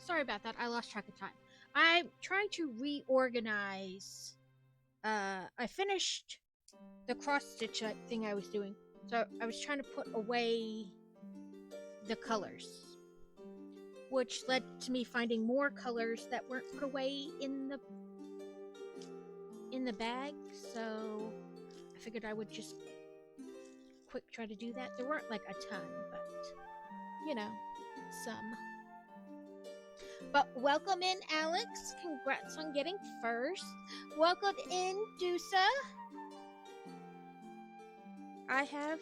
Sorry about that. I lost track of time. I'm trying to reorganize. I finished the cross stitch thing I was doing, so I was trying to put away the colors, which led to me finding more colors that weren't put away in the bag. So I figured I would just quick try to do that. There weren't like a ton, but you know, some. But welcome in, Alex. Congrats on getting first. Welcome in, Dusa. I have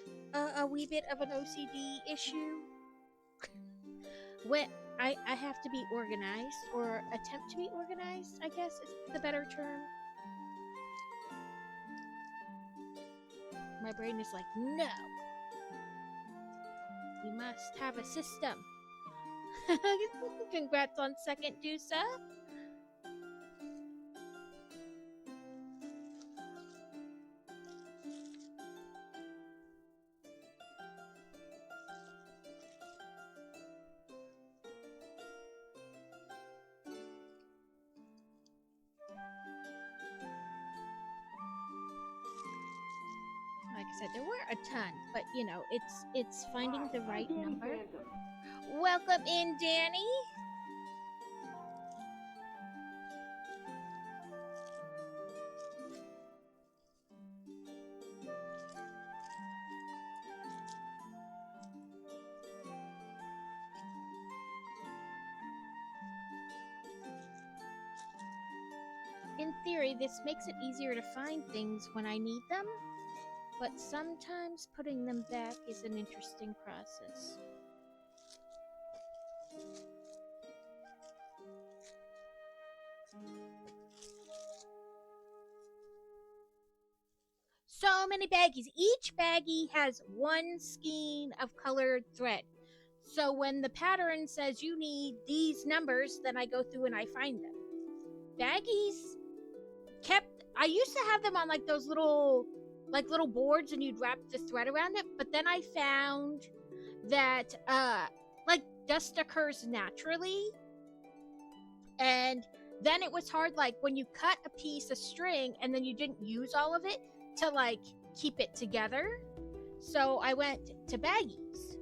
a wee bit of an OCD issue. When I have to be organized, or attempt to be organized, I guess is the better term. My brain is like, no. We must have a system. Congrats on second, Dusa. Like I said, there were a ton, but you know, it's finding the right number. Welcome in, Danny. In theory, this makes it easier to find things when I need them, but sometimes putting them back is an interesting process. So many baggies. Each baggie has one skein of colored thread. So when the pattern says you need these numbers, then I go through and I find them. Baggies I used to have them on like those little boards, and you'd wrap the thread around it, but then I found that like dust occurs naturally, and then it was hard, like when you cut a piece of string and then you didn't use all of it, to like keep it together. So I went to baggies,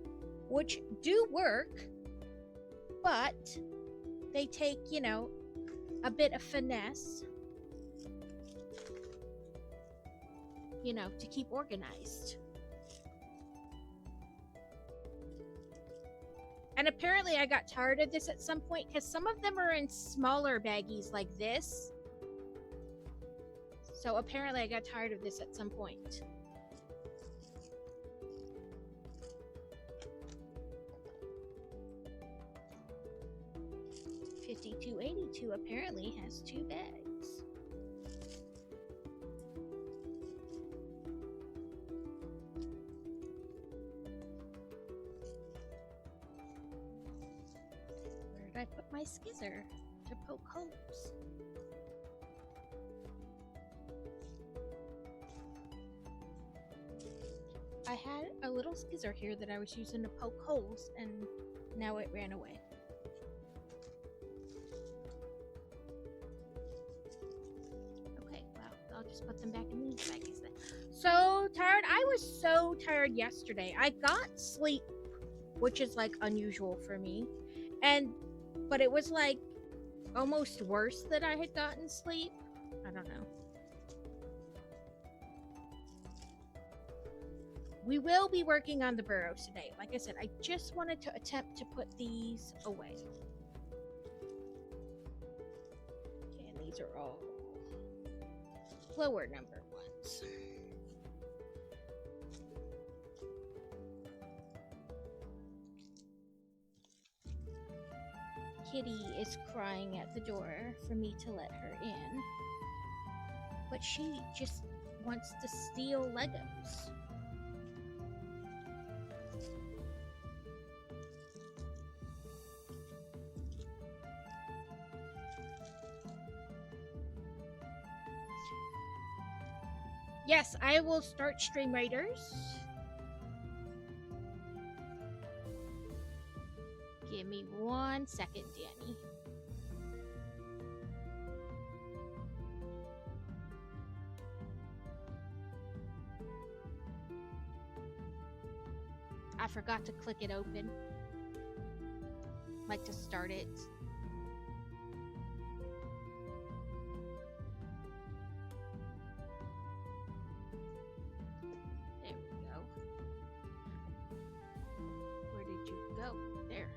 which do work, but they take, you know, a bit of finesse, you know, to keep organized. And apparently I got tired of this at some point, because some of them are in smaller baggies like this. So apparently I got tired of this at some point. $52.82 apparently has 2 bags. I put my skizzer to poke holes. I had a little skizzer here that I was using to poke holes, and now it ran away. Okay, well, I'll just put them back in these baggies then. So tired. I was so tired yesterday. I got sleep, which is like unusual for me, but it was like almost worse that I had gotten sleep. I don't know. We will be working on the Burrows today. Like I said, I just wanted to attempt to put these away. Okay, and these are all lower number ones. Kitty is crying at the door for me to let her in, but she just wants to steal Legos. Yes, I will start Stream Raiders. Give me 1 second, Danny. I forgot to click it open. Like to start it. There we go. Where did you go? There.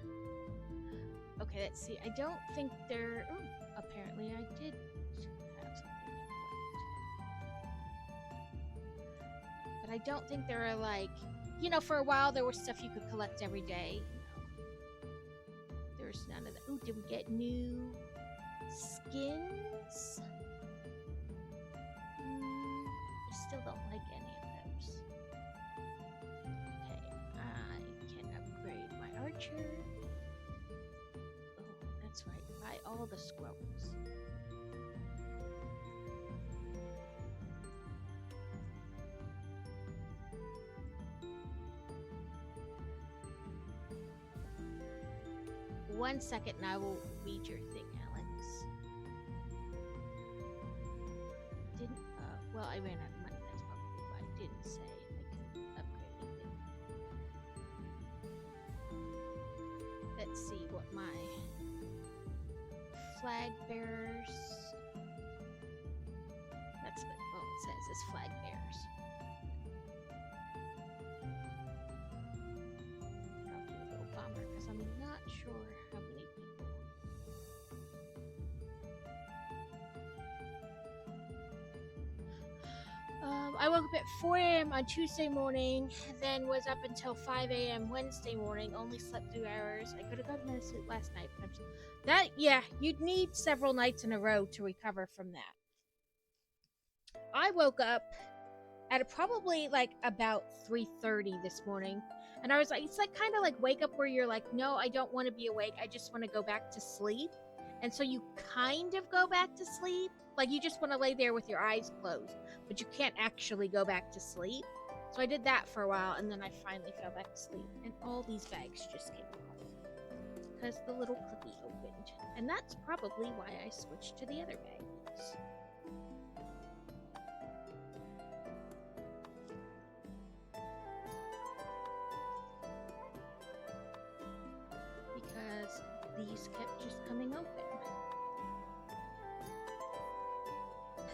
Okay, let's see. I don't think there... Oh, apparently I did have something to collect. But I don't think there are like... You know, for a while there was stuff you could collect every day. There's none of that. Ooh, did we get new skins? I still don't like any of those. Okay, I can upgrade my archer. Oh, that's right. Buy all the scrolls. One second and I will read your thing, Alex. Didn't, well, I ran out of money, that's probably why I didn't say I could upgrade anything. Let's see what my flag bearers, that's what, well, it says is flag bearers. I'll do a little bomber because I'm not sure how many people. I woke up at 4 a.m. on Tuesday morning, then was up until 5 a.m. Wednesday morning, only slept 2 hours. I could have gotten to sleep last night, but yeah, you'd need several nights in a row to recover from that. I woke up at probably like about 3:30 this morning, and I was like, it's like kind of like wake up where you're like, no, I don't want to be awake, I just want to go back to sleep. And so you kind of go back to sleep, like you just want to lay there with your eyes closed, but you can't actually go back to sleep. So I did that for a while, and then I finally fell back to sleep, and all these bags just came off because the little cookie opened, and that's probably why I switched to the other bags. Because these kept just coming open.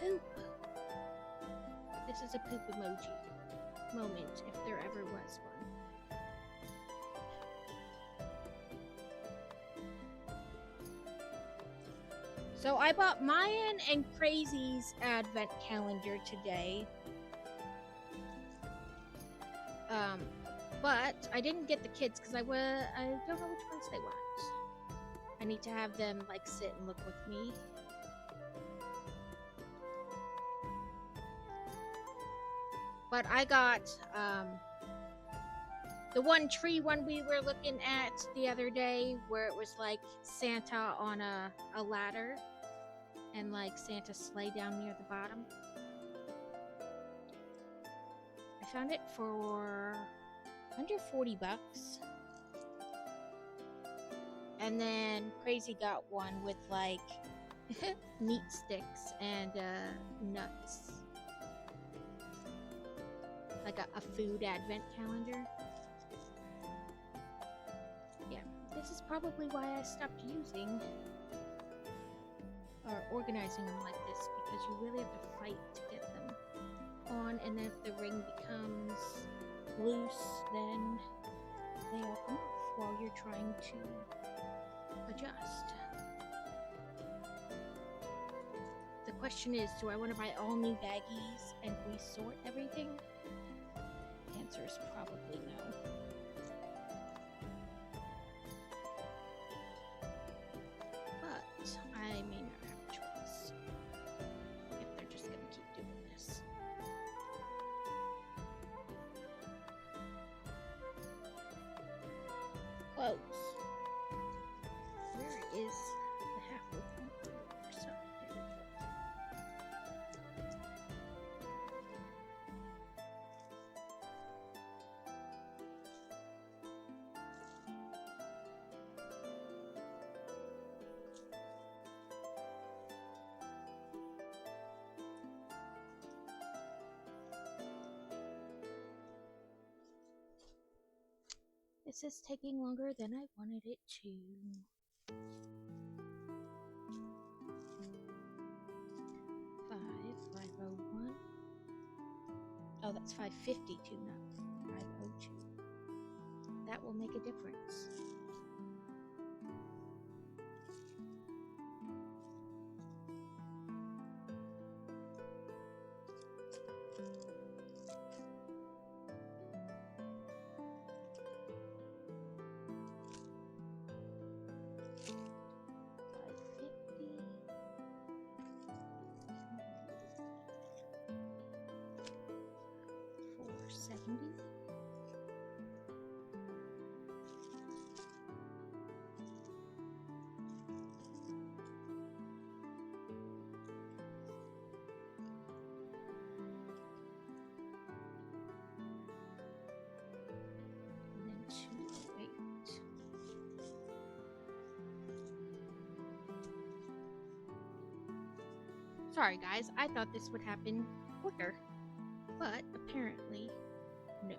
Poop. This is a poop emoji moment, if there ever was one. So I bought Mayan and Crazy's advent calendar today. But I didn't get the kids because I don't know which ones they want. I need to have them like sit and look with me. But I got the one tree one we were looking at the other day, where it was like Santa on a ladder and like Santa's sleigh down near the bottom. I found it for under $40. And then Crazy got one with like meat sticks and nuts. Like a food advent calendar. Yeah, this is probably why I stopped using or organizing them like this, because you really have to fight to get them on, and then if the ring becomes loose, then they all come off while you're trying to adjust. The question is, do I want to buy all new baggies and resort everything? The answer is probably no. But I may not have a choice if they're just going to keep doing this. Close. Where is the half-open door? So, there we go. This is taking longer than I wanted it to. 501. Oh, that's 552, not 502. That will make a difference. Sorry guys, I thought this would happen quicker, but apparently no.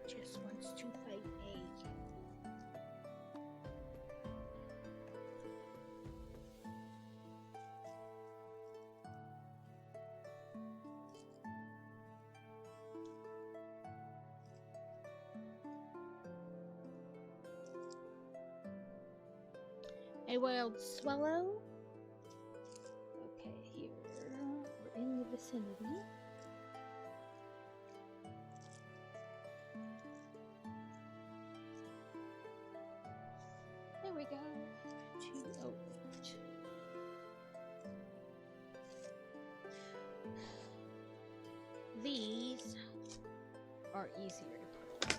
Just wants to fight A. A wild swallow. Okay, here we're in the vicinity. There we go. 208. These are easier to put away.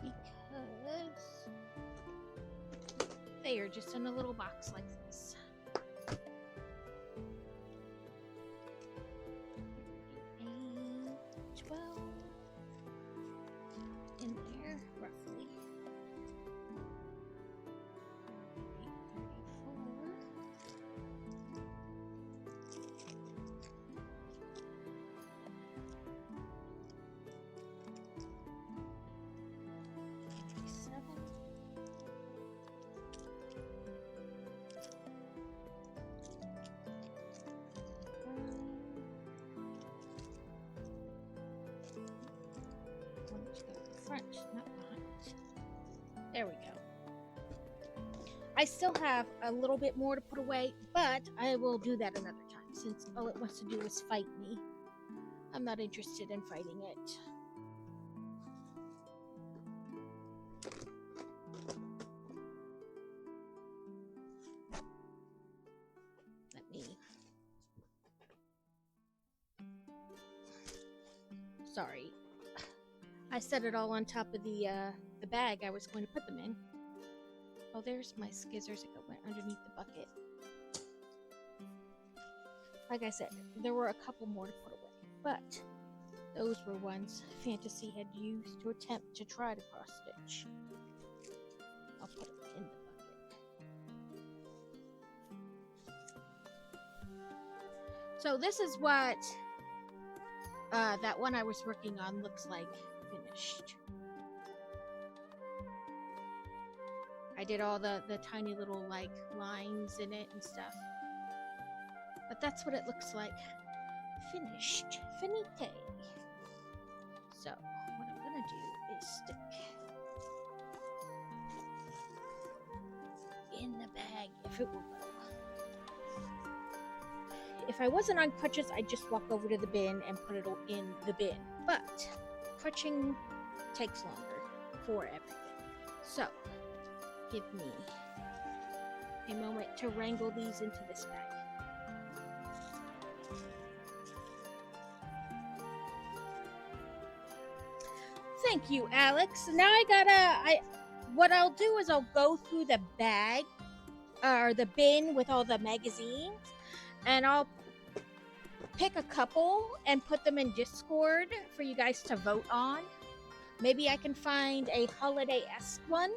Because they are just in a little box like this. In there, roughly. 37. Front, not behind. There we go. I still have a little bit more to put away, but I will do that another time since all it wants to do is fight me. I'm not interested in fighting it. Let me... Sorry. I set it all on top of the bag I was going to put them in. Oh, there's my skizzers that went underneath the bucket. Like I said, there were a couple more to put away, but those were ones Fantasy had used to attempt to try to cross-stitch. I'll put them in the bucket. So this is what that one I was working on looks like finished. I did all the tiny little like lines in it and stuff. But that's what it looks like finished. Finite. So what I'm gonna do is stick in the bag if it will go. If I wasn't on crutches, I'd just walk over to the bin and put it in the bin. But crutching takes longer for everything. So, give me a moment to wrangle these into this bag. Thank you, Alex. Now what I'll do is I'll go through the bag or the bin with all the magazines, and I'll pick a couple and put them in Discord for you guys to vote on. Maybe I can find a holiday-esque one.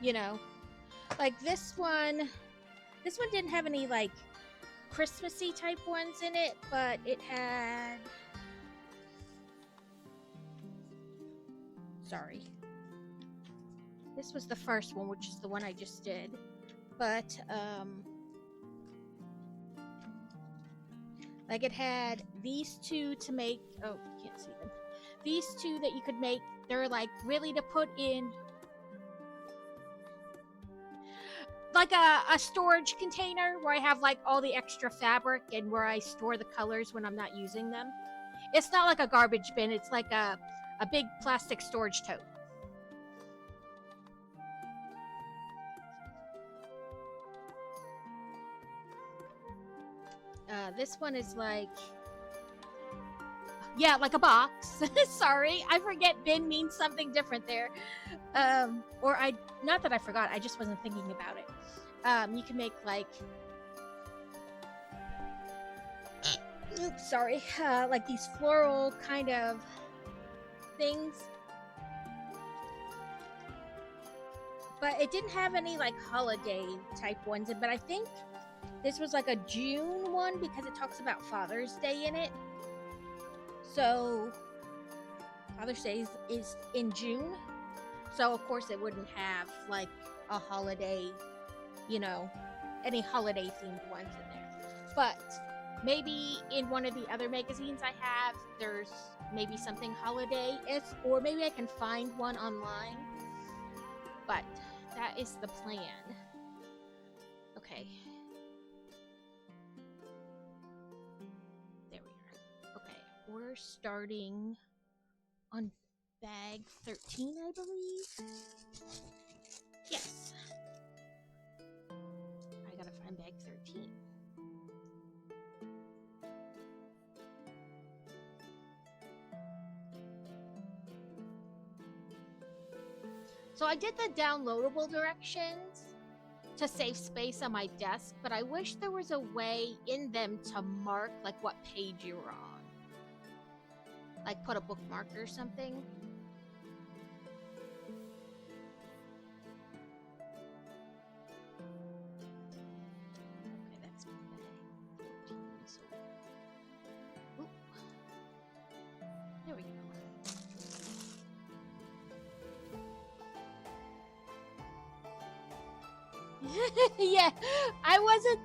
You know, like this one didn't have any like Christmassy type ones in it, but it had, sorry, this was the first one, which is the one I just did, but like it had these two to make, oh, you can't see them, these two that you could make. They're like really to put in like a storage container where I have like all the extra fabric and where I store the colors when I'm not using them. It's not like a garbage bin, it's like a big plastic storage tote. This one is like, yeah, like a box. Sorry, I forget bin means something different there. Not that I forgot, I just wasn't thinking about it. You can make like, oops, sorry, like these floral kind of things. But it didn't have any like holiday type ones, but I think this was like a June one because it talks about Father's Day in it. So Father's Day is in June. So of course it wouldn't have like a holiday, you know, any holiday themed ones in there. But maybe in one of the other magazines I have, there's maybe something holiday-esque, or maybe I can find one online. But that is the plan. Okay. There we are. Okay, we're starting on bag 13, I believe. Yes. I gotta find bag 13. So I did the downloadable directions to save space on my desk, but I wish there was a way in them to mark like what page you were on. Like put a bookmark or something. Okay, that's bag 14. So, oop. There we go. Yeah, I wasn't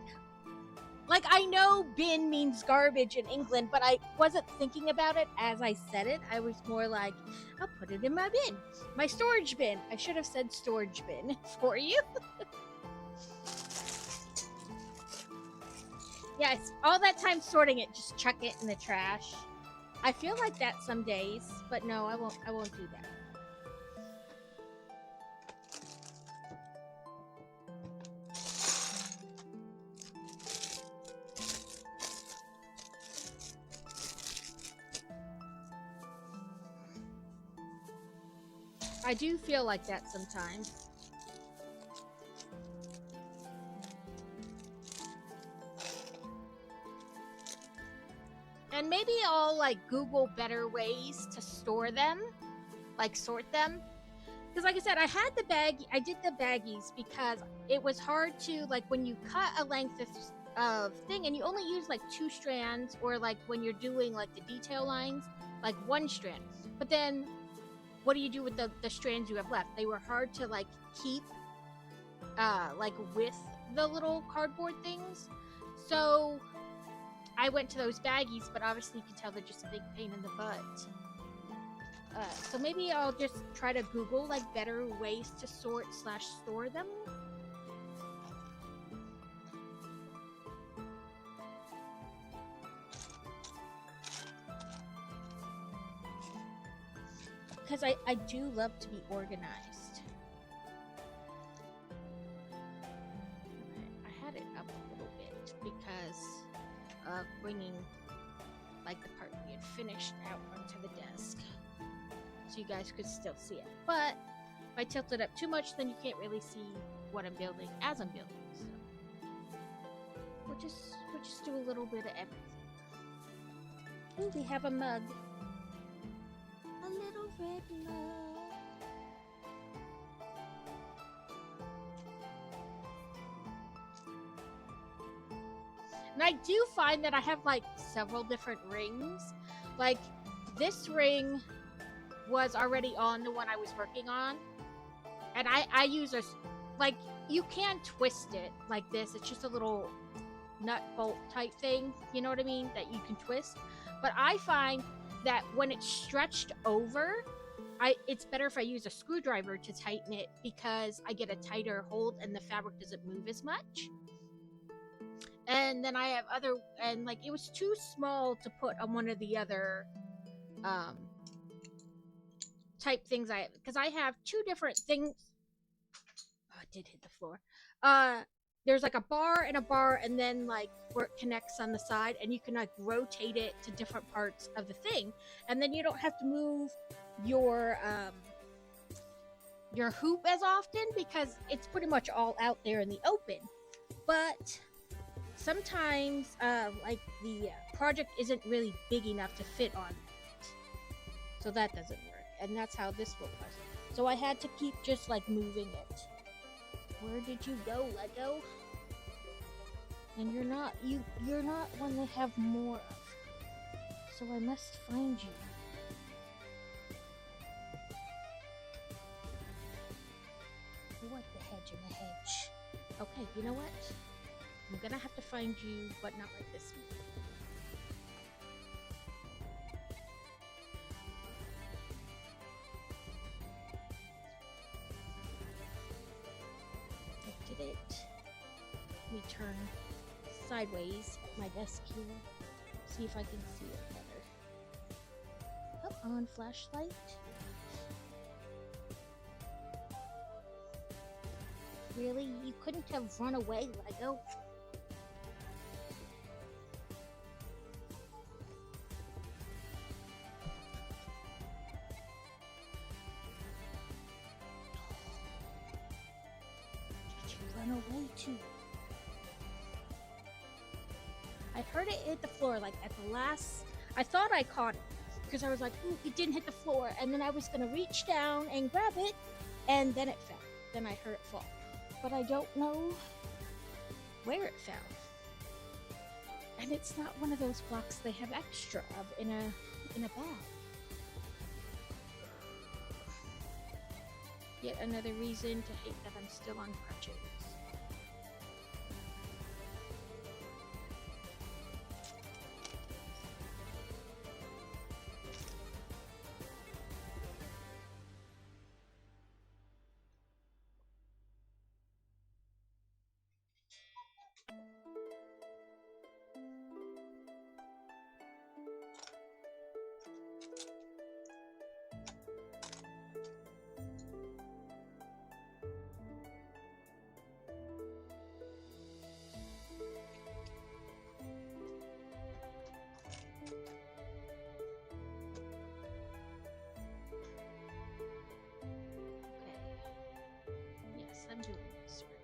like, I know bin means garbage in England, but I wasn't thinking about it as I said it. I was more like, I'll put it in my bin, my storage bin. I should have said storage bin for you. Yes, all that time sorting it, just chuck it in the trash. I feel like that some days, but no, I won't do that. I do feel like that sometimes. And maybe I'll like Google better ways to store them, like sort them. Because like I said, I did the baggies because it was hard to, like, when you cut a length of thing and you only use like 2 strands, or like when you're doing like the detail lines, like 1 strand. But then what do you do with the strands you have left? They were hard to like keep like with the little cardboard things. So I went to those baggies, but obviously you can tell they're just a big pain in the butt. So maybe I'll just try to Google like better ways to sort/store them. because I do love to be organized. Okay, I had it up a little bit because of bringing like the part we had finished out onto the desk, so you guys could still see it. But if I tilt it up too much, then you can't really see what I'm building as I'm building. So we'll just do a little bit of everything. Ooh, we have a mug. A little red mug. And I do find that I have like several different rings. Like this ring was already on the one I was working on. And I use a, like, you can twist it like this. It's just a little nut bolt type thing, you know what I mean, that you can twist. But I find that when it's stretched over, it's better if I use a screwdriver to tighten it, because I get a tighter hold and the fabric doesn't move as much. And then I have other, and like it was too small to put on one of the other type things because I have two different things. Oh, it did hit the floor. There's like a bar, and then like where it connects on the side, and you can like rotate it to different parts of the thing, and then you don't have to move your hoop as often because it's pretty much all out there in the open. But sometimes like the project isn't really big enough to fit on it, so that doesn't work, and that's how this one was. So I had to keep just like moving it. Where did you go, Lego? And you're not one they have more of, so I must find you. What the hedge in the hedge? Okay, you know what? I'm gonna have to find you, but not like this one. I did it. Let me turn sideways at my desk here. See if I can see it better. Up on flashlight. Really? You couldn't have run away, Lego? Did you run away too? I heard it hit the floor like at the last. I thought I caught it because I was like, ooh, it didn't hit the floor, and then I was gonna reach down and grab it, and then it fell. Then I heard it fall. But I don't know where it fell. And it's not one of those blocks they have extra of in a bag. Yet another reason to hate that I'm still on crutches. I'm doing this right.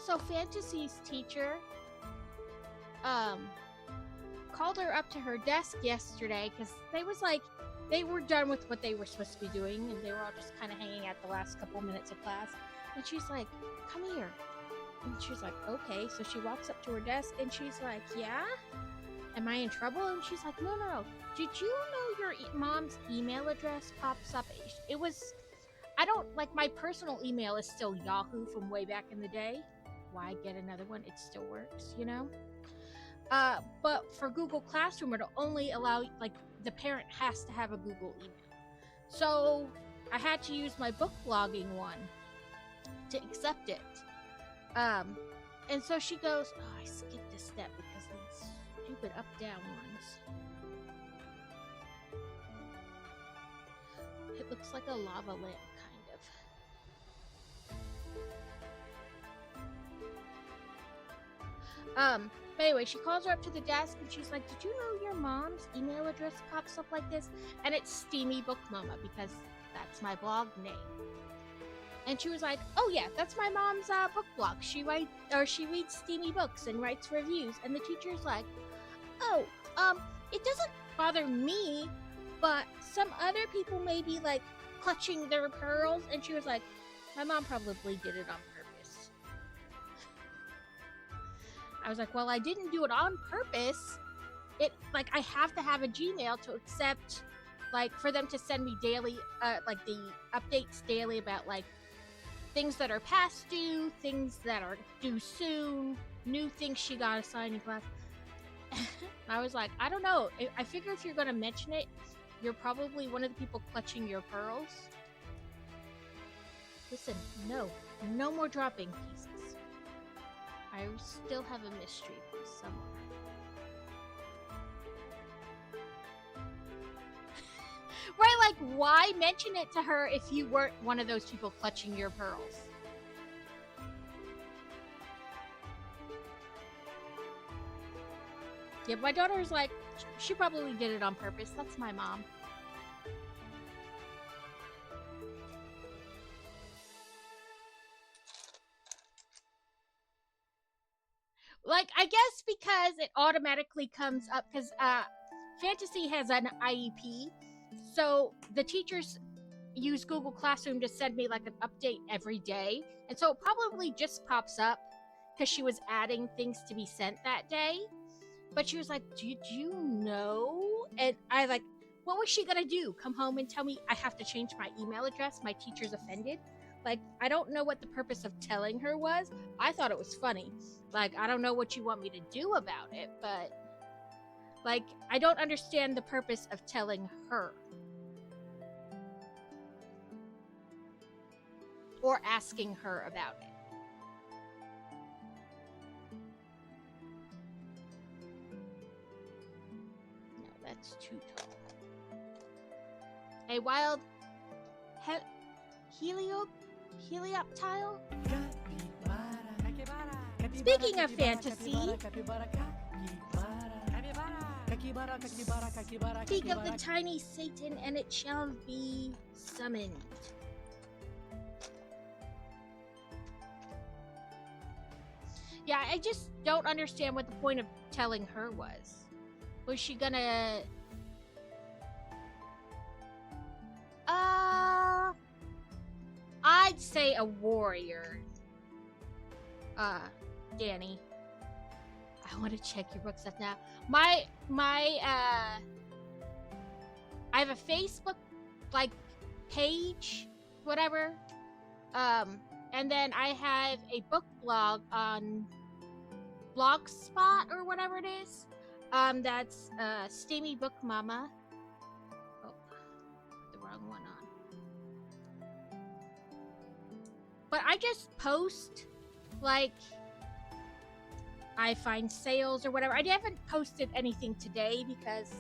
So Fantasy's teacher called her up to her desk yesterday because they were done with what they were supposed to be doing, and they were all just kind of hanging out the last couple minutes of class. And she's like, "Come here." And she's like, "Okay." So she walks up to her desk and she's like, "Yeah? Am I in trouble?" And she's like, no. Did you know your mom's email address pops up? It was, my personal email is still Yahoo from way back in the day. Why get another one? It still works, you know? But for Google Classroom, it'll only allow, the parent has to have a Google email. So I had to use my book blogging one to accept it. And so she goes, oh, I skipped a step because these stupid up-down ones. It looks like a lava lamp, kind of. But anyway, she calls her up to the desk and she's like, did you know your mom's email address pops up like this? And it's Steamy Book Mama because that's my blog name. And she was like, oh yeah, that's my mom's book blog. She reads steamy books and writes reviews. And the teacher's like, oh, it doesn't bother me, but some other people may be like clutching their pearls. And she was like, my mom probably did it on purpose. I was like, well, I didn't do it on purpose. Like, I have to have a Gmail to accept, like, for them to send me daily, like, the updates daily about, like, things that are past due, things that are due soon, new things she got assigned in class. I was like, I don't know. I figure if you're going to mention it, you're probably one of the people clutching your pearls. Listen, no more dropping pieces. I still have a mystery piece somewhere. Right, like, why mention it to her if you weren't one of those people clutching your pearls? Yeah, my daughter's like, she probably did it on purpose. That's my mom. Like, I guess because it automatically comes up, because Fantasy has an IEP, so the teachers use Google Classroom to send me, like, an update every day, and so it probably just pops up because she was adding things to be sent that day. But she was like, did you know? And I like, what was she gonna do? Come home and tell me I have to change my email address? My teacher's offended? Like, I don't know what the purpose of telling her was. I thought it was funny. Like, I don't know what you want me to do about it, but, like, I don't understand the purpose of telling her. Or asking her about it. No, that's too tall. A wild helioptile? Speaking of fantasy, speak of the tiny Satan and it shall be summoned. Yeah, I just don't understand what the point of telling her was. Was she gonna... I'd say a warrior. Danny. I want to check your book stuff now. I have a Facebook, like, page, whatever. And then I have a book blog on Blogspot or whatever it is. That's Steamy Book Mama. Oh, put the wrong one on. But I just post, like, I find sales or whatever. I haven't posted anything today because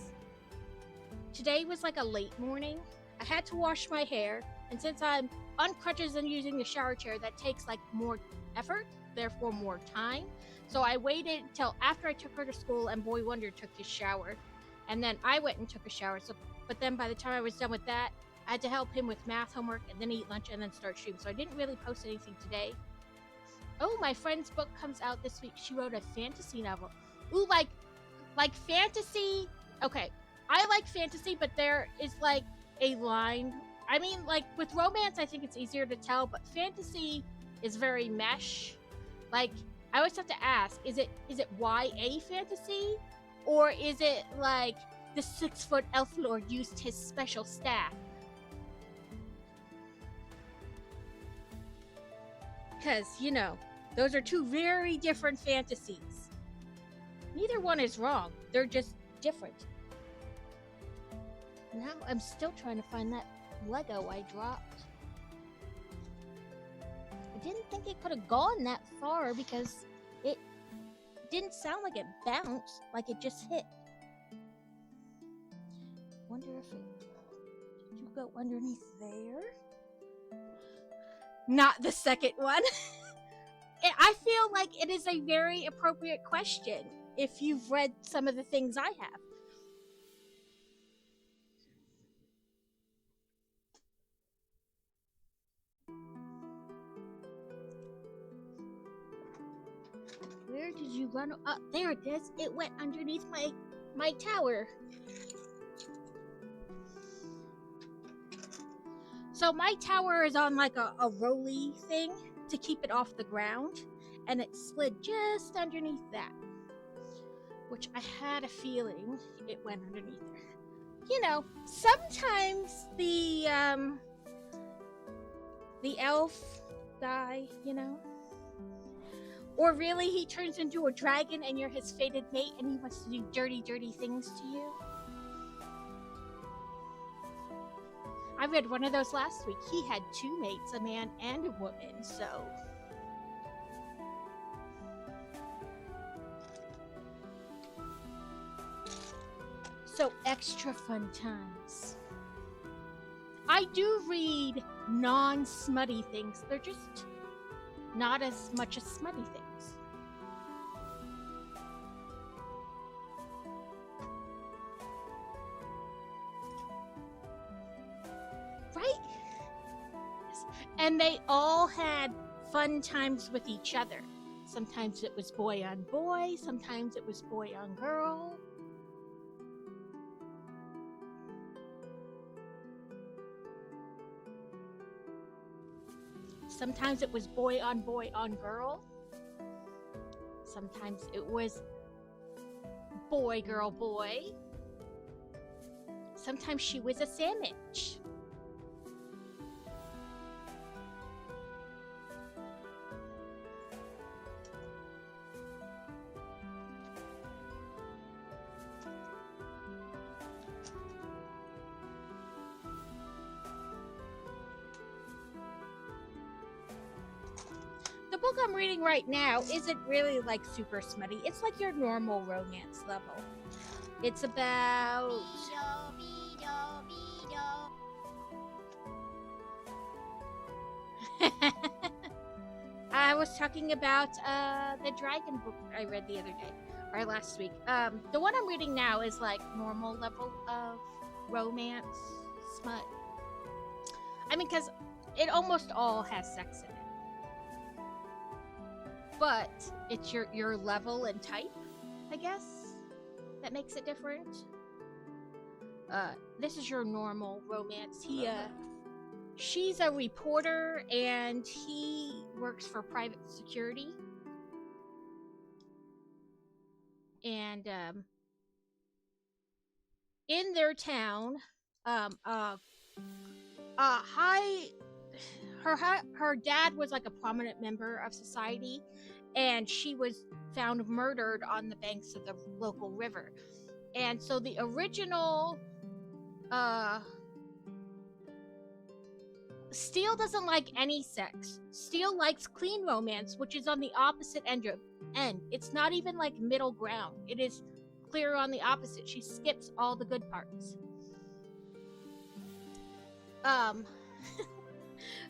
today was like a late morning. I had to wash my hair, and since I'm on crutches and using the shower chair, that takes like more effort, therefore more time. So I waited until after I took her to school and Boy Wonder took his shower, and then I went and took a shower. But then by the time I was done with that, I had to help him with math homework and then eat lunch and then start shooting. So I didn't really post anything today. Oh, my friend's book comes out this week. She wrote a fantasy novel. Ooh, like fantasy. Okay, I like fantasy, but there is like a line. I mean, like with romance, I think it's easier to tell, but fantasy is very mesh. Like, I always have to ask, is it YA fantasy? Or is it like the 6-foot elf lord used his special staff? Because, you know, those are two very different fantasies. Neither one is wrong. They're just different. Now I'm still trying to find that Lego I dropped. I didn't think it could have gone that far because It didn't sound like it bounced, like it just hit. Wonder if it... Did you go underneath there? Not the second one. I feel like it is a very appropriate question if you've read some of the things I have. Where did you run? There it is. It went underneath my tower. So my tower is on like a rolly thing to keep it off the ground, and it slid just underneath that, which I had a feeling it went underneath there. You know, sometimes the elf guy, you know, or really he turns into a dragon and you're his fated mate and he wants to do dirty, dirty things to you. I read one of those last week. He had two mates, a man and a woman, so... So extra fun times. I do read non-smutty things. They're just not as much as smutty things. Right? And they all had fun times with each other. Sometimes it was boy on boy, sometimes it was boy on girl. Sometimes it was boy on girl. Sometimes it was boy, girl, boy. Sometimes she was a sandwich. The book I'm reading right now isn't really like super smutty. It's like your normal romance level. It's about... I was talking about the dragon book I read the other day, or last week. The one I'm reading now is like normal level of romance, smut. I mean, because it almost all has sex in it. But it's your level and type, I guess, that makes it different. This is your normal romance. She's a reporter and he works for private security. And in their town, her dad was like a prominent member of society, and she was found murdered on the banks of the local river. And so the original Steele doesn't like any sex. Steele likes clean romance, which is on the opposite end. It's not even like middle ground. It is clear on the opposite. She skips all the good parts.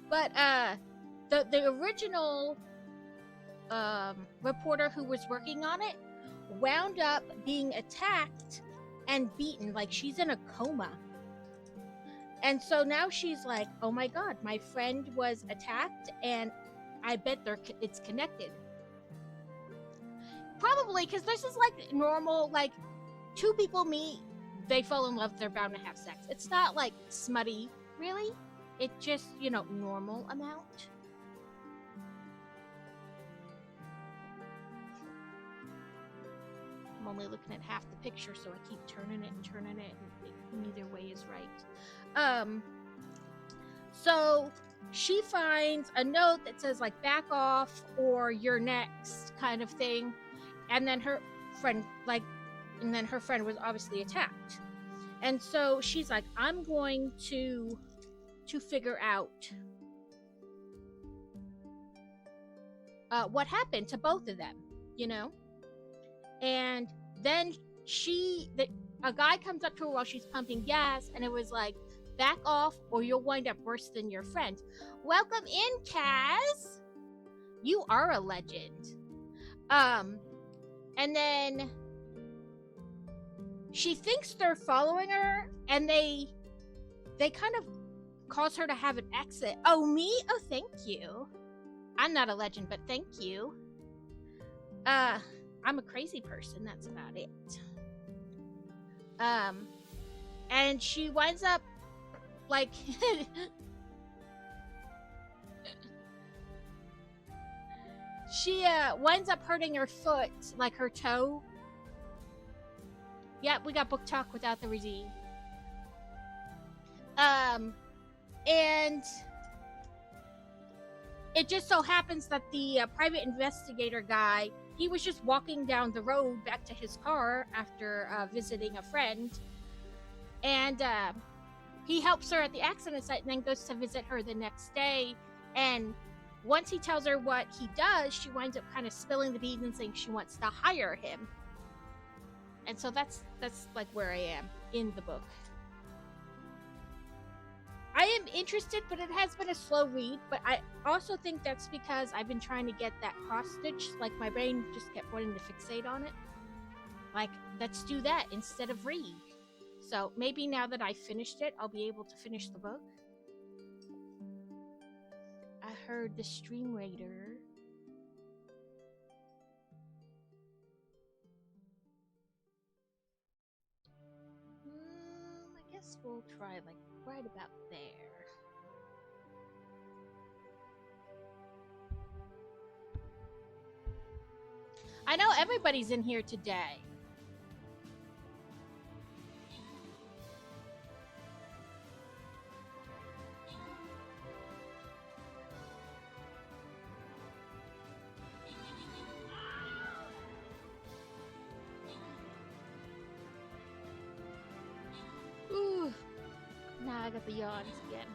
But the original reporter who was working on it wound up being attacked and beaten, like she's in a coma. And so now she's like, oh my god, my friend was attacked and I bet it's connected. Probably because this is like normal, like two people meet, they fall in love, they're bound to have sex. It's not like smutty, really. It just, normal amount. I'm only looking at half the picture, so I keep turning it, and neither way is right. So she finds a note that says like back off or you're next kind of thing, and then her friend was obviously attacked, and so she's like, I'm going to figure out what happened to both of them. you know? And then a guy comes up to her while she's pumping gas, and it was like, back off or you'll wind up worse than your friend. Welcome in, Kaz. You are a legend. And then she thinks they're following her, and they kind of cause her to have an exit. Oh, me? Oh, thank you. I'm not a legend, but thank you. I'm a crazy person, that's about it. And she winds up like she winds up hurting her foot, like her toe. Yep, we got book talk without the redeem. And it just so happens that the private investigator guy, he was just walking down the road back to his car after visiting a friend, and he helps her at the accident site and then goes to visit her the next day. And once he tells her what he does, she winds up kind of spilling the beans and saying she wants to hire him. And so that's like where I am in the book. I am interested, but it has been a slow read. But I also think that's because I've been trying to get that hostage. Like, my brain just kept wanting to fixate on it. Like, let's do that instead of read. So maybe now that I finished it, I'll be able to finish the book. I heard the Stream Raider. I guess we'll try like right about there. I know everybody's in here today. Ooh, now I got the yawns again.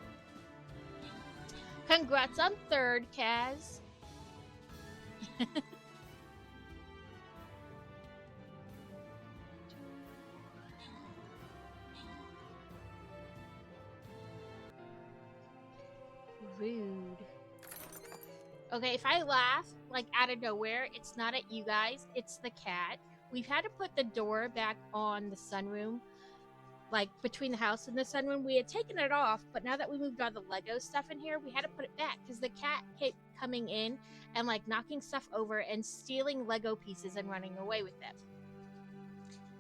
Congrats on third, Kaz. Rude. Okay, if I laugh, like, out of nowhere, it's not at you guys, it's the cat. We've had to put the door back on the sunroom, like, between the house and the sunroom. We had taken it off, but now that we moved all the Lego stuff in here, we had to put it back, because the cat kept coming in and, like, knocking stuff over and stealing Lego pieces and running away with them.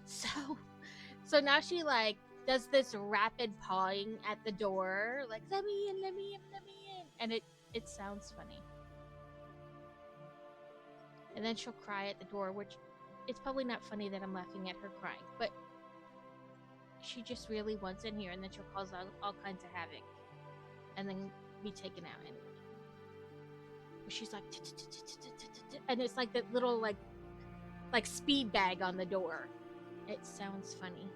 So now she, like, does this rapid pawing at the door, like, let me in, let me in, let me in. And it sounds funny. And then she'll cry at the door, which it's probably not funny that I'm laughing at her crying, but she just really wants in here, and then she'll cause all kinds of havoc and then be taken out anyway. But she's like, and it's like that little like speed bag on the door. It sounds funny.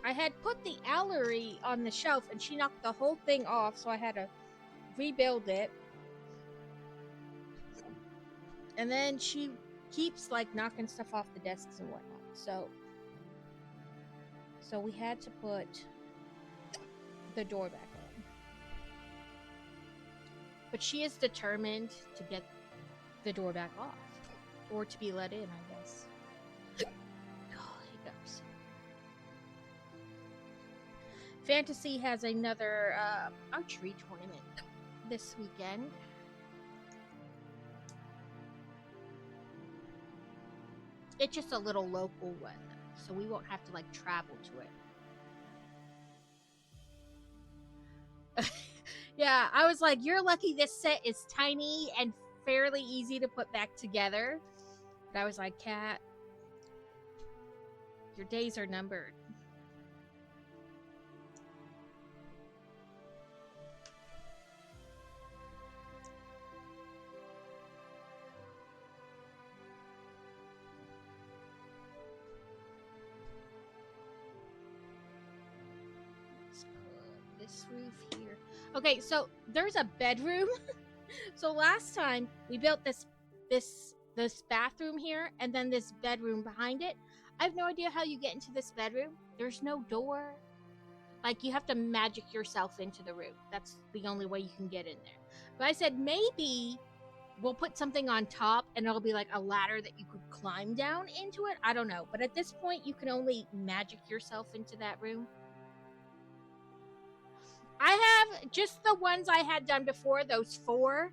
I had put the Allery on the shelf, and she knocked the whole thing off, so I had to rebuild it. And then she keeps, like, knocking stuff off the desks and whatnot. So we had to put the door back on. But she is determined to get the door back off. Or to be let in, I guess. Oh, hiccups. Fantasy has another archery tournament this weekend. It's just a little local one, so we won't have to, like, travel to it. Yeah, I was like, you're lucky this set is tiny and fairly easy to put back together. But I was like, Kat, your days are numbered. this roof here. Okay, so there's a bedroom. So last time we built this bathroom here and then this bedroom behind it. I have no idea how you get into this bedroom. There's no door. Like, you have to magic yourself into the room. That's the only way you can get in there. But I said maybe we'll put something on top and it'll be like a ladder that you could climb down into it. I don't know. But at this point, you can only magic yourself into that room. I have just the ones I had done before, those 4.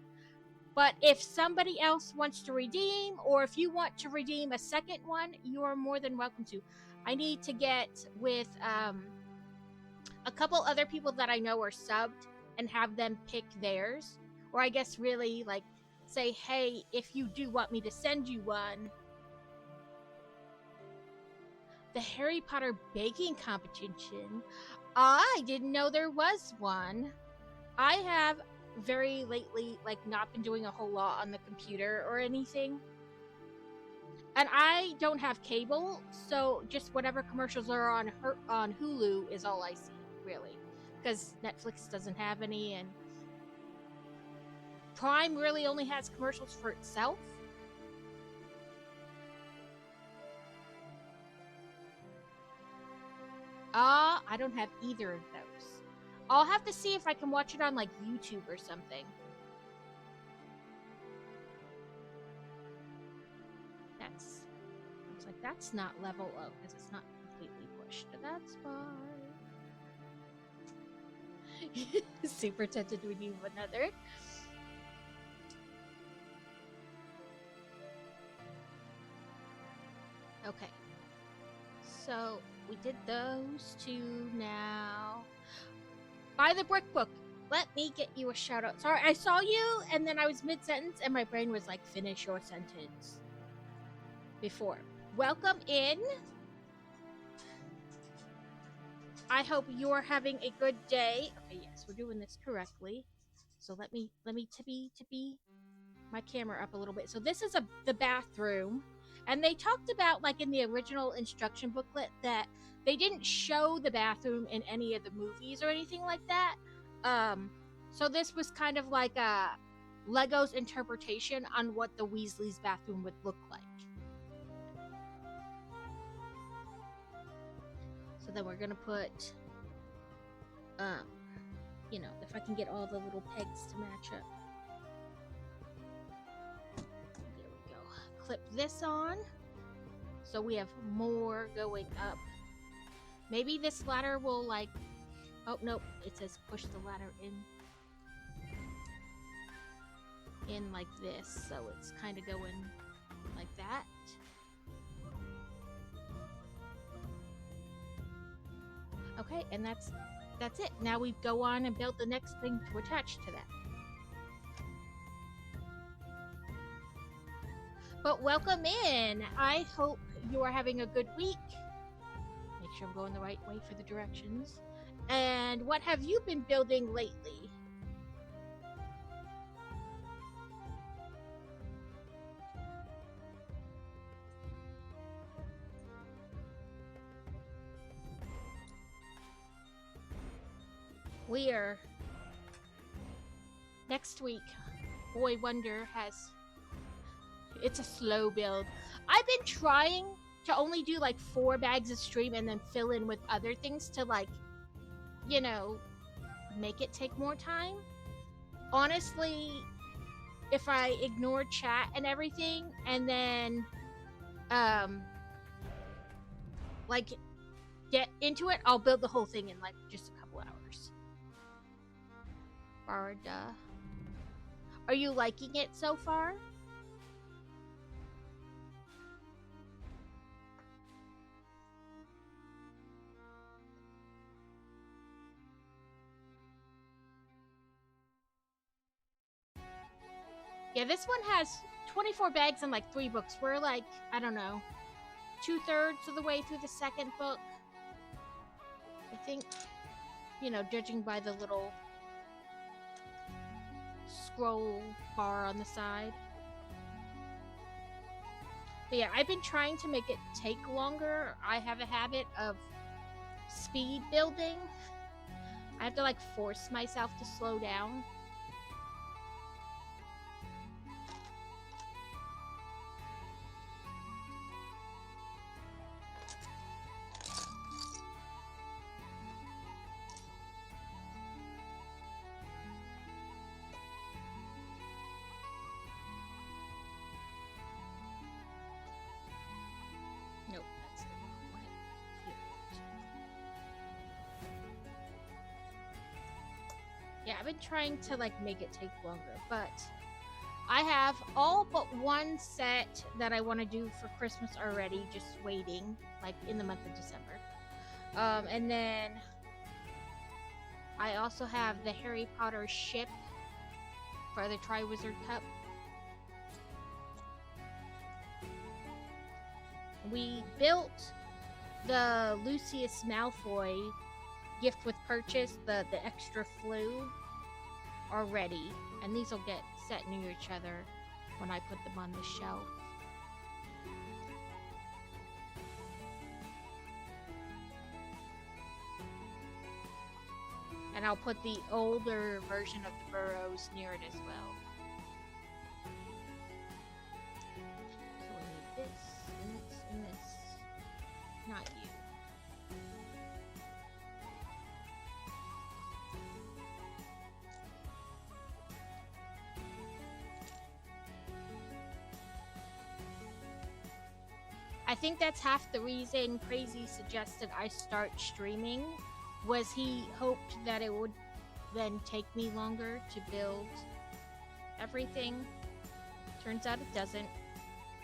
But if somebody else wants to redeem, or if you want to redeem a second one, you are more than welcome to. I need to get with a couple other people that I know are subbed and have them pick theirs. Or I guess really like say, hey, if you do want me to send you one. The Harry Potter baking competition. I didn't know there was one. I have very lately like not been doing a whole lot on the computer or anything. And I don't have cable, so just whatever commercials are on Hulu is all I see, really. Because Netflix doesn't have any, and Prime really only has commercials for itself. I don't have either of those. I'll have to see if I can watch it on like YouTube or something. Looks like that's not level up because it's not completely pushed. That's fine. Super tempted to redeem another. Okay. So we did those 2 now. Buy the brick book. Let me get you a shout out. Sorry, I saw you and then I was mid-sentence and my brain was like, finish your sentence. Before. Welcome in. I hope you're having a good day. Okay, yes, we're doing this correctly. So let me tippy my camera up a little bit. So this is the bathroom. And they talked about, like in the original instruction booklet, that they didn't show the bathroom in any of the movies or anything like that. So this was kind of like a Lego's interpretation on what the Weasley's bathroom would look like. So then we're gonna put, you know, if I can get all the little pegs to match up. There we go. Clip this on. So we have more going up. Maybe this ladder will like, oh nope, it says push the ladder in like this. So it's kind of going like that. Okay, and that's it. Now we go on and build the next thing to attach to that. But welcome in. I hope you are having a good week. Make sure I'm going the right way for the directions. And what have you been building lately? We are next week. Boy Wonder has, it's a slow build. I've been trying to only do like 4 bags a stream and then fill in with other things to like, you know, make it take more time. Honestly, if I ignore chat and everything and then like get into it, I'll build the whole thing in like just a couple hours. Barda. Are you liking it so far? Yeah, this one has 24 bags and like 3 books. We're like, I don't know, 2/3 of the way through the second book. I think, you know, judging by the little scroll bar on the side. But yeah, I've been trying to make it take longer. I have a habit of speed building. I have to like force myself to slow down. Nope, that's the wrong way. Yeah, I've been trying to like make it take longer, but I have all but one set that I want to do for Christmas already, just waiting, like in the month of December. And then I also have the Harry Potter ship for the Triwizard Cup. We built the Lucius Malfoy gift with purchase, the extra flu already, and these will get set near each other when I put them on the shelf. And I'll put the older version of the Burrows near it as well. So we need this, and this, and this. Not you. I think that's half the reason Crazy suggested I start streaming, was he hoped that it would then take me longer to build everything. Turns out it doesn't.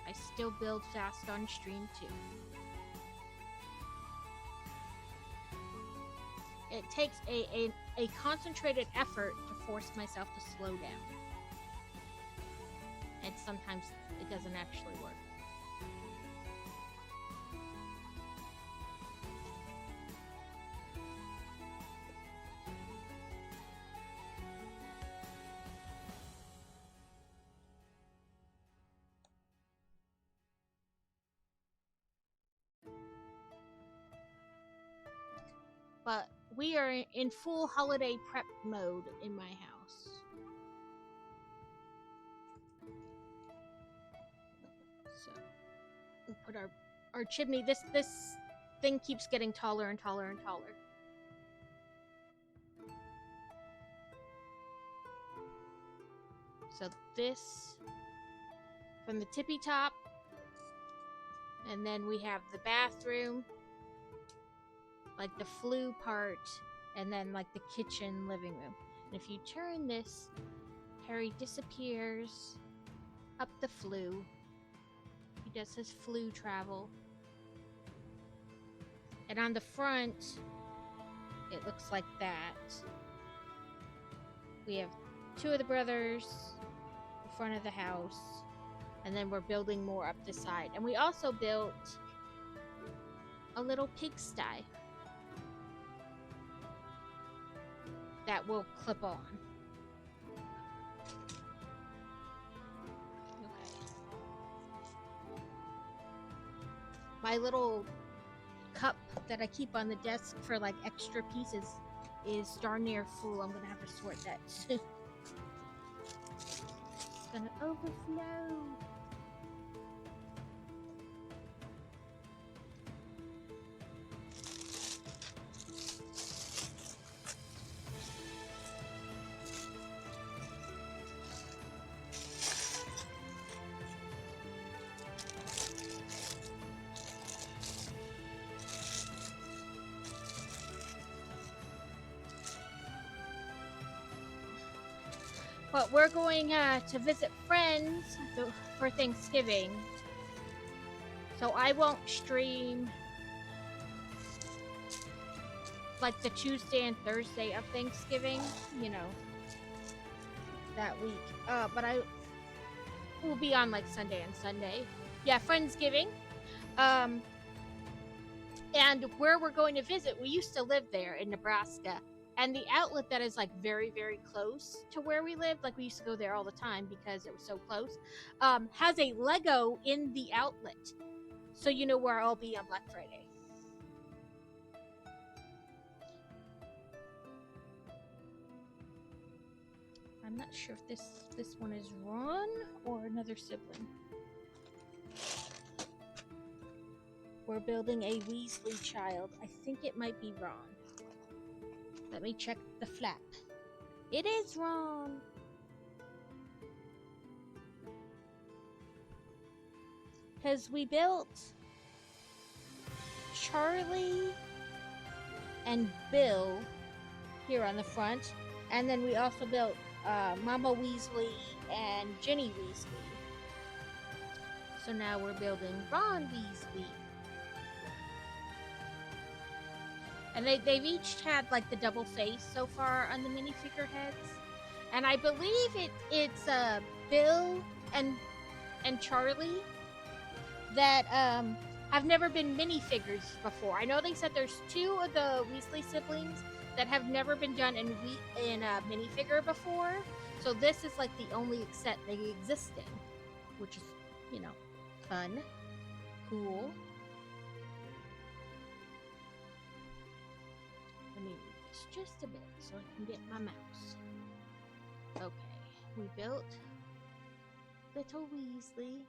I still build fast on stream too. It takes a concentrated effort to force myself to slow down. And sometimes it doesn't actually work. But we are in full holiday prep mode in my house. So we put our chimney. This thing keeps getting taller and taller and taller. So this from the tippy top, and then we have the bathroom, like the flue part, and then like the kitchen living room. And if you turn this, Harry disappears up the flue. He does his flue travel. And on the front, it looks like that. We have two of the brothers, the front of the house, and then we're building more up the side. And we also built a little pigsty that will clip on. Okay. My little cup that I keep on the desk for like extra pieces is darn near full. I'm gonna have to sort that soon. It's gonna overflow. But we're going to visit friends for Thanksgiving. So I won't stream like the Tuesday and Thursday of Thanksgiving, you know, that week. But I will be on like Sunday and Sunday. Yeah, Friendsgiving. And where we're going to visit, we used to live there in Nebraska. And the outlet that is like very, very close to where we lived, like we used to go there all the time because it was so close, has a Lego in the outlet. So you know where I'll be on Black Friday. I'm not sure if this one is Ron or another sibling. We're building a Weasley child. I think it might be Ron. Let me check the flap. It is Ron. Because we built Charlie and Bill here on the front. And then we also built Mama Weasley and Ginny Weasley. So now we're building Ron Weasley. And they've each had like the double face so far on the minifigure heads. And I believe it's Bill and Charlie that have never been minifigures before. I know they said there's 2 of the Weasley siblings that have never been done in a minifigure before. So this is like the only set they exist in, which is, you know, fun, cool. Let me move this just a bit so I can get my mouse. Okay, we built little Weasley.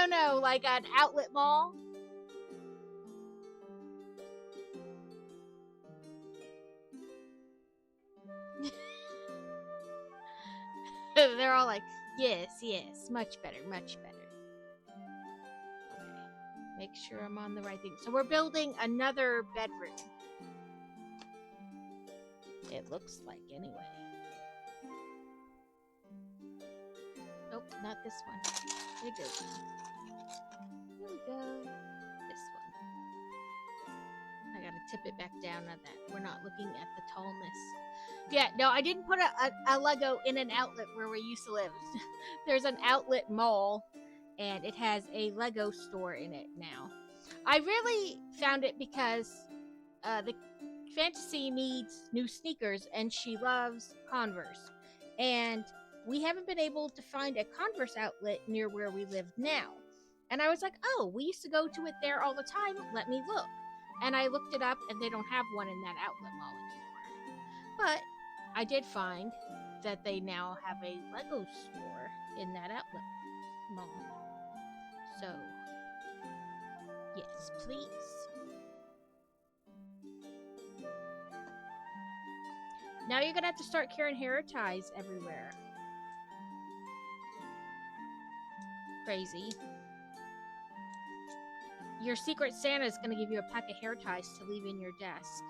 No, like an outlet mall. They're all like, yes, much better, much better. Okay, make sure I'm on the right thing. So we're building another bedroom. It looks like, anyway. Nope, not this one. Here we go. This one. I gotta tip it back down now that we're not looking at the tallness. Yeah, no, I didn't put a Lego in an outlet where we used to live. There's an outlet mall, and it has a Lego store in it now. I really found it because the Fantasy needs new sneakers, and she loves Converse. And we haven't been able to find a Converse outlet near where we live now. And I was like, oh, we used to go to it there all the time. Let me look. And I looked it up, and they don't have one in that outlet mall anymore. But I did find that they now have a Lego store in that outlet mall. So, yes, please. Now you're gonna have to start carrying hair ties everywhere. Crazy. Your Secret Santa is gonna give you a pack of hair ties to leave in your desk.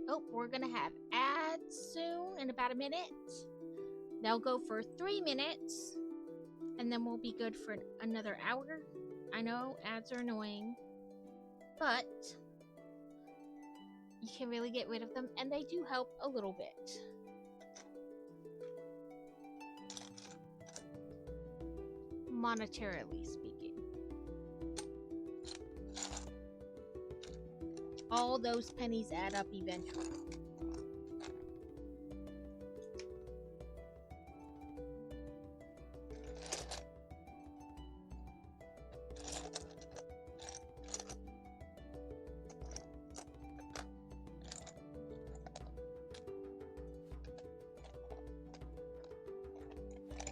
Oh, we're gonna have ads soon in about a minute. They'll go for 3 minutes, and then we'll be good for another hour. I know ads are annoying, but you can really get rid of them, and they do help a little bit. Monetarily speaking. All those pennies add up eventually.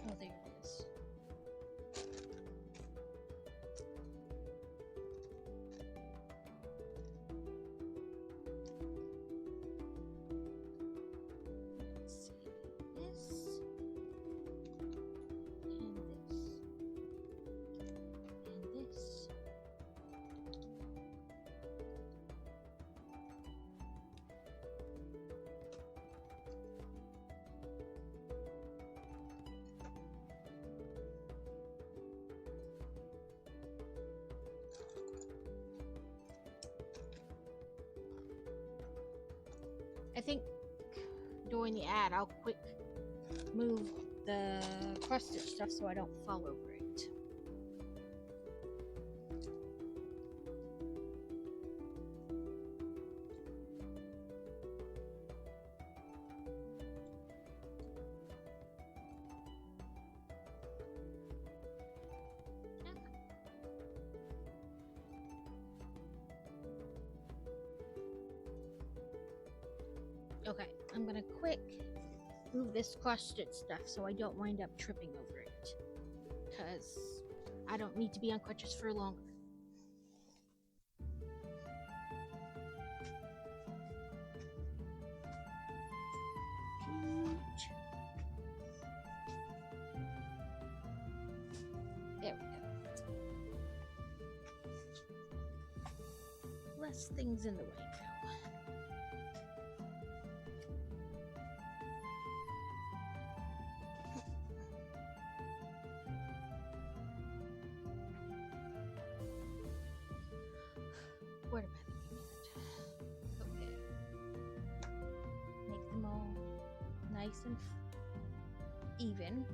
Oh, there it is. think during the ad, I'll quick move the cross stitch stuff so I don't fall over it. Okay, I'm gonna quick move this cross stitch stuff so I don't wind up tripping over it, because I don't need to be on crutches for longer. There we go. Less things in the way now. Where am I looking at? Okay. Make them all nice and even.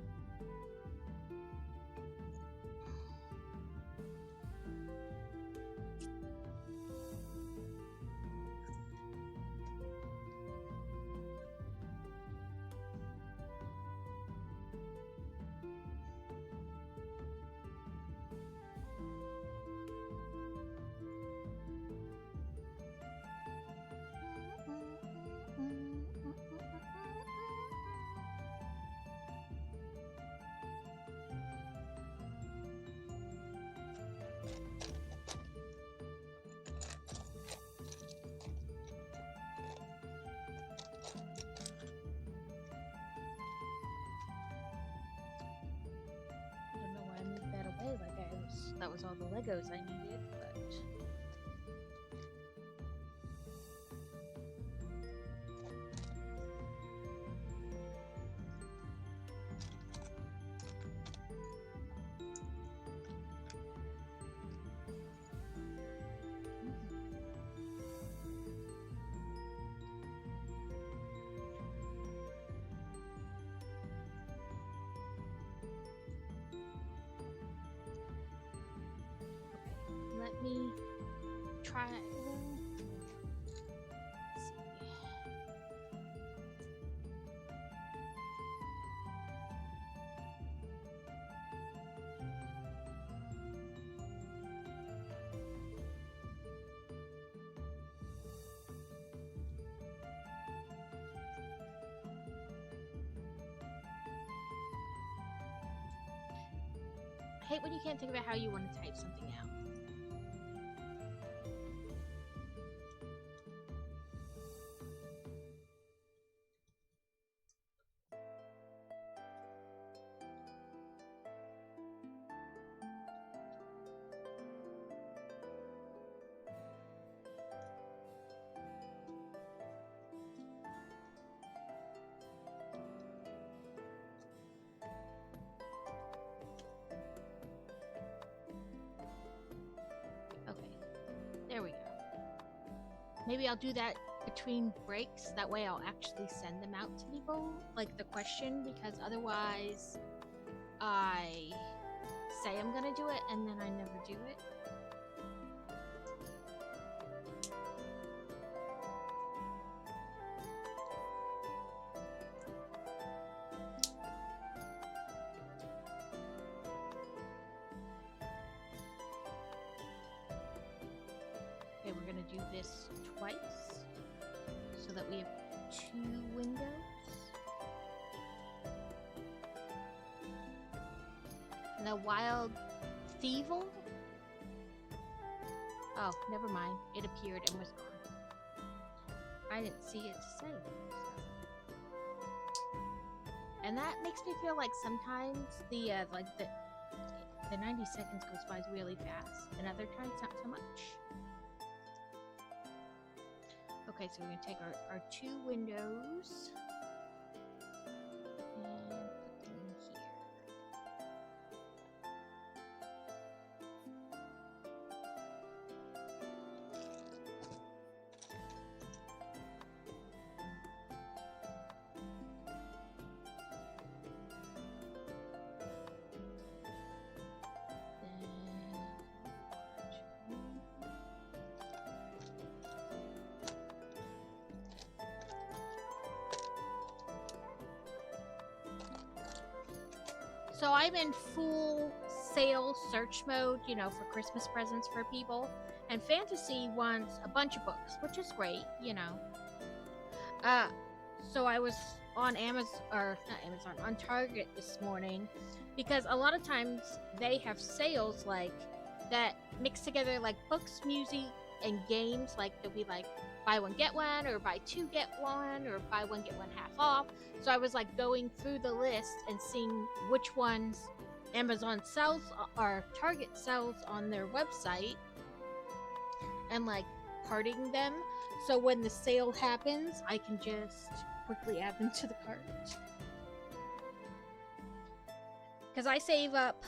That was all the Legos I needed, but let me try. Let's see. I hate when you can't think about how you want to type something out. There we go. Maybe I'll do that between breaks. That way I'll actually send them out to people, like the question, because otherwise I say I'm gonna do it and then I never do it. Okay, we're gonna do this twice so that we have 2 windows. The wild thievel? Oh, never mind. It appeared and was gone. I didn't see it save. And that makes me feel like sometimes the 90 seconds goes by really fast, and other times not so much. Okay, so we're going to take our 2 windows and put them here. So I'm in full sale search mode, for Christmas presents for people. And Fantasy wants a bunch of books, which is great, So I was on Amazon, or not Amazon, on Target this morning, because a lot of times they have sales like that mix together like books, music, and games. Like they'll be like buy one get one, or buy two get one, or buy one get one half off. So I was like going through the list and seeing which ones Amazon sells or Target sells on their website, and like parting them. So when the sale happens, I can just quickly add them to the cart. Because I save up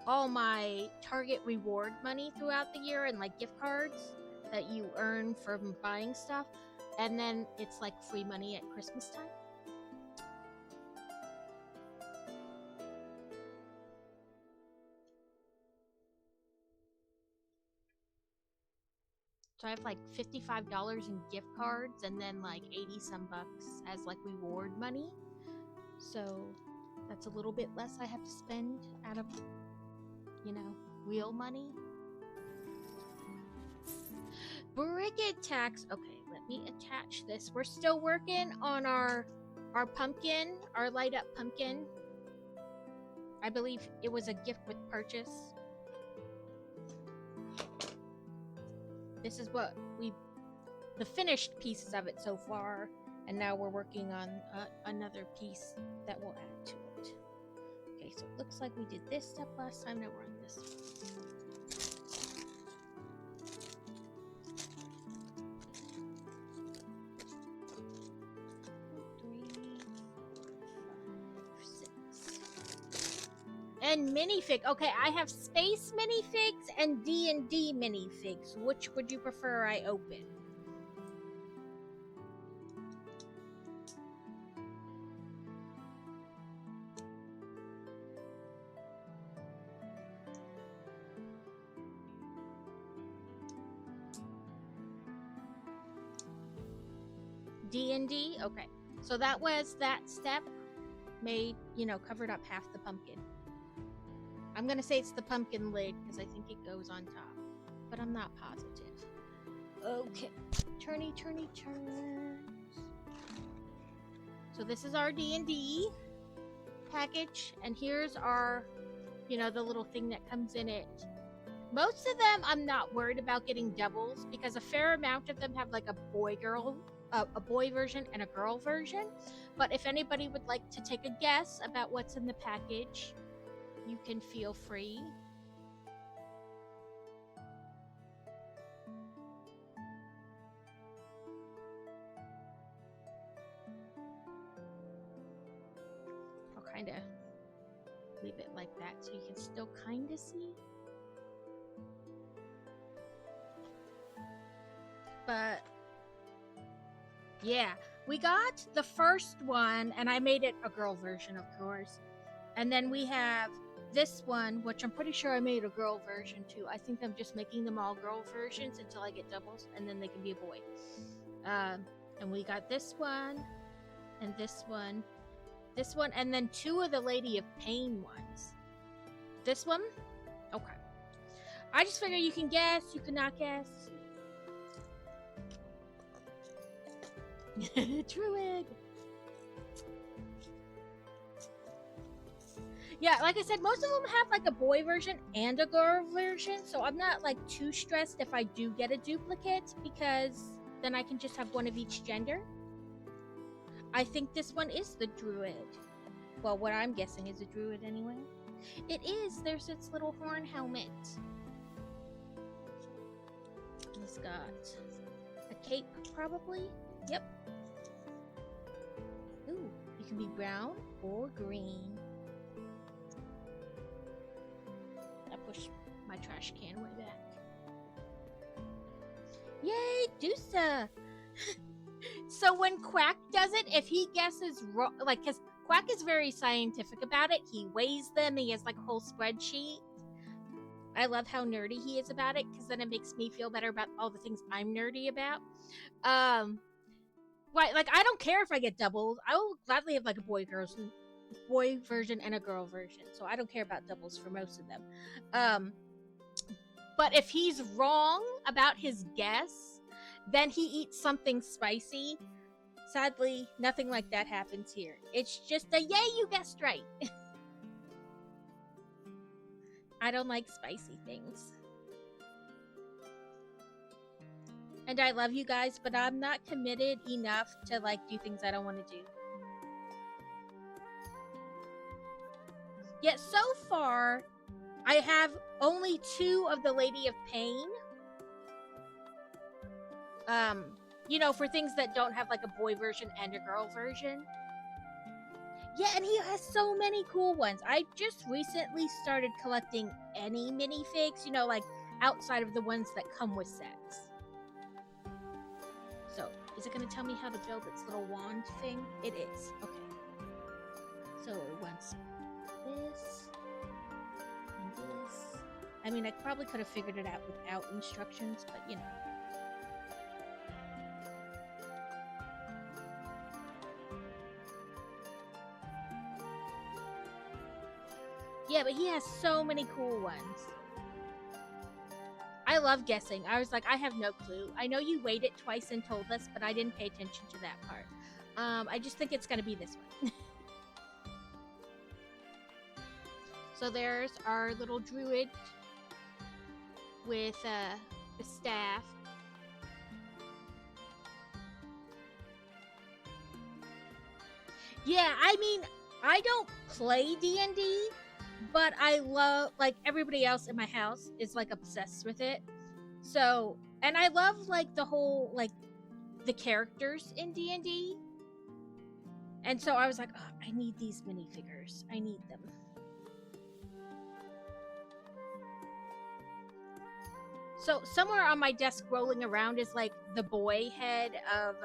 all my Target reward money throughout the year and like gift cards that you earn from buying stuff. And then it's like free money at Christmas time. So I have like $55 in gift cards and then like 80 some bucks as like reward money. So that's a little bit less I have to spend out of, real money. Brigade tax. Okay, let me attach this. We're still working on our pumpkin, our light up pumpkin. I believe it was a gift with purchase. This is what the finished pieces of it so far, and now we're working on another piece that will add to it. Okay, so it looks like we did this step last time, now we're on this one. And minifig. Okay, I have space minifigs and D&D minifigs. Which would you prefer I open? D&D? Okay. So that was that step made, covered up half the pumpkin. I'm gonna say it's the pumpkin lid because I think it goes on top, but I'm not positive. Okay, turny turns. So this is our D&D package, and here's our, the little thing that comes in it. Most of them I'm not worried about getting doubles because a fair amount of them have like a boy version and a girl version. But if anybody would like to take a guess about what's in the package, you can feel free. I'll kind of leave it like that so you can still kind of see. But yeah, we got the first one, and I made it a girl version, of course. And then we have this one, which I'm pretty sure I made a girl version too. I think I'm just making them all girl versions until I get doubles, and then they can be a boy. And we got this one, and this one, and then two of the Lady of Pain ones. This one? Okay. I just figure you can guess, you cannot guess. Druid! Yeah, like I said, most of them have like a boy version and a girl version, so I'm not like too stressed if I do get a duplicate, because then I can just have one of each gender. I think this one is the druid. Well, what I'm guessing is a druid anyway. It is. There's its little horn helmet. He's got a cape, probably. Yep. Ooh, you can be brown or green. Push my trash can way back. Yay, Dusa! So when Quack does it, if he guesses wrong, like, because Quack is very scientific about it, he weighs them, he has like a whole spreadsheet. I love how nerdy he is about it, because then it makes me feel better about all the things I'm nerdy about. Right, like, I don't care if I get doubled. I will gladly have like a boy version boy version and a girl version, so I don't care about doubles for most of them. But if he's wrong about his guess, then he eats something spicy. Sadly, nothing like that happens here. It's just a yay, you guessed right. I don't like spicy things. And I love you guys, but I'm not committed enough to like do things I don't want to do. Yet so far, I have only 2 of the Lady of Pain. You know, for things that don't have like a boy version and a girl version. Yeah, and he has so many cool ones. I just recently started collecting any minifigs, you know, like outside of the ones that come with sets. So, is it going to tell me how to build its little wand thing? It is. Okay. So, it wants this and this. I mean, I probably could have figured it out without instructions, but you know. Yeah, but he has so many cool ones. I love guessing. I was like, I have no clue. I know you weighed it twice and told us, but I didn't pay attention to that part. I just think it's going to be this one. So there's our little druid with the staff. Yeah, I mean, I don't play D&D, but I love, like, everybody else in my house is, like, obsessed with it. So, and I love, like, the whole, like, the characters in D&D. And so I was like, oh, I need these minifigures. I need them. So, somewhere on my desk rolling around is, like, the boy head of,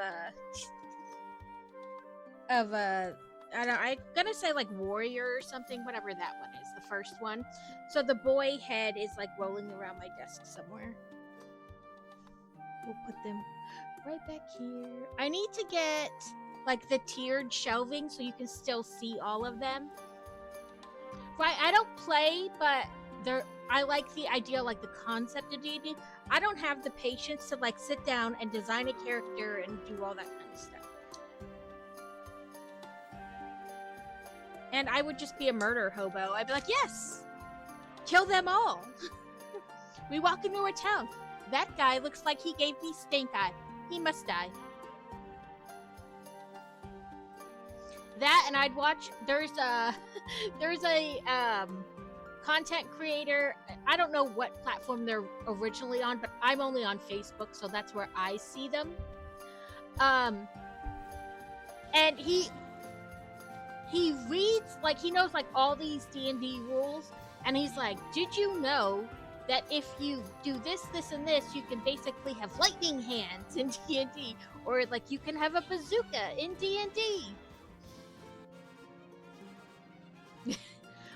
I'm gonna say like warrior or something, whatever that one is, the first one. So the boy head is like rolling around my desk somewhere. We'll put them right back here. I need to get like the tiered shelving so you can still see all of them. Right, I don't play, but I like the idea, like the concept of D&D. I don't have the patience to like sit down and design a character and do all that kind of stuff. And I would just be a murder hobo. I'd be like, yes! Kill them all! We walk into a town. That guy looks like he gave me stink eye. He must die. That, and I'd watch, there's a content creator. I don't know what platform they're originally on, but I'm only on Facebook, so that's where I see them. And he reads, like, he knows, like, all these D&D rules, and he's like, did you know that if you do this, this, and this, you can basically have lightning hands in D&D, or, like, you can have a bazooka in D&D?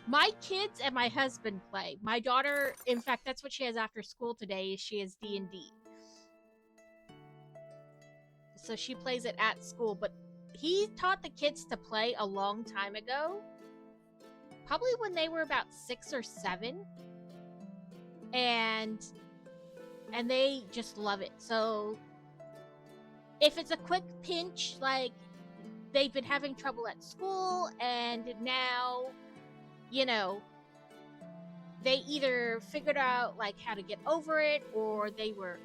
My kids and my husband play. My daughter, in fact, that's what she has after school today, is she has D&D. So she plays it at school, but he taught the kids to play a long time ago. Probably when they were about 6 or 7. And they just love it. So if it's a quick pinch, like they've been having trouble at school and now, you know, they either figured out like how to get over it, or they were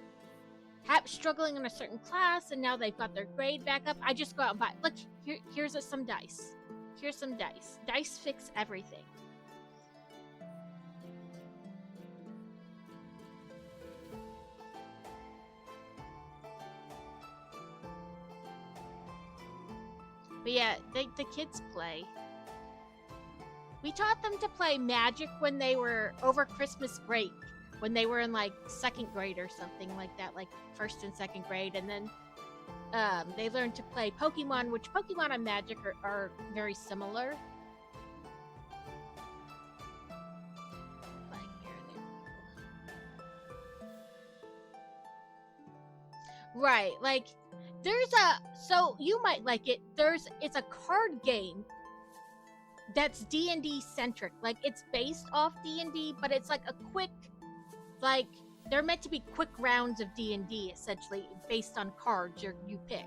struggling in a certain class and now they've got their grade back up. I just go out and buy, look, here's some dice. Here's some dice. Dice fix everything. But yeah, the kids play. We taught them to play Magic when they were over Christmas break, when they were in like 2nd grade or something like that, like 1st and 2nd grade, and then they learned to play Pokemon, which Pokemon and Magic are very similar. Like, right, like there's so you might like it. It's a card game that's D&D centric. Like, it's based off D&D, but it's like a quick, like, they're meant to be quick rounds of D&D, essentially, based on cards you pick.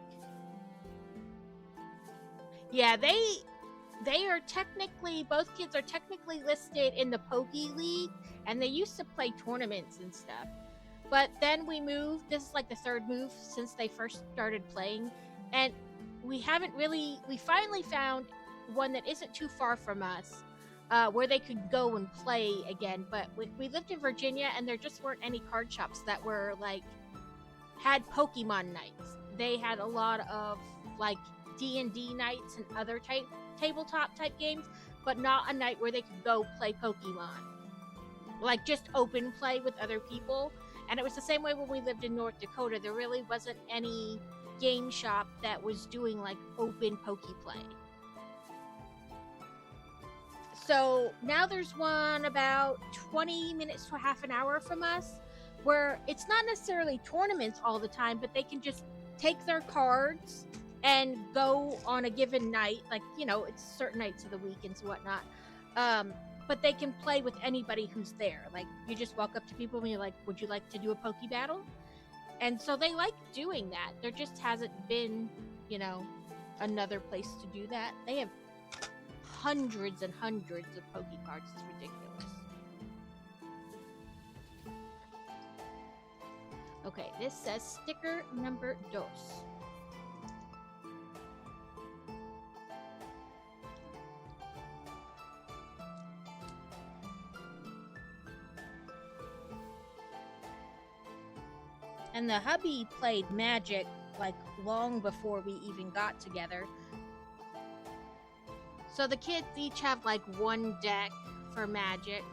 Yeah, they are technically, both kids are technically listed in the Pokey League, and they used to play tournaments and stuff. But then we moved, this is like the third move since they first started playing, and we finally found one that isn't too far from us, where they could go and play again. But we lived in Virginia, and there just weren't any card shops that were, like, had Pokemon nights. They had a lot of, like, D&D nights and other tabletop type games, but not a night where they could go play Pokemon. Like, just open play with other people. And it was the same way when we lived in North Dakota. There really wasn't any game shop that was doing, like, open Pokeplay. So now there's one about 20 minutes to half an hour from us, where it's not necessarily tournaments all the time, but they can just take their cards and go on a given night. Like, you know, it's certain nights of the week and whatnot. But they can play with anybody who's there. Like, you just walk up to people and you're like, would you like to do a Poke Battle? And so they like doing that. There just hasn't been, you know, another place to do that. They have hundreds and hundreds of Poke cards. It's ridiculous. Okay, this says sticker number 2. And the hubby played Magic, like, long before we even got together. So the kids each have, like, one deck for Magic.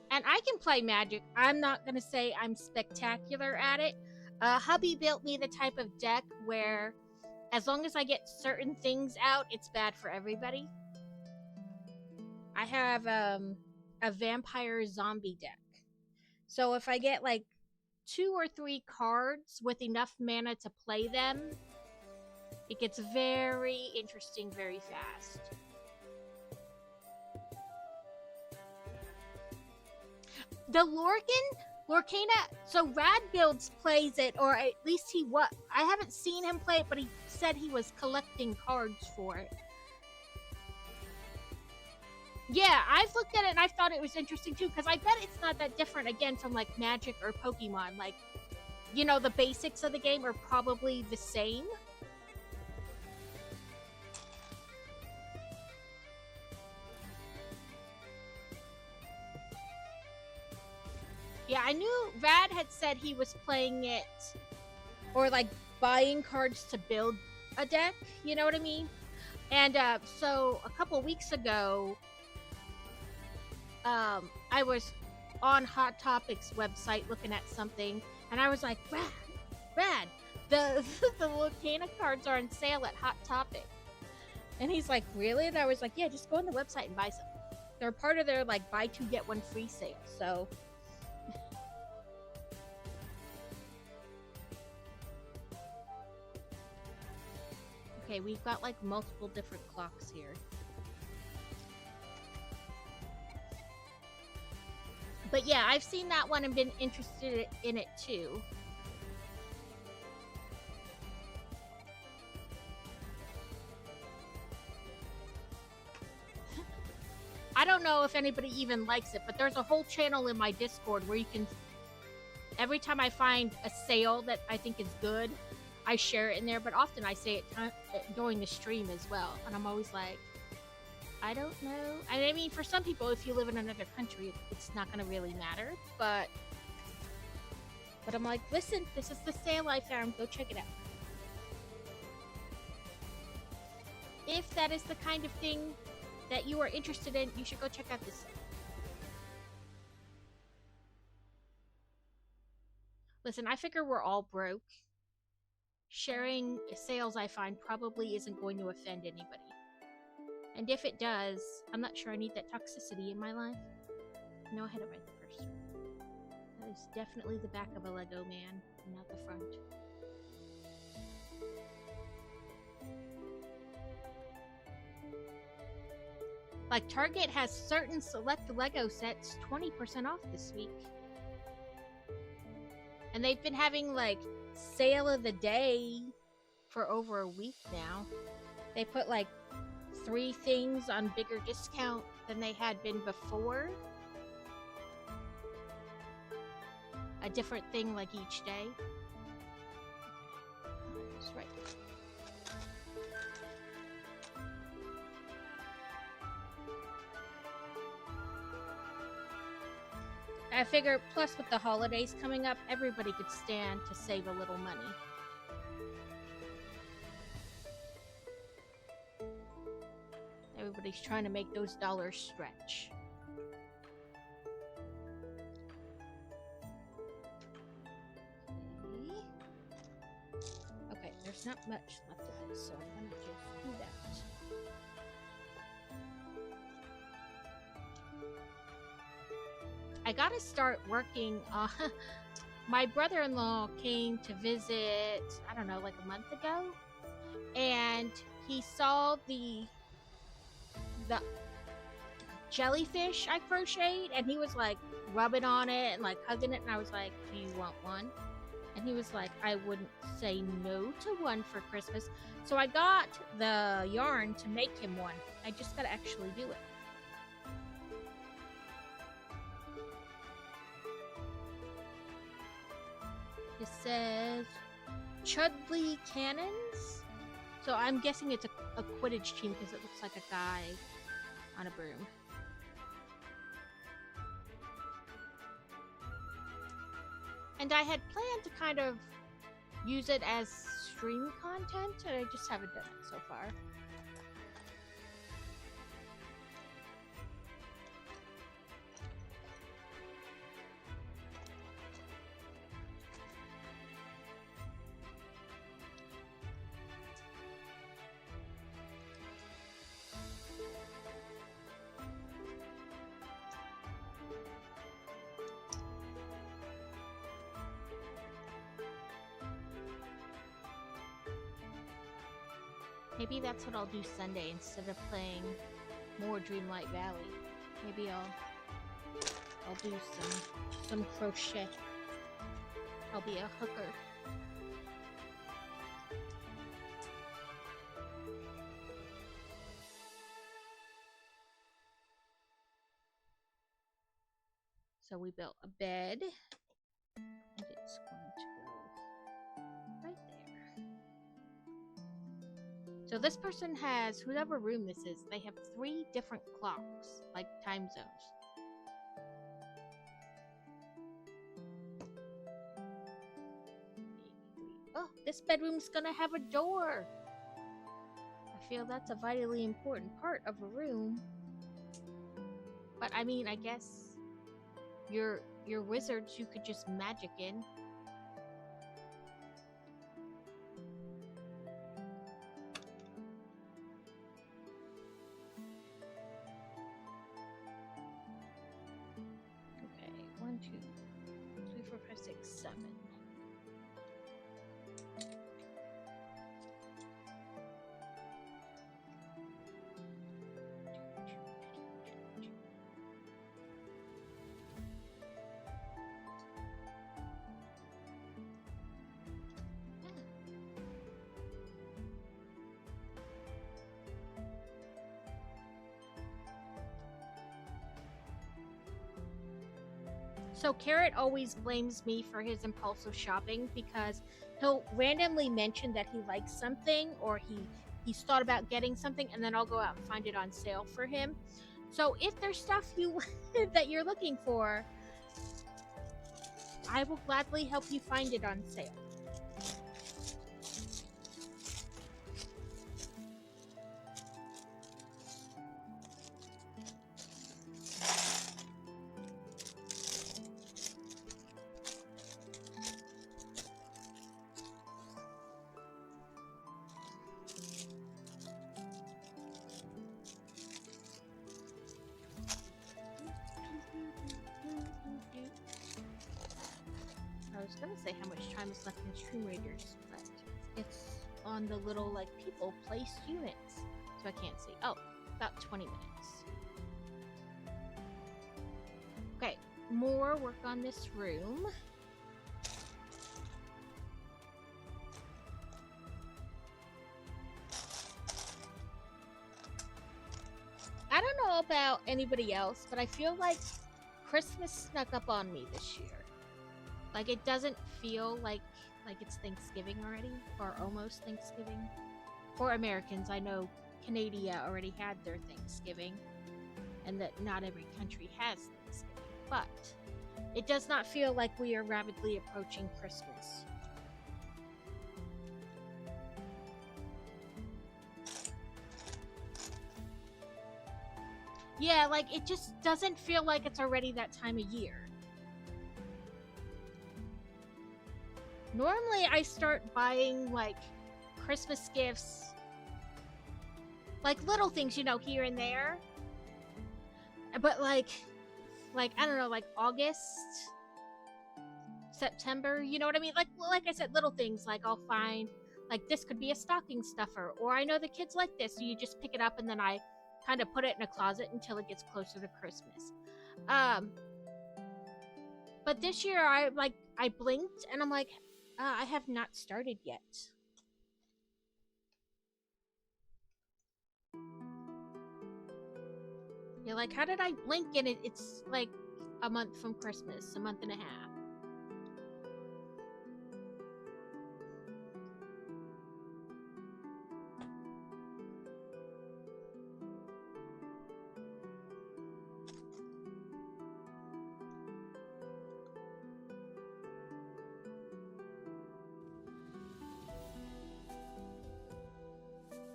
And I can play Magic. I'm not going to say I'm spectacular at it. Hubby built me the type of deck where, as long as I get certain things out, it's bad for everybody. I have a vampire zombie deck. So if I get, like, 2 or 3 cards with enough mana to play them, it gets very interesting very fast. The Lorcana, so Rad Builds plays it, or at least I haven't seen him play it, but he said he was collecting cards for it. Yeah, I've looked at it and I thought it was interesting too, because I bet it's not that different, again, from, like, Magic or Pokemon. Like, you know, the basics of the game are probably the same. Yeah, I knew Rad had said he was playing it, or, like, buying cards to build a deck, you know what I mean? And so a couple weeks ago, I was on Hot Topics website looking at something, and I was like, Rad, the Lorcana cards are on sale at Hot Topic. And he's like, really? And I was like, yeah, just go on the website and buy some. They're part of their, like, buy 2 get 1 free sale, so. Okay, we've got, like, multiple different clocks here. But yeah, I've seen that one and been interested in it too. I don't know if anybody even likes it, but there's a whole channel in my Discord where you can, every time I find a sale that I think is good, I share it in there, but often I say it during the stream as well. And I'm always like, I don't know. I mean, for some people, if you live in another country, it's not going to really matter. But I'm like, listen, this is the sale I found. Go check it out. If that is the kind of thing that you are interested in, you should go check out this sale. Listen, I figure we're all broke. Sharing sales, I find, probably isn't going to offend anybody. And if it does, I'm not sure I need that toxicity in my life. No, I had it right the first time. That is definitely the back of a Lego man, not the front. Like Target has certain select Lego sets 20% off this week. And they've been having like sale of the day for over a week now. They put like 3 things on bigger discount than they had been before. A different thing like each day. That's right. I figure, plus with the holidays coming up, everybody could stand to save a little money. Everybody's trying to make those dollars stretch. Okay, there's not much left of this, so I'm gonna just do that. I gotta start working on... My brother-in-law came to visit, I don't know, like a month ago. And he saw the jellyfish I crocheted, and he was like rubbing on it and like hugging it, and I was like, do you want one? And he was like, I wouldn't say no to one for Christmas. So I got the yarn to make him one. I just gotta actually do it. It says Chudley Cannons. So I'm guessing it's a Quidditch team because it looks like a guy on a broom. And I had planned to kind of use it as stream content, and I just haven't done it so far. Maybe that's what I'll do Sunday instead of playing more Dreamlight Valley. Maybe I'll do some crochet. I'll be a hooker. So we built a bed, and it's going to go right there. So this person has, whatever room this is, they have 3 different clocks, like time zones. Oh, this bedroom's gonna have a door. I feel that's a vitally important part of a room. But I mean, I guess your wizards you could just magic in. Okay, 1, 2, 3, 4, 5, 6, 7. So Carrot always blames me for his impulsive shopping because he'll randomly mention that he likes something or he's thought about getting something, and then I'll go out and find it on sale for him. So if there's stuff that you're looking for, I will gladly help you find it on sale. I was gonna say how much time is left in Stream Raiders, but it's on the little like people placed units, so I can't see. Oh, about 20 minutes. Okay, more work on this room. I don't know about anybody else, but I feel like Christmas snuck up on me this year. Like, it doesn't feel like it's Thanksgiving already, or almost Thanksgiving. For Americans, I know Canada already had their Thanksgiving, and that not every country has Thanksgiving, but it does not feel like we are rapidly approaching Christmas. Yeah, like, it just doesn't feel like it's already that time of year. Normally, I start buying, like, Christmas gifts, like, little things, you know, here and there. But, like, I don't know, like, August, September, you know what I mean? Like I said, little things, like, I'll find, like, this could be a stocking stuffer, or I know the kids like this, so you just pick it up, and then I kind of put it in a closet until it gets closer to Christmas. But this year, I blinked, and I'm like, I have not started yet. Yeah, like, how did I blink and it's like a month from Christmas, a month and a half?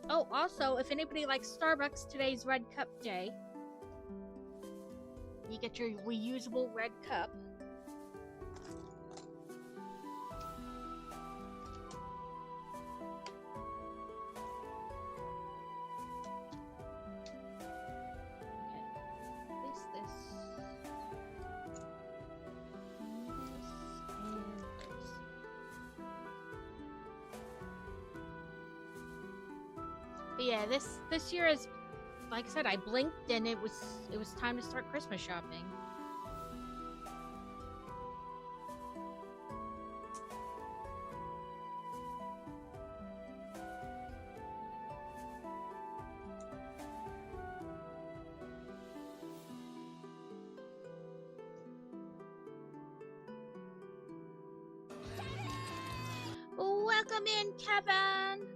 Oh, also, if anybody likes Starbucks, today's Red Cup Day. You get your reusable red cup. But yeah, this year is, like I said, I blinked and it was time to start Christmas shopping. Welcome in, Kevin.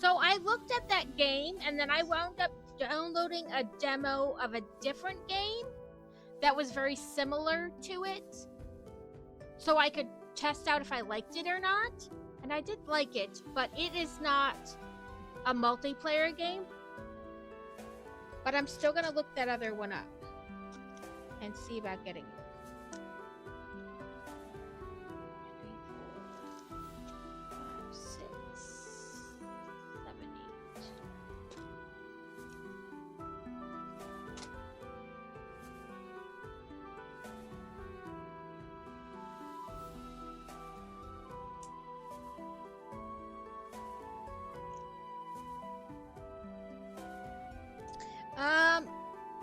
So I looked at that game, and then I wound up downloading a demo of a different game that was very similar to it, so I could test out if I liked it or not. And I did like it, but it is not a multiplayer game. But I'm still gonna look that other one up and see about getting it. 3, 4, 5, 6, 7, 8.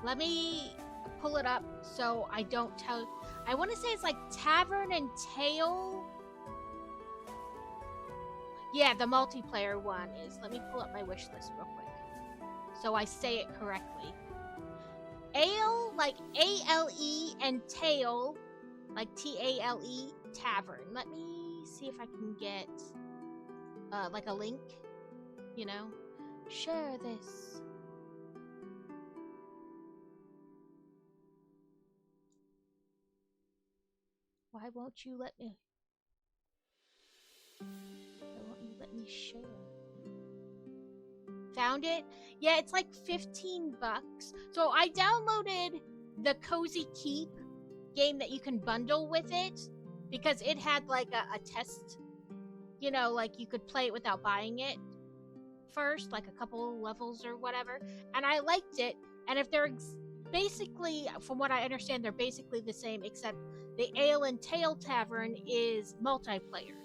Let me pull it up so I don't tell. I want to say it's like Tavern and Tail. Yeah, the multiplayer one is. Let me pull up my wish list real quick so I say it correctly. Ale, like A-L-E, and Tail, like T-A-L-E, Tavern. Let me see if I can get like a link, you know. Share this. Why won't you let me? Why won't you let me share? Found it? Yeah, it's like $15. So I downloaded the Cozy Keep game that you can bundle with it because it had like a test, you know, like you could play it without buying it first, like a couple levels or whatever. And I liked it. And if they're basically, from what I understand, they're basically the same, except the Ale&Taletavern is multiplayer.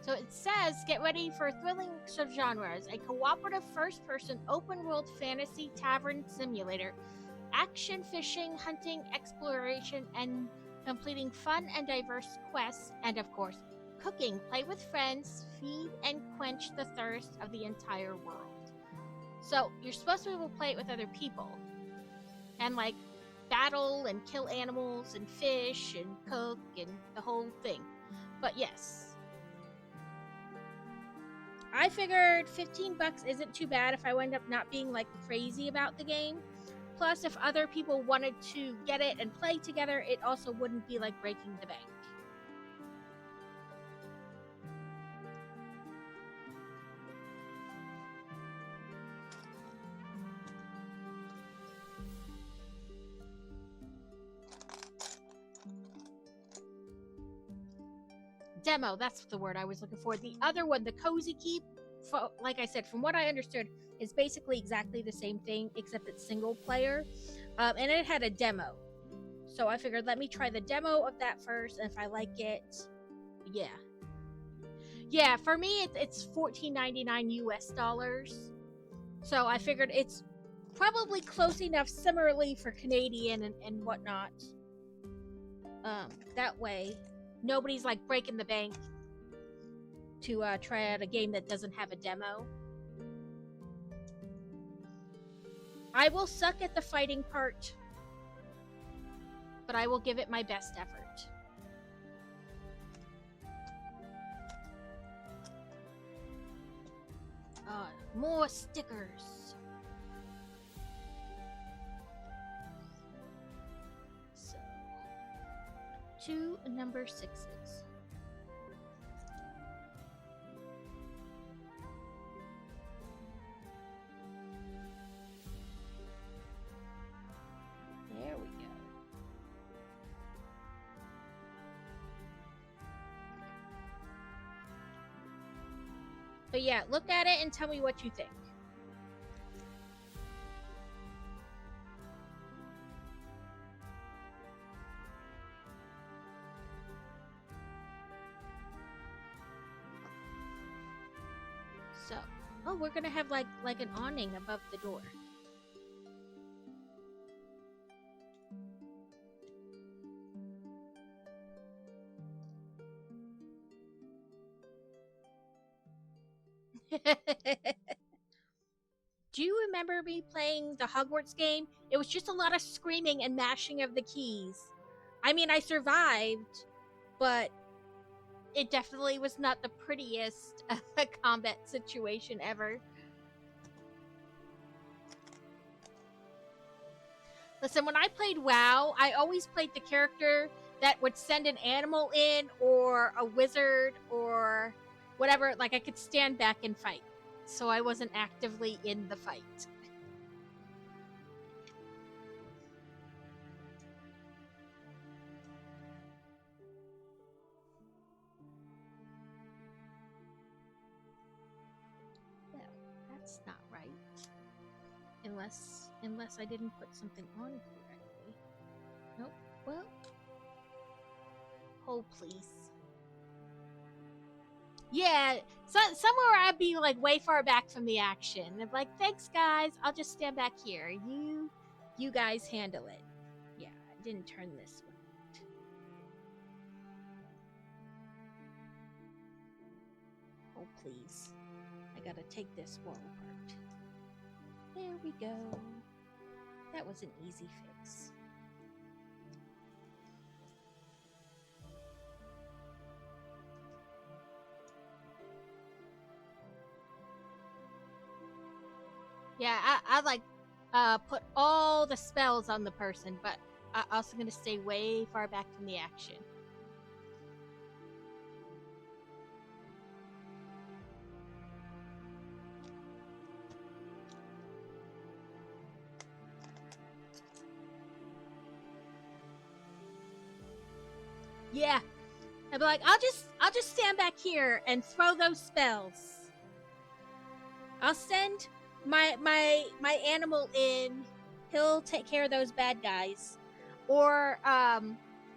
So it says, get ready for thrilling subgenres, a cooperative first-person open-world fantasy tavern simulator, action, fishing, hunting, exploration, and completing fun and diverse quests, and of course, cooking. Play with friends, feed and quench the thirst of the entire world. So you're supposed to be able to play it with other people, and like battle and kill animals and fish and cook and the whole thing. But yes. I figured $15 isn't too bad if I wind up not being like crazy about the game. Plus, if other people wanted to get it and play together, it also wouldn't be like breaking the bank. Demo, that's the word I was looking for. The other one, the Cozy Keep, like I said, from what I understood, is basically exactly the same thing, except it's single player. And it had a demo. So I figured, let me try the demo of that first, and if I like it, yeah. Yeah, for me, it's $14.99 US dollars. So I figured it's probably close enough similarly for Canadian and whatnot. That way, nobody's like breaking the bank to try out a game that doesn't have a demo. I will suck at the fighting part, but I will give it my best effort. More stickers. So, 2 number 6s. There we go. But yeah, look at it and tell me what you think. So, oh, we're gonna have like an awning above the door. Do you remember me playing the Hogwarts game? It was just a lot of screaming and mashing of the keys. I mean, I survived, but it definitely was not the prettiest combat situation ever. Listen, when I played WoW, I always played the character that would send an animal in, or a wizard, or whatever. Like, I could stand back and fight, so I wasn't actively in the fight. No, that's not right. Unless I didn't put something on correctly. Nope. Well, hold please. Yeah, so somewhere I'd be like way far back from the action. I'm like, thanks guys, I'll just stand back here. You guys handle it. Yeah, I didn't turn this one. Oh please. I gotta take this wall apart. There we go. That was an easy fix. Yeah, I like put all the spells on the person, but I'm also gonna stay way far back from the action. Yeah, I'd be like, I'll just stand back here and throw those spells. I'll send my animal in. He'll take care of those bad guys. Or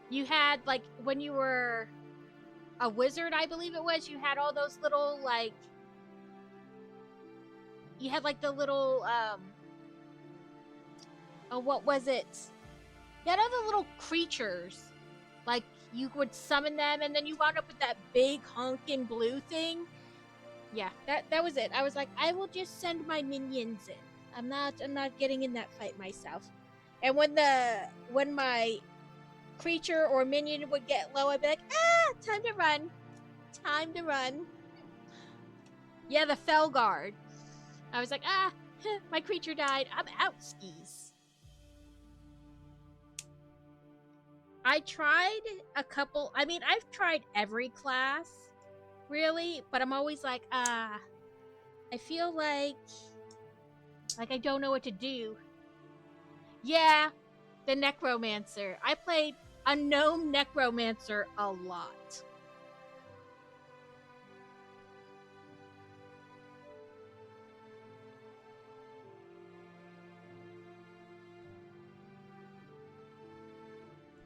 you had like when you were a wizard, I believe it was. You had all those little, like, you had like the little, oh, what was it? You had all the little creatures. Like, you would summon them, and then you wound up with that big honking blue thing. Yeah, that was it. I was like, I will just send my minions in. I'm not getting in that fight myself. And when my creature or minion would get low, I'd be like, time to run. Time to run. Yeah, the Fell Guard. I was like, my creature died. I'm out skis. I tried a couple. I mean, I've tried every class, really, but I'm always like, I feel like I don't know what to do. Yeah, the Necromancer. I played a Gnome Necromancer a lot.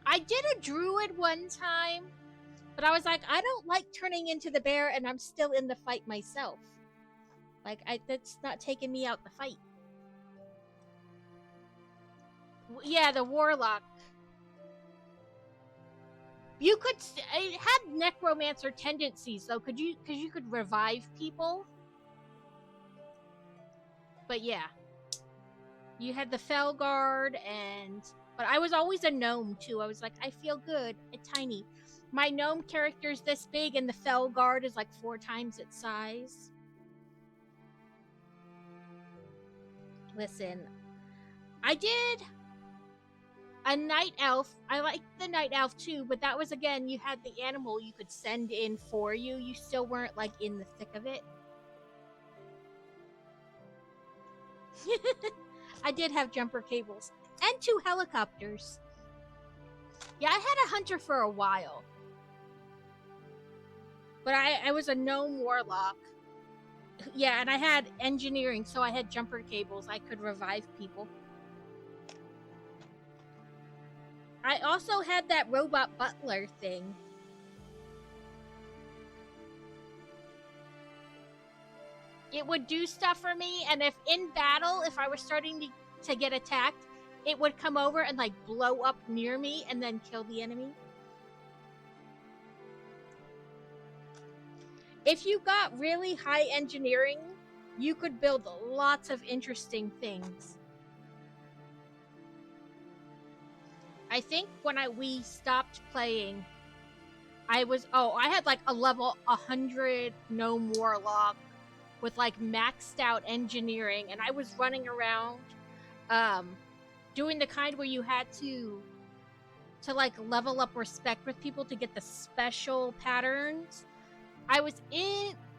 I did a druid one time, but I was like, I don't like turning into the bear, and I'm still in the fight myself. Like, that's not taking me out the fight. Yeah, the warlock. You could. It had necromancer tendencies, though. Because you could revive people. But yeah, you had the Fell Guard, but I was always a gnome too. I was like, I feel good. It's tiny. My gnome character's this big, and the Fell Guard is like 4 times its size. Listen, I did a night elf. I liked the night elf too, but that was, again, you had the animal you could send in for you. You still weren't like in the thick of it. I did have jumper cables and 2 helicopters. Yeah, I had a hunter for a while, but I was a gnome warlock. Yeah, and I had engineering, so I had jumper cables. I could revive people. I also had that robot butler thing. It would do stuff for me, and if in battle, if I was starting to get attacked, it would come over and like blow up near me and then kill the enemy. If you got really high engineering, you could build lots of interesting things. I think when we stopped playing, I had like a level 100 gnome warlock with like maxed out engineering, and I was running around doing the kind where you had to like level up respect with people to get the special patterns. I was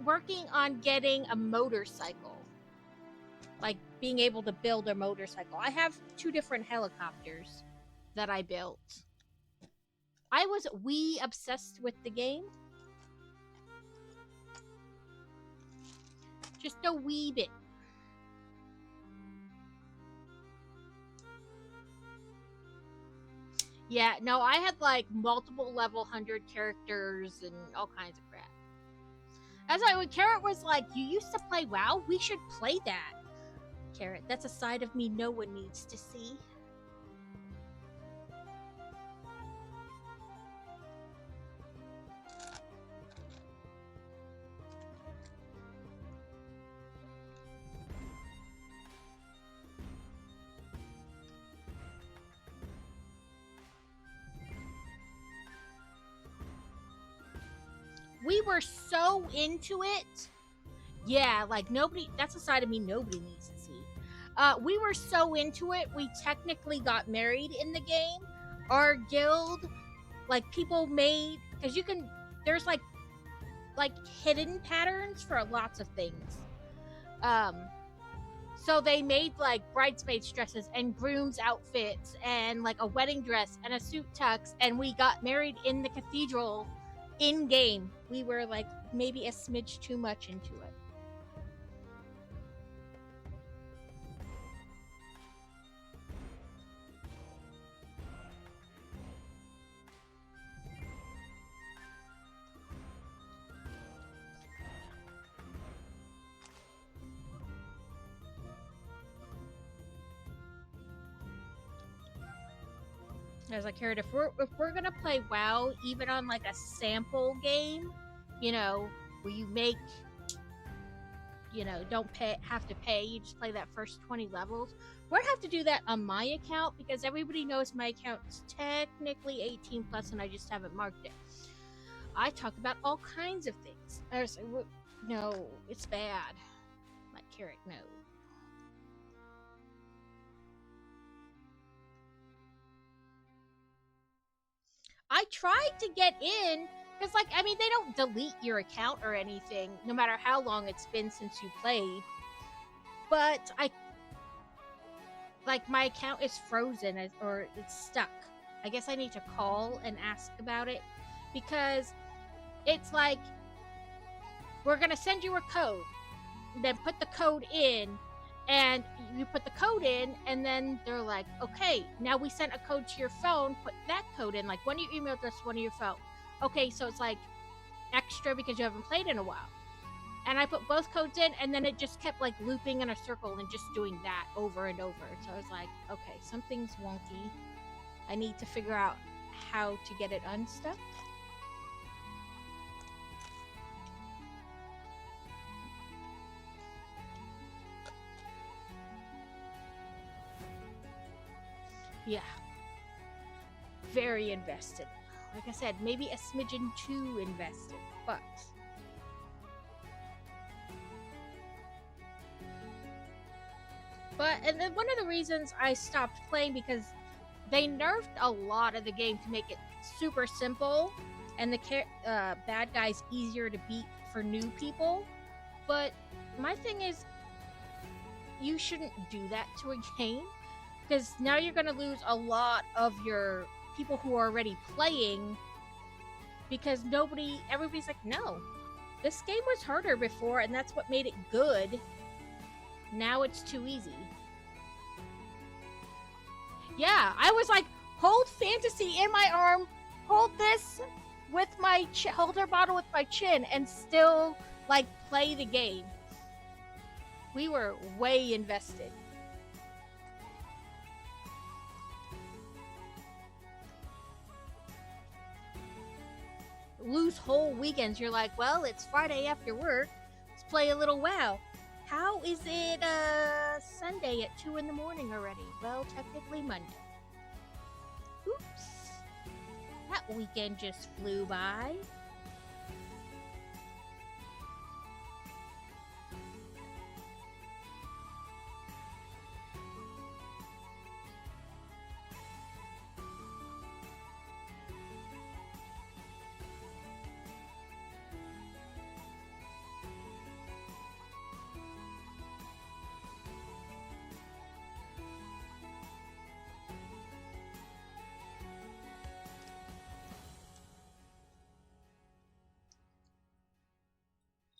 working on getting a motorcycle, like being able to build a motorcycle. I have 2 different helicopters that I built. I was obsessed with the game. Just a wee bit. Yeah, no, I had like multiple level 100 characters and all kinds of crap. That's why when Carrot was like, you used to play WoW? We should play that. Carrot, that's a side of me no one needs to see. We were so into it. Yeah, like nobody, that's a side of me nobody needs to see. We were so into it, we technically got married in the game. Our guild, like people made, because there's like hidden patterns for lots of things. So they made like bridesmaids dresses and grooms outfits and like a wedding dress and a suit tux, and we got married in the cathedral in game. We were like maybe a smidge too much into it. I was like, Carrot, if we're gonna play WoW, even on like a sample game, you know, where you make, you know, don't have to pay, you just play that first 20 levels. We're gonna have to do that on my account because everybody knows my account is technically 18 plus and I just haven't marked it. I talk about all kinds of things. I was like, no, it's bad. Like, Carrot, no. I tried to get in because, like, I mean, they don't delete your account or anything, no matter how long it's been since you played. But my account is frozen or it's stuck. I guess I need to call and ask about it because it's like, we're gonna send you a code, then put the code in, and you put the code in, and then they're like, okay, now we sent a code to your phone, put that code in, like one of your email address, one of your phone. Okay, so it's like extra because you haven't played in a while. And I put both codes in, and then it just kept like looping in a circle and just doing that over and over. So I was like, okay, something's wonky. I need to figure out how to get it unstuck. Yeah. Very invested. Like I said, maybe a smidgen too invested, but... and then one of the reasons I stopped playing because they nerfed a lot of the game to make it super simple and the bad guys easier to beat for new people. But my thing is, you shouldn't do that to a game because now you're going to lose a lot of your people who are already playing because everybody's like, no, this game was harder before and that's what made it good. Now it's too easy. Yeah, I was like, hold fantasy in my arm, hold this with my hold her bottle with my chin, and still like play the game. We were way invested. Lose whole weekends. You're like, well, it's Friday after work. Let's play a little WoW. How is it Sunday at 2 in the morning already? Well, technically Monday. Oops. That weekend just flew by.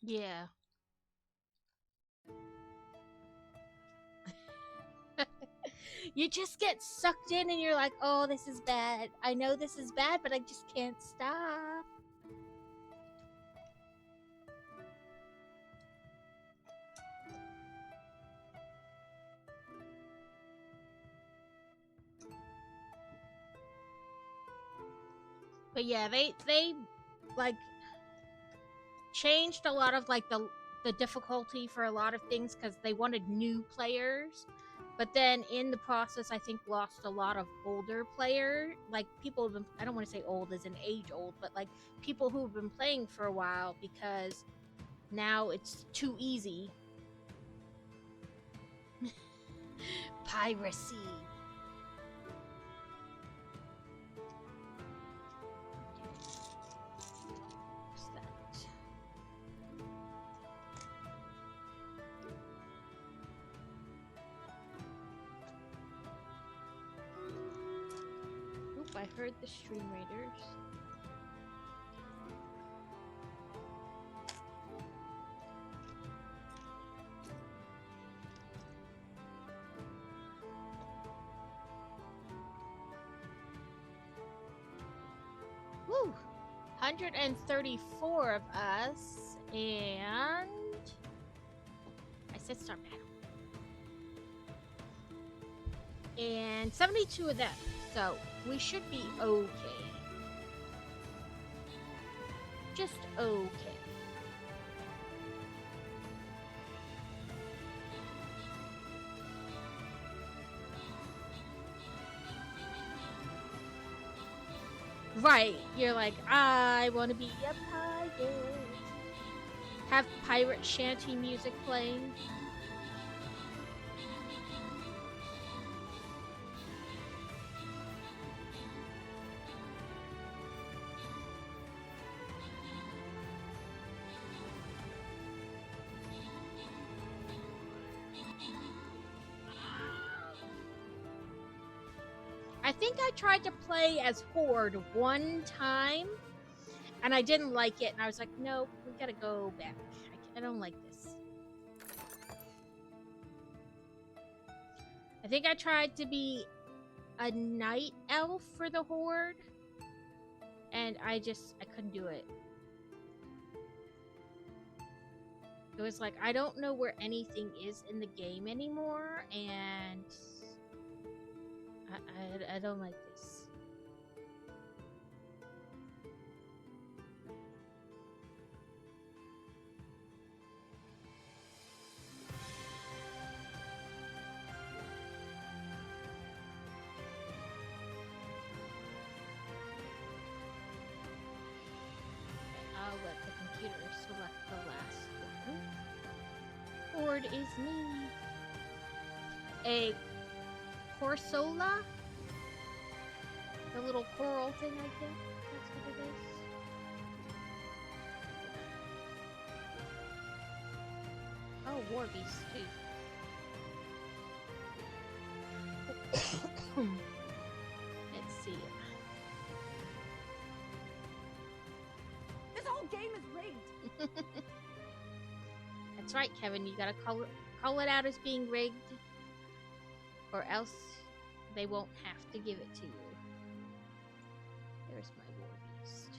Yeah. You just get sucked in and you're like, oh, this is bad. I know this is bad, but I just can't stop. But yeah, they like changed a lot of like the difficulty for a lot of things because they wanted new players, but then in the process I think lost a lot of older player, like people have been, I don't want to say old as in age old, but like people who have been playing for a while because now it's too easy. Piracy. I heard the Stream Raiders. Woo! 134 of us, and I said start battle. And 72 of them, so We should be okay. Just okay. Right, you're like, I want to be a pirate. Have pirate shanty music playing. I think I tried to play as Horde one time, and I didn't like it, and I was like, nope, we gotta go back. I don't like this. I think I tried to be a night elf for the Horde, and I couldn't do it. It was like, I don't know where anything is in the game anymore, and I don't like this. I'll let the computer select the last one. Horde is me. A Corsola? The little coral thing, I think. That's what it is. Oh, War Beast, too. Let's see. This whole game is rigged. That's right, Kevin. You gotta call it out as being rigged, or else they won't have to give it to you. There's my War Beast.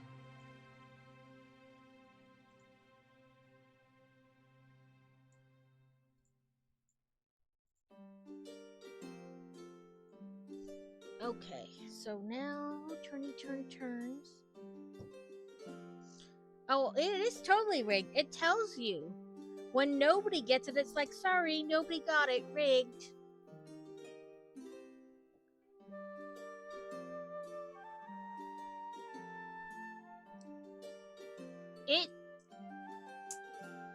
Okay, so now turns. Oh, it is totally rigged. It tells you. When nobody gets it, it's like, sorry, nobody got it, rigged.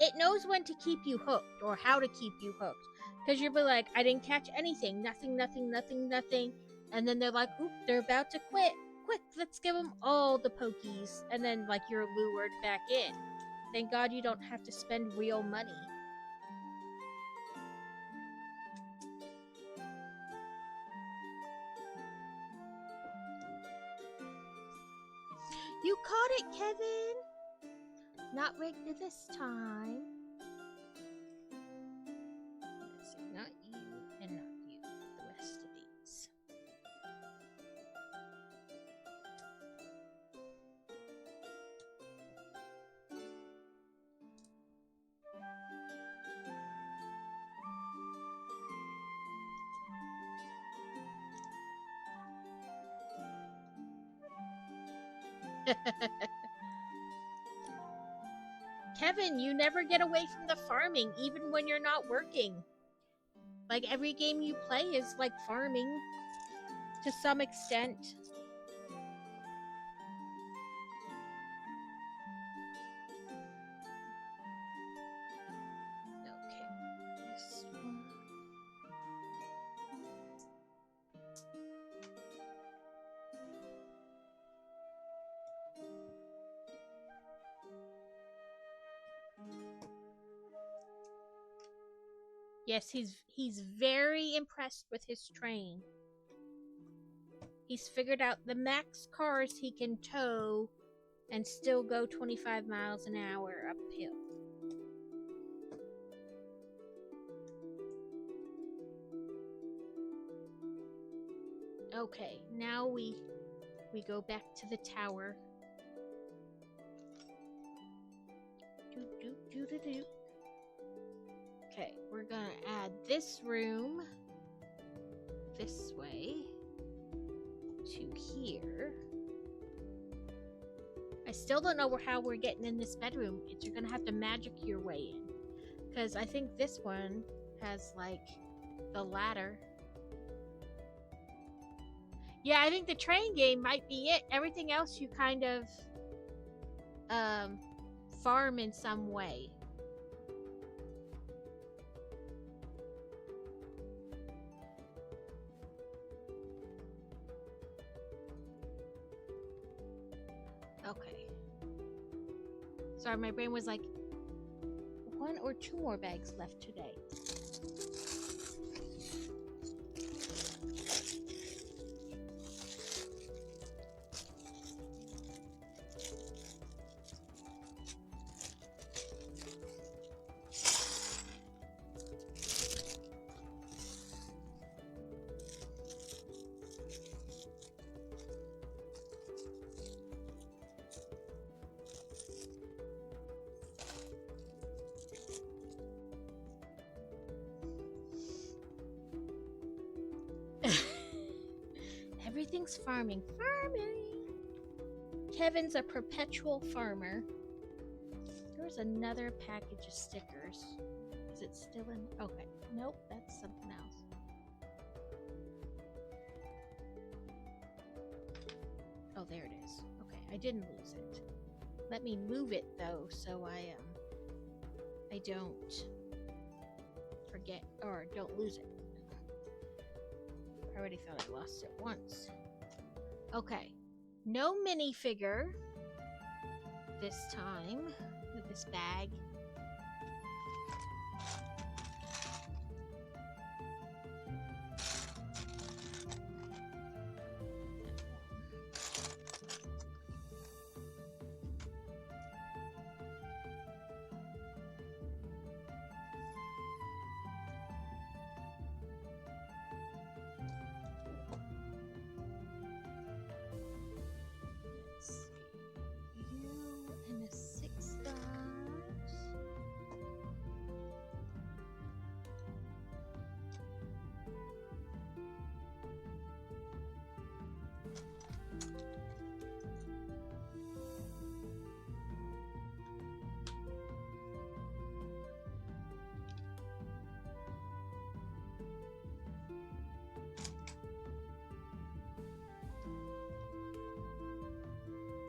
It knows when to keep you hooked, or how to keep you hooked. Because you'll be like, I didn't catch anything, nothing. And then they're like, oop, they're about to quit. Quick, let's give them all the pokies. And then, like, you're lured back in. Thank God you don't have to spend real money. You caught it, Kevin! Not rigged this time. Let's see, not you and not you. The rest of these. Kevin, you never get away from the farming, even when you're not working. Like, every game you play is like farming to some extent. Okay, this one. Yes, he's very impressed with his train. He's figured out the max cars he can tow and still go 25 miles an hour uphill. Okay, now we go back to the tower. Okay, we're gonna add this room this way. to here. I still don't know how we're getting in this bedroom. You're gonna have to magic your way in. Because I think this one has, like, the ladder. Yeah, I think the train game might be it. Everything else you kind of farm in some way. Okay. Sorry, my brain was like, 1 or 2 more bags left today. Everything's farming. Farming! Kevin's a perpetual farmer. There's another package of stickers. Is it still in? Okay. Nope, that's something else. Oh, there it is. Okay, I didn't lose it. Let me move it though, so I don't forget or don't lose it. I already thought I lost it once. Okay. No minifigure this time with this bag.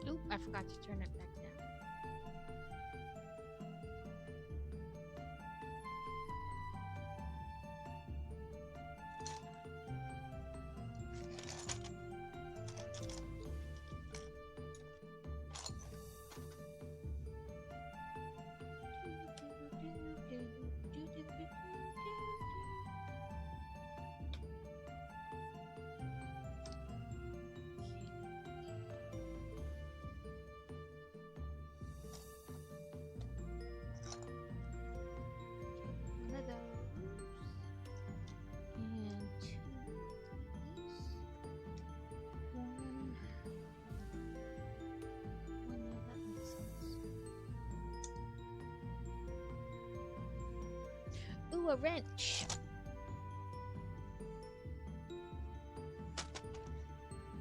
Oop, I forgot to turn it back down. Ooh, a wrench.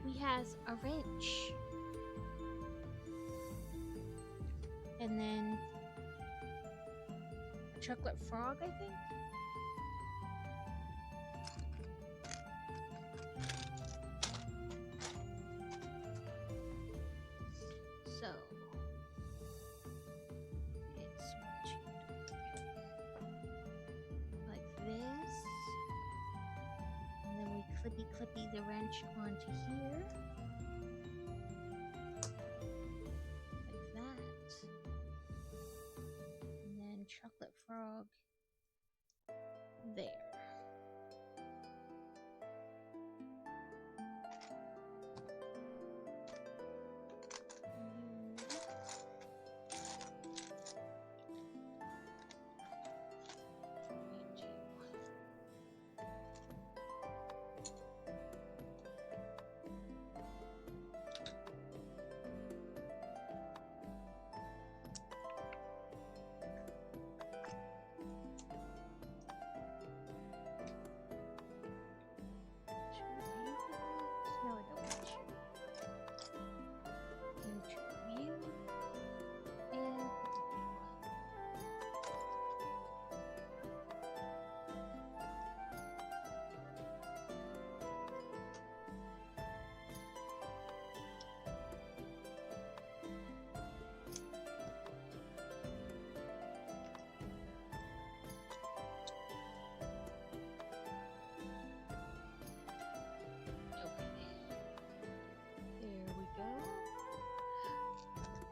We has a wrench. And then a chocolate frog, I think. So it's like this, and then we clippy the wrench onto here, like that, and then chocolate frog there.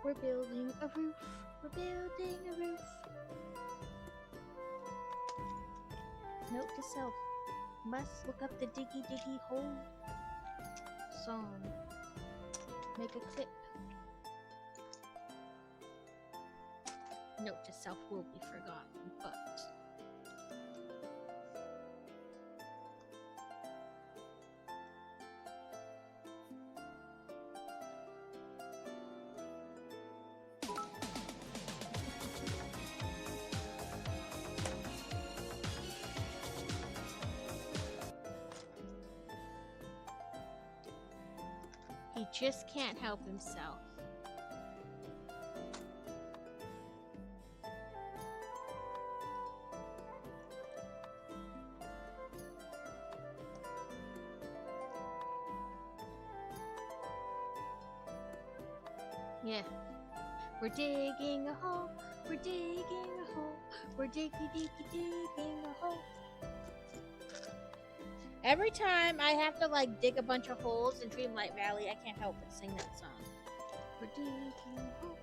We're building a roof. We're building a roof. Note to self. Must look up the diggy diggy hole song. Make a clip. Note to self will be forgotten, but... he just can't help himself. Yeah. We're digging a hole. We're digging a hole. We're digging a hole. Every time I have to like dig a bunch of holes in Dreamlight Valley, I can't help but sing that song. We're digging a hole.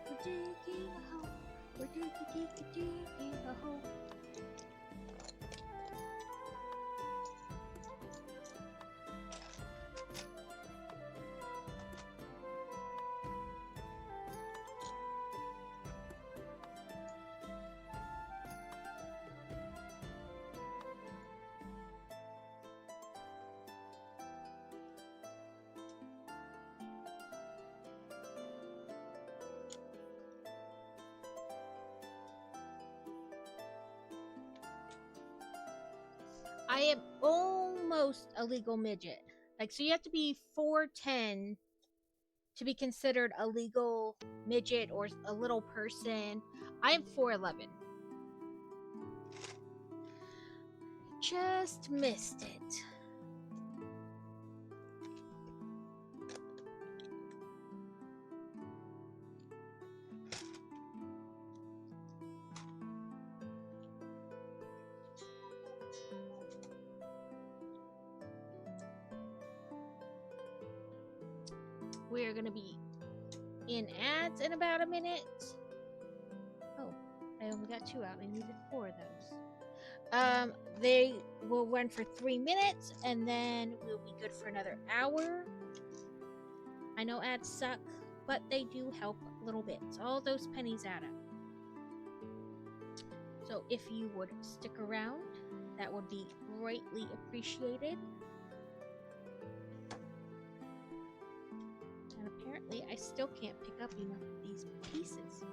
We're digging a hole. We're digging a hole. I am almost a legal midget. Like, so you have to be 4'10" to be considered a legal midget or a little person. I am 4'11". Just missed it. We are going to be in ads in about a minute. Oh, I only got 2 out. I needed 4 of those. They will run for 3 minutes, and then we'll be good for another hour. I know ads suck, but they do help a little bit. All those pennies add up. So if you would stick around, that would be greatly appreciated. And apparently I still can't pick up enough of these pieces.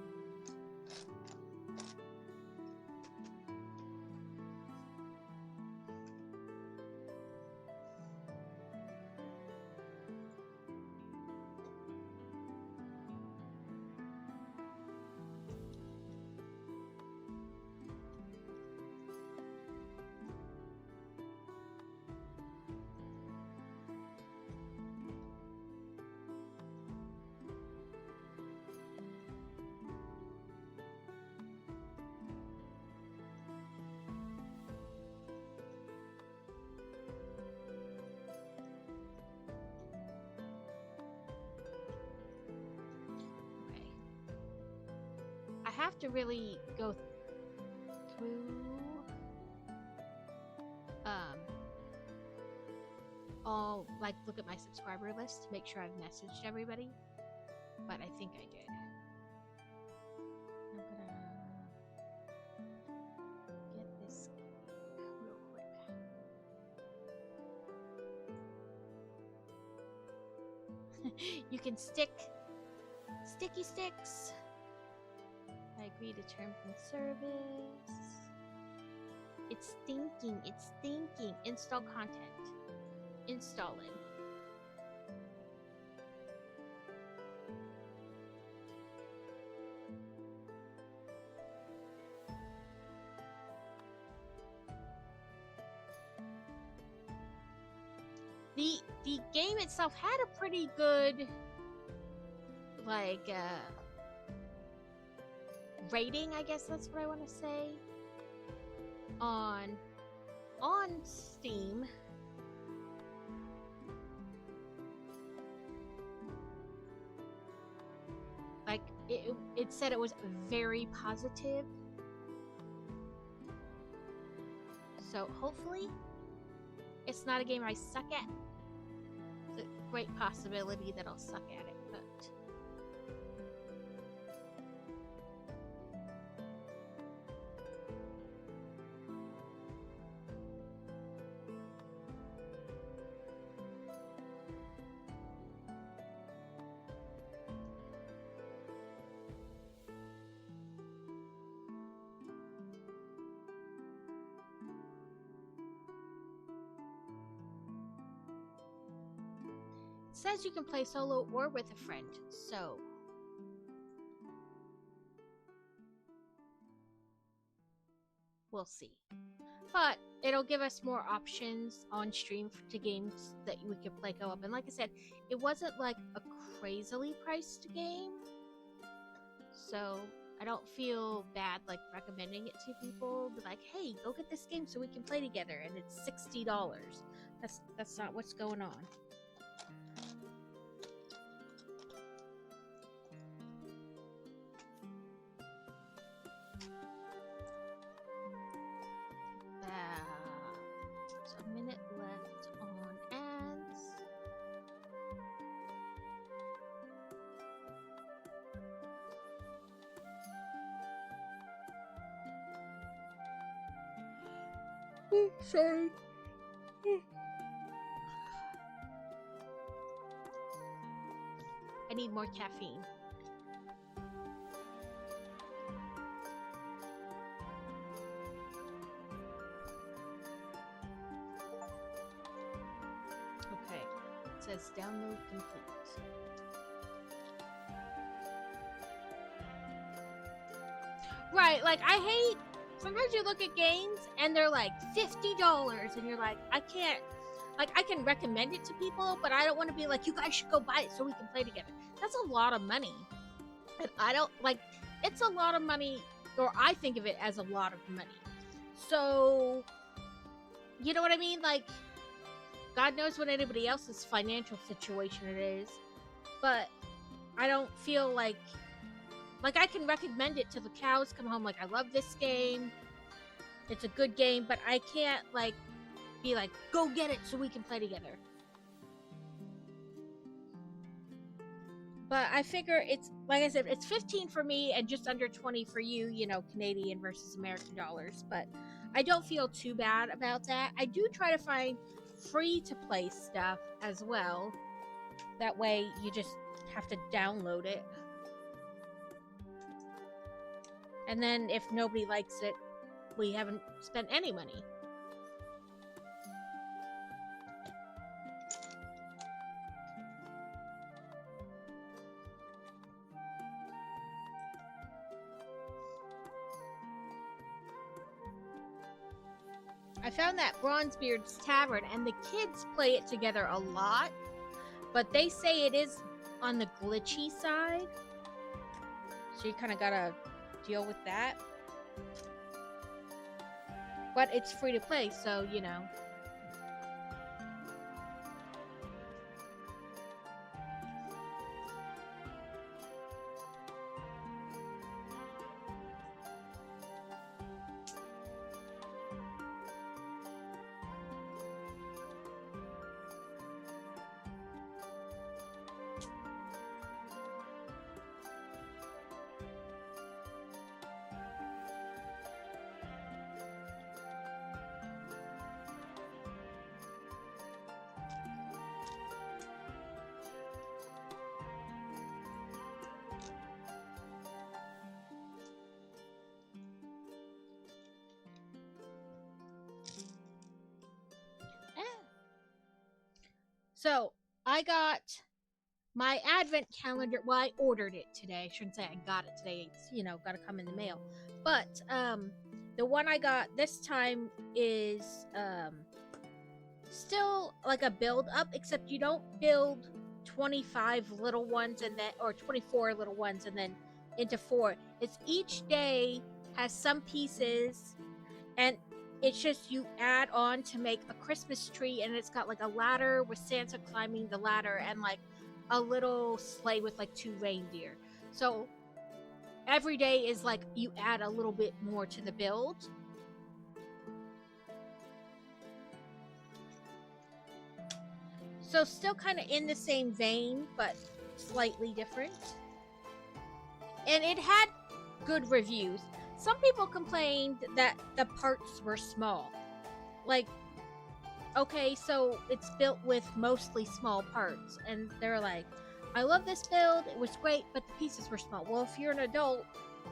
I have to really go through all, like, look at my subscriber list to make sure I've messaged everybody, but I think I did. I'm gonna get this real quick. You can sticky sticks. I agree to terms and service. It's thinking. Install content. Installing. The game itself had a pretty good, like, rating, I guess that's what I want to say, on Steam. Like, it said it was very positive. So hopefully it's not a game I suck at. It's a great possibility that I'll suck at it, but it says you can play solo or with a friend, so we'll see. But it'll give us more options on stream to games that we could play co-op. And like I said, it wasn't like a crazily priced game, so I don't feel bad like recommending it to people. Be like, hey, go get this game so we can play together, and it's $60. That's not what's going on. A minute left on ads. Sorry. I need more caffeine. Says download complete. Right, like I hate sometimes you look at games and they're like $50 and you're like, I can't, like I can recommend it to people, but I don't want to be like, you guys should go buy it so we can play together. That's a lot of money. And I don't like, it's a lot of money, or I think of it as a lot of money. So, you know what I mean? Like, God knows what anybody else's financial situation it is, but I don't feel like I can recommend it till the cows come home. Like, I love this game. It's a good game, but I can't like be like, go get it so we can play together. But I figure it's, like I said, it's 15 for me and just under 20 for you, you know, Canadian versus American dollars. But I don't feel too bad about that. I do try to find free to play stuff as well. That way you just have to download it. And then if nobody likes it, we haven't spent any money. I found that Bronzebeard's Tavern, and the kids play it together a lot, but they say it is on the glitchy side, so you kind of gotta deal with that. But it's free to play, so you know. So, I got my advent calendar. Well, I ordered it today. I shouldn't say I got it today. It's, you know, got to come in the mail. But, the one I got this time is, still like a build up, except you don't build 25 little ones and then, or 24 little ones and then into 4. It's each day has some pieces, and it's just you add on to make a Christmas tree, and it's got like a ladder with Santa climbing the ladder and like a little sleigh with like 2 reindeer. So every day is like you add a little bit more to the build. So still kind of in the same vein, but slightly different. And it had good reviews. Some people complained that the parts were small. Like, okay, so it's built with mostly small parts. And they're like, I love this build, it was great, but the pieces were small. Well, if you're an adult,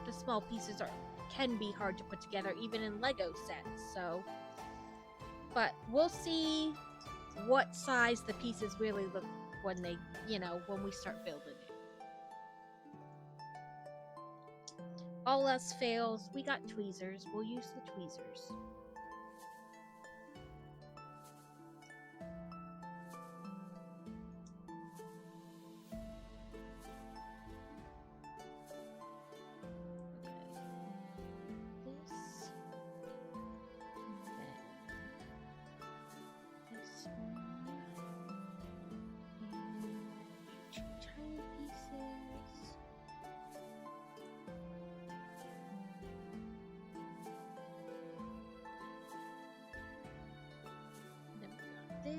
the small pieces can be hard to put together, even in Lego sets. So, but we'll see what size the pieces really look when they, when we start building it. All else fails, we got tweezers. We'll use the tweezers. This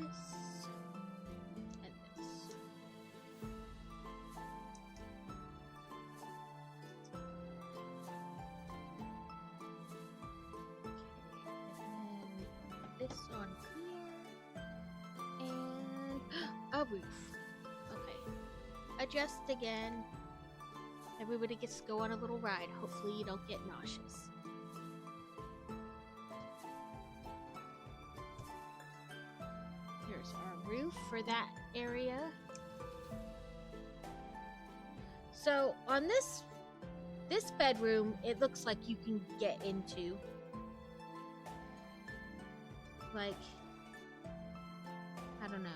and this. Okay, and then this on here, and a roof. Okay, adjust again. Everybody gets to go on a little ride. Hopefully you don't get nauseous. Our roof for that area. So on this bedroom, it looks like you can get into. Like, I don't know.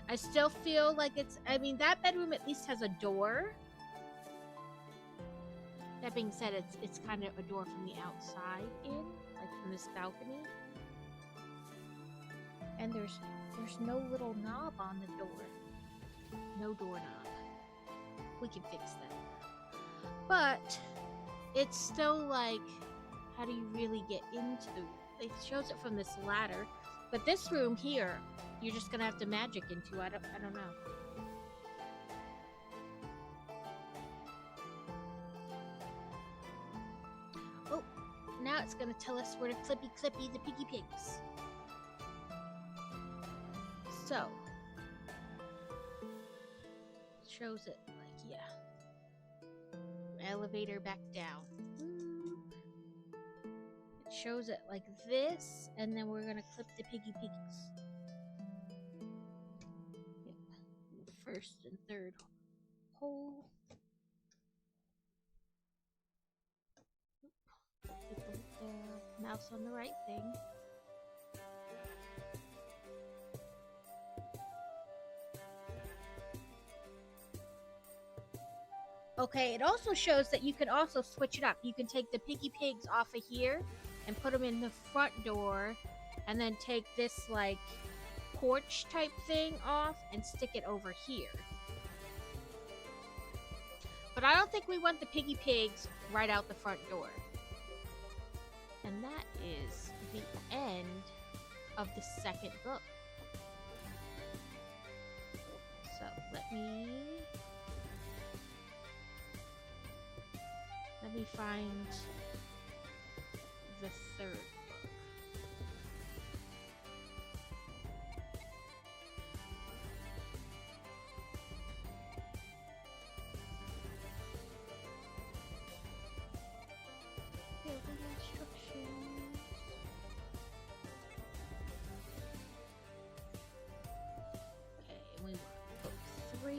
I still feel like that bedroom at least has a door. That being said, it's kind of a door from the outside in, like from this balcony. And there's no little knob on the door. No doorknob. We can fix that. But it's still like, how do you really get into? It shows it from this ladder, but this room here, you're just gonna have to magic into. I don't know. Oh, now it's gonna tell us where to clippy the piggy pigs. So, shows it like, yeah. Elevator back down. It shows it like this, and then we're gonna clip the piggy piggies. Yep. First and third hole. Keep the mouse on the right thing. Okay, it also shows that you can also switch it up. You can take the piggy pigs off of here and put them in the front door, and then take this like porch type thing off and stick it over here. But I don't think we want the piggy pigs right out the front door. And that is the end of the second book. So let me find the third book. Building instructions. Okay, and we want book 3.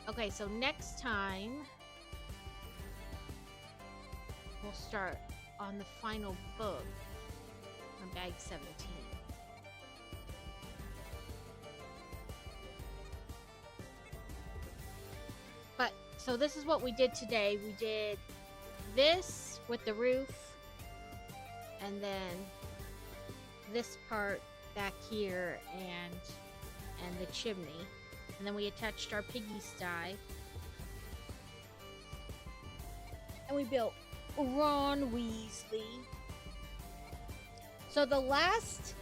Okay, so next time we'll start on the final book on bag 17. But so this is what we did today. We did this with the roof, and then this part back here, and the chimney. And then we attached our piggy sty. And we built Ron Weasley. So the last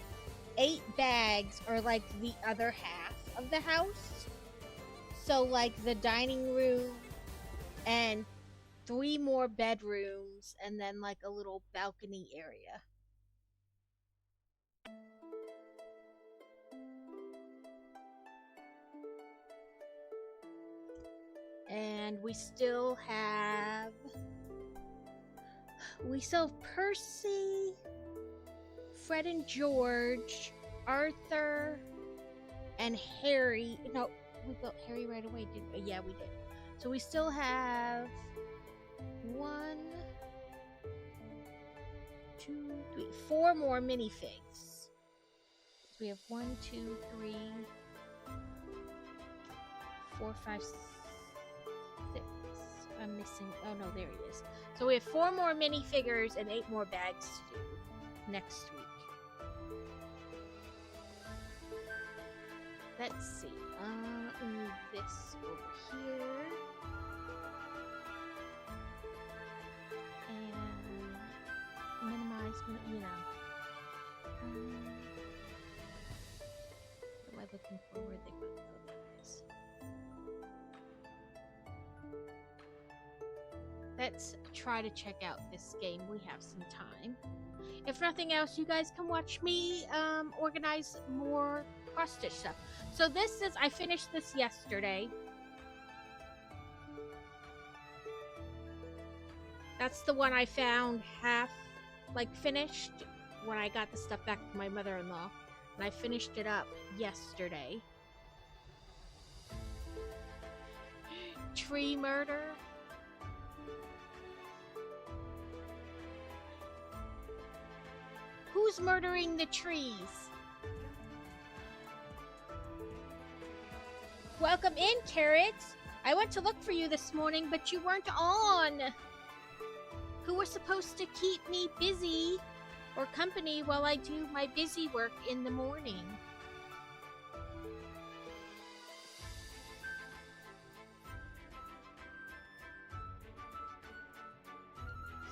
8 bags are like the other half of the house. So like the dining room and 3 more bedrooms and then like a little balcony area. And we still have Percy, Fred and George, Arthur, and Harry. No, we built Harry right away, didn't we? Yeah, we did. So we still have 1, 2, 3, 4 more minifigs. So we have 1, 2, 3, 4, 5, 6. I'm missing. Oh no, there he is. So we have 4 more minifigures and 8 more bags to do next week. Let's see. Move this over here. And minimize, you know. What am I looking for? Where'd they go? There it is. Let's try to check out this game. We have some time. If nothing else, you guys can watch me organize more cross-stitch stuff. So this is, I finished this yesterday. That's the one I found half, like, finished when I got the stuff back from my mother-in-law. And I finished it up yesterday. Tree murder. Who's murdering the trees? Welcome in, Carrot. I went to look for you this morning, but you weren't on. Who was supposed to keep me busy or company while I do my busy work in the morning?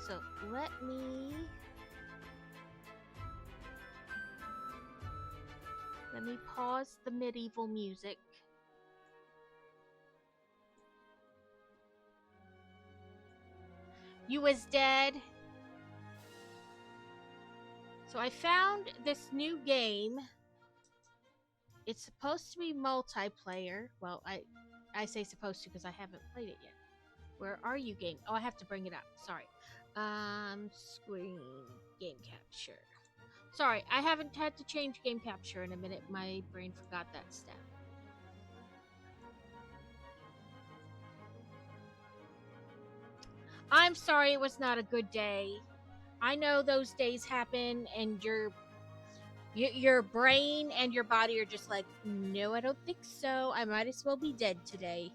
So let me pause the medieval music. You was dead. So I found this new game. It's supposed to be multiplayer. Well, I say supposed to because I haven't played it yet. Where are you, game? Oh, I have to bring it up. Sorry. Screen game capture. Sorry, I haven't had to change game capture in a minute. My brain forgot that step. I'm sorry it was not a good day. I know those days happen and your brain and your body are just like, no, I don't think so. I might as well be dead today.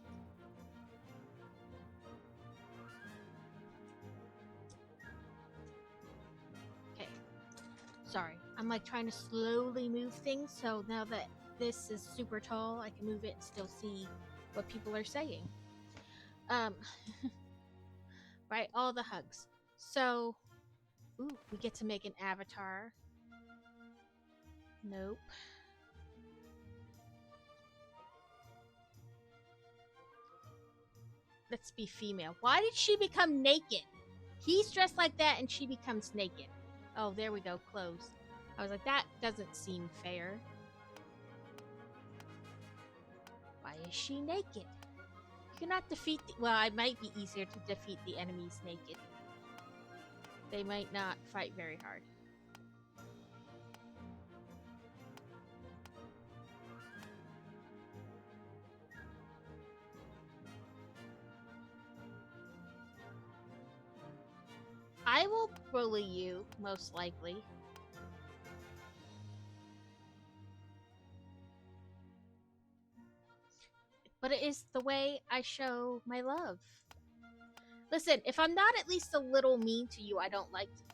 Okay. Sorry. I'm like trying to slowly move things, so now that this is super tall, I can move it and still see what people are saying. Right, all the hugs. So, ooh, we get to make an avatar. Nope. Let's be female. Why did she become naked? He's dressed like that and she becomes naked. Oh, there we go, clothes. I was like, that doesn't seem fair. Why is she naked? You cannot defeat well, it might be easier to defeat the enemies naked. They might not fight very hard. I will bully you, most likely. But it is the way I show my love. Listen, if I'm not at least a little mean to you, I don't like you.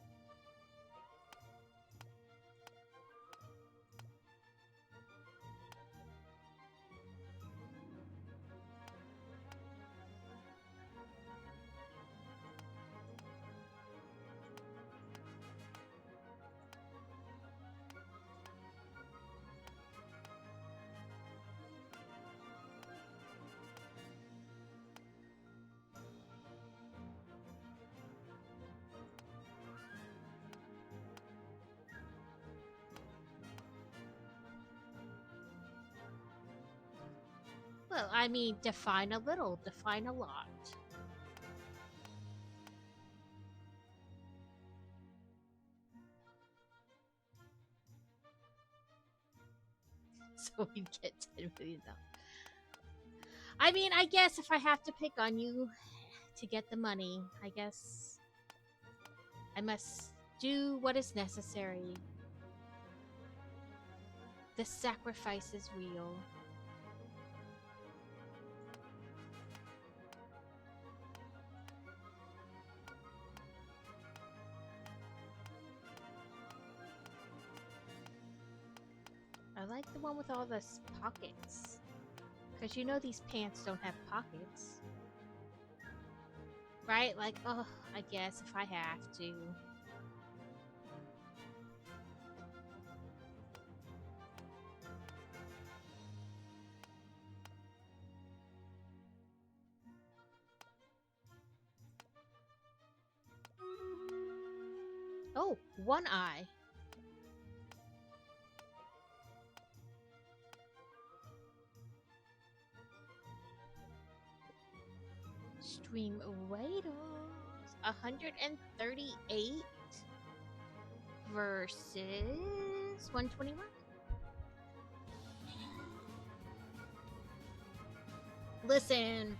Well, I mean, define a little, define a lot. So we get $10 million. I mean, I guess if I have to pick on you to get the money, I guess I must do what is necessary. The sacrifice is real. I like the one with all the pockets. Because you know these pants don't have pockets. Right? Like, oh, I guess if I have to. Oh, one eye. Stream Raiders 138 versus 121. Listen,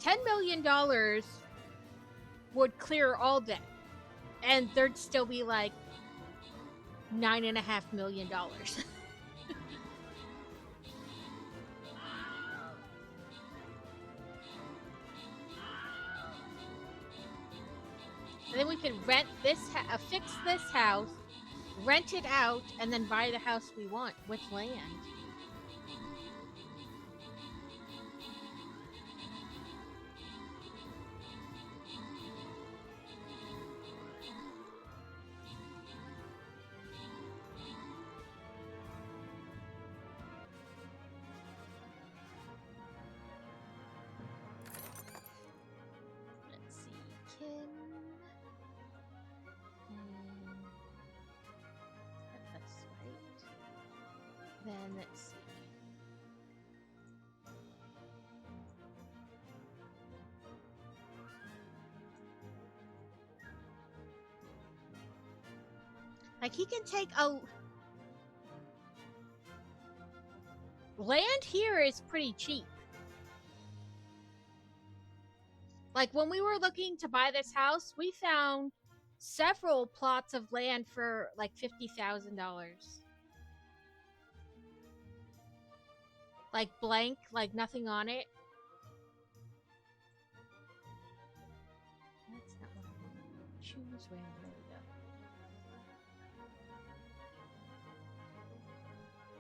$10 million would clear all debt, and there'd still be like $9.5 million. And then we could rent this, fix this house, rent it out, and then buy the house we want with land. Let's see, Kim. That's right. Then let's see. Like, he can take a... Land here is pretty cheap. Like, when we were looking to buy this house, we found several plots of land for, like, $50,000. Like, blank, like, nothing on it. That's not what I want. Choose random. There we go.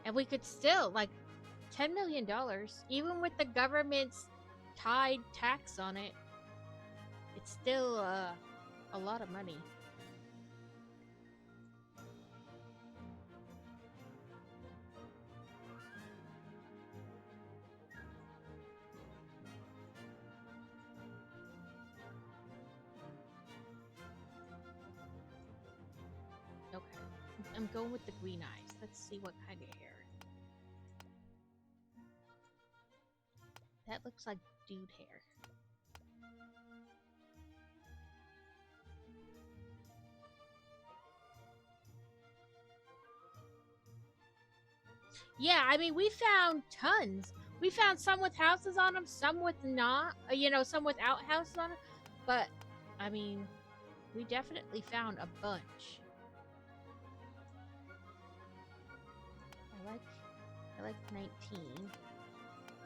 And we could still, like, $10 million, even with the government's tied tax on it, it's still a lot of money. Okay, I'm going with the green eyes. Let's see what kind of hair. That looks like dude hair. Yeah, I mean, we found tons. We found some with houses on them, some with not, some without houses on them. But, I mean, we definitely found a bunch. I like 19.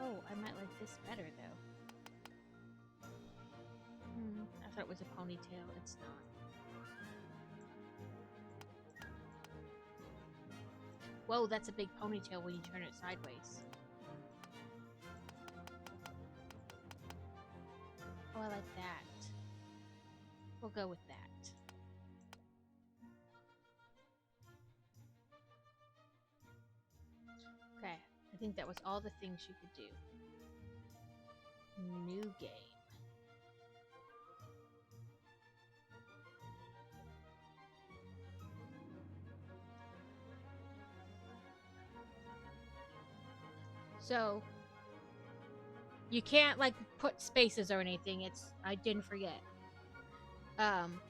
Oh, I might like this better, though. I thought it was a ponytail. It's not. Whoa, that's a big ponytail when you turn it sideways. Oh, I like that. We'll go with that. Okay, I think that was all the things you could do. New game. So, You can't like put spaces or anything. I didn't forget. Um,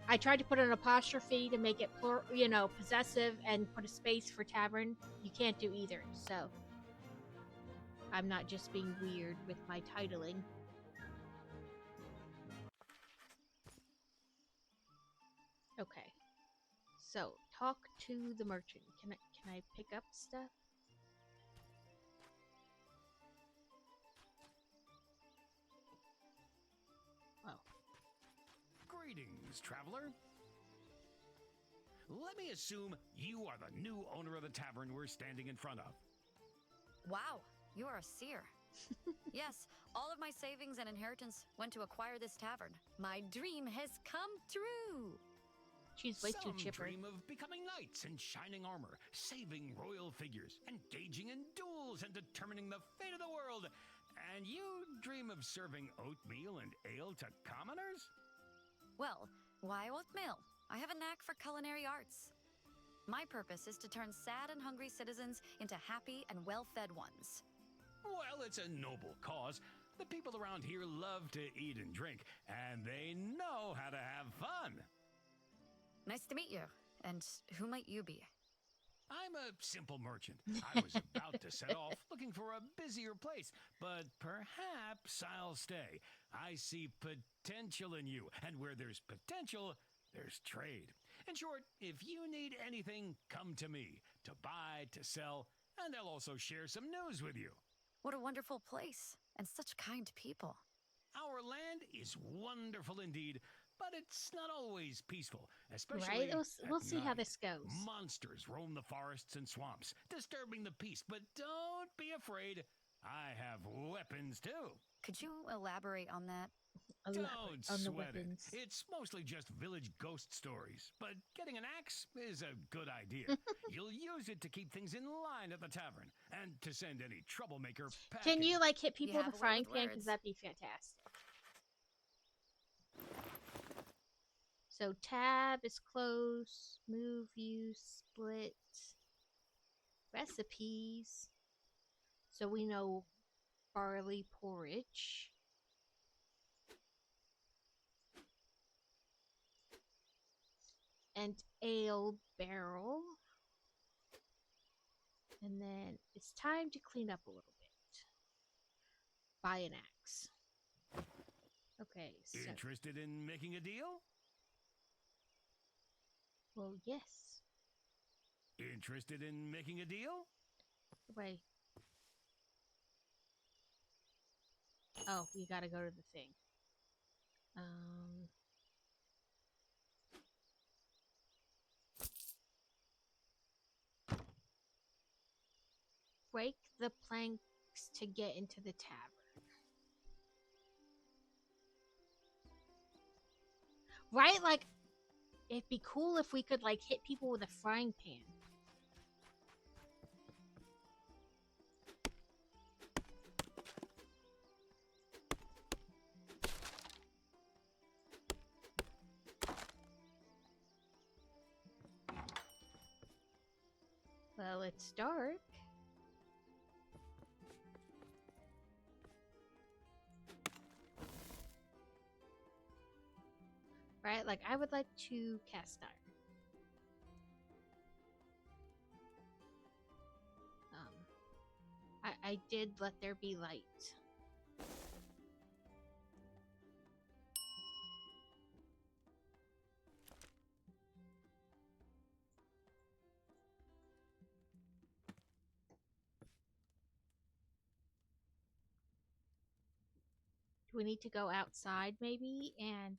I tried to put an apostrophe to make it possessive and put a space for tavern. You can't do either. So I'm not just being weird with my titling. Okay. So talk to the merchant. Can I pick up stuff? Oh. Greetings, traveler. Let me assume you are the new owner of the tavern we're standing in front of. Wow, you are a seer. Yes, all of my savings and inheritance went to acquire this tavern. My dream has come true. She's way too chipper. Some dream of becoming knights in shining armor, saving royal figures, engaging in duels and determining the fate of the world. And you dream of serving oatmeal and ale to commoners? Well, why oatmeal? I have a knack for culinary arts. My purpose is to turn sad and hungry citizens into happy and well-fed ones. Well, it's a noble cause. The people around here love to eat and drink, and they know how to have fun. Nice to meet you. And who might you be? I'm a simple merchant. I was about to set off looking for a busier place, but perhaps I'll stay. I see potential in you, and where there's potential, there's trade. In short, if you need anything, come to me to buy, to sell, and I'll also share some news with you. What a wonderful place, and such kind people. Our land is wonderful indeed, but it's not always peaceful, especially Right? We'll at see how night. this goes. Monsters roam the forests and swamps, disturbing the peace, but don't be afraid. I have weapons too. Could you elaborate on that? Don't on the sweat it. weapons. It's mostly just village ghost stories, but getting an axe is a good idea. You'll use it to keep things in line at the tavern and to send any troublemaker packing. Can you like hit people with have a a way frying with pan? Because words. that'd be fantastic. So tab is close, move, use, split, recipes. So we know barley porridge. And ale barrel. And then it's time to clean up a little bit. Buy an axe. Okay, so... Interested in making a deal? Well, yes. Interested in making a deal? Wait. Oh, you gotta go to the thing. Break the planks to get into the tavern. Right? Like, it'd be cool if we could, like, hit people with a frying pan. Well, it's dark. Right? Like, I would like to cast iron. I did let there be light. Do we need to go outside maybe? And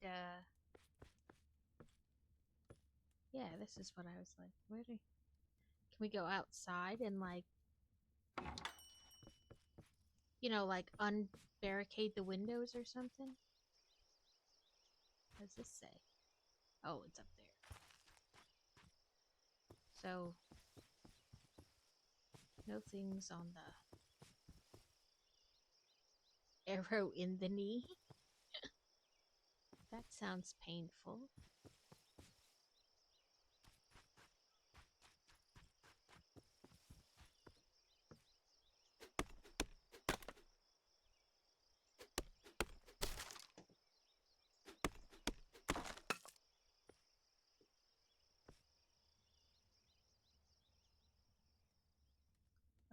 yeah, this is what I was like. Can we go outside and like, you know, like unbarricade the windows or something? What does this say? Oh, it's up there. So, no things on the arrow in the knee. That sounds painful.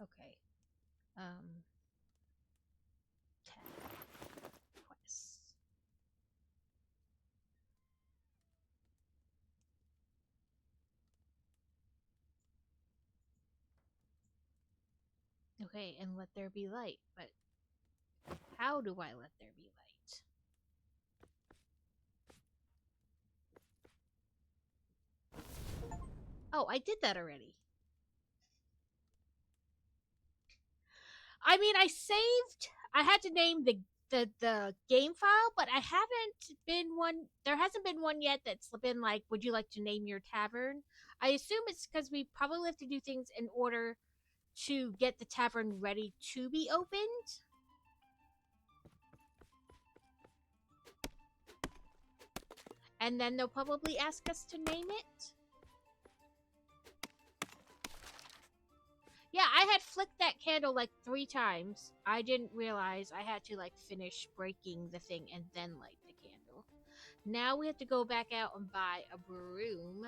Okay. Tab quests. Okay, and let there be light. But how do I let there be light? Oh, I did that already. I mean, I saved. I had to name the game file, but I haven't been one. There hasn't been one yet that's been like, "Would you like to name your tavern?" I assume it's because we probably have to do things in order to get the tavern ready to be opened. And then they'll probably ask us to name it. Yeah, I had flicked that candle like 3 times. I didn't realize I had to like finish breaking the thing and then light the candle. Now we have to go back out and buy a broom.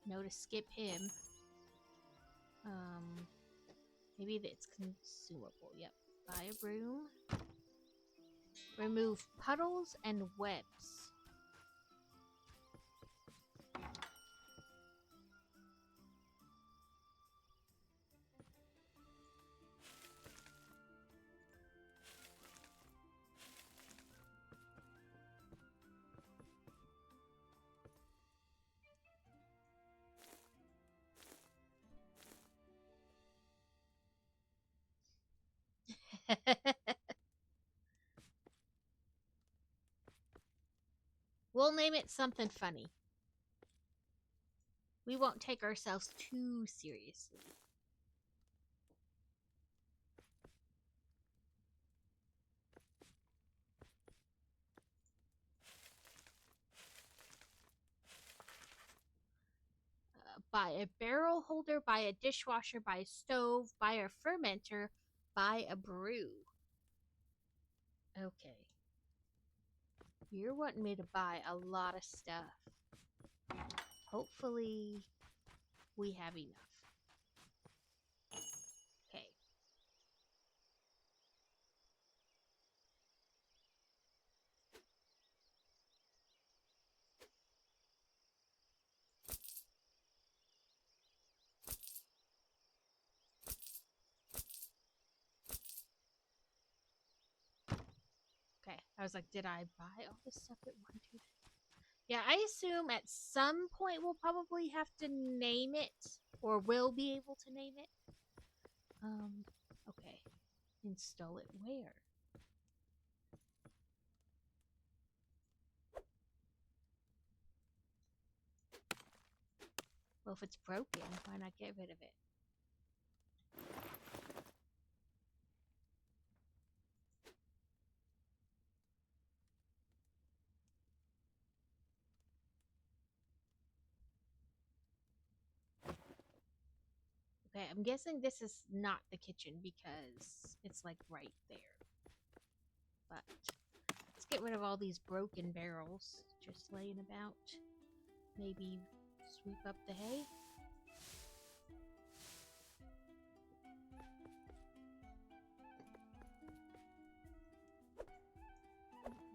No, to skip him. Maybe it's consumable. Yep. Buy a broom. Remove puddles and webs. We'll name it something funny. We won't take ourselves too seriously. Buy a barrel holder, buy a dishwasher, buy a stove, buy a fermenter, buy a brew. Okay. You're wanting me to buy a lot of stuff. Hopefully, we have enough. Okay. Okay. I was like, did I buy all this stuff at one time? Yeah, I assume at some point we'll probably have to name it, or will be able to name it. Okay. Install it where? Well, if it's broken, why not get rid of it? Okay, I'm guessing this is not the kitchen because it's like right there. But let's get rid of all these broken barrels just laying about. Maybe sweep up the hay.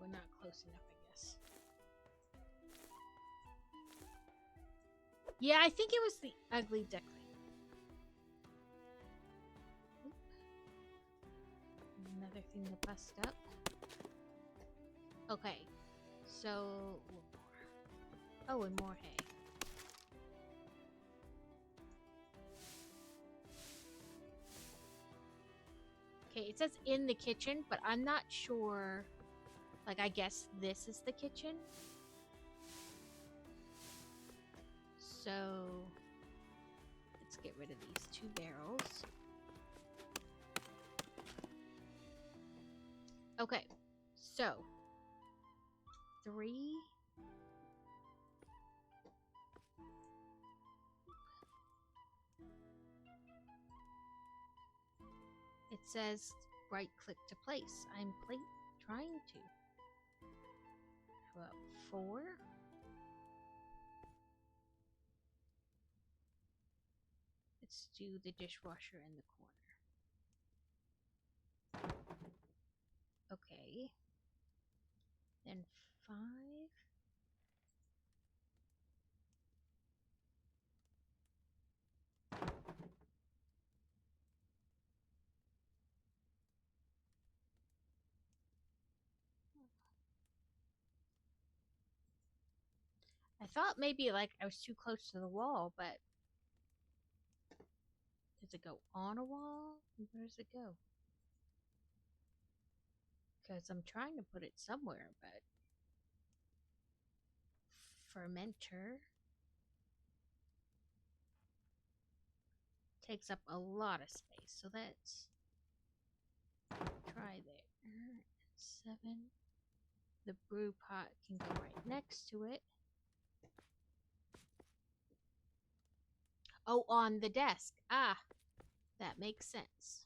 We're not close enough, I guess. Yeah, I think it was the ugly duckling. Another thing to bust up. Okay, so oh, and more hay. Okay, it says in the kitchen, but I'm not sure. Like, I guess this is the kitchen. So let's get rid of these 2 barrels. Okay, so 3. It says right click to place. I'm trying to. How about 4? let's do the dishwasher in the corner. Okay. Then 5. I thought maybe like I was too close to the wall, but does it go on a wall? Where does it go? Because I'm trying to put it somewhere, but fermenter takes up a lot of space, so let's try there. 7. The brew pot can go right next to it. Oh, on the desk. Ah, that makes sense.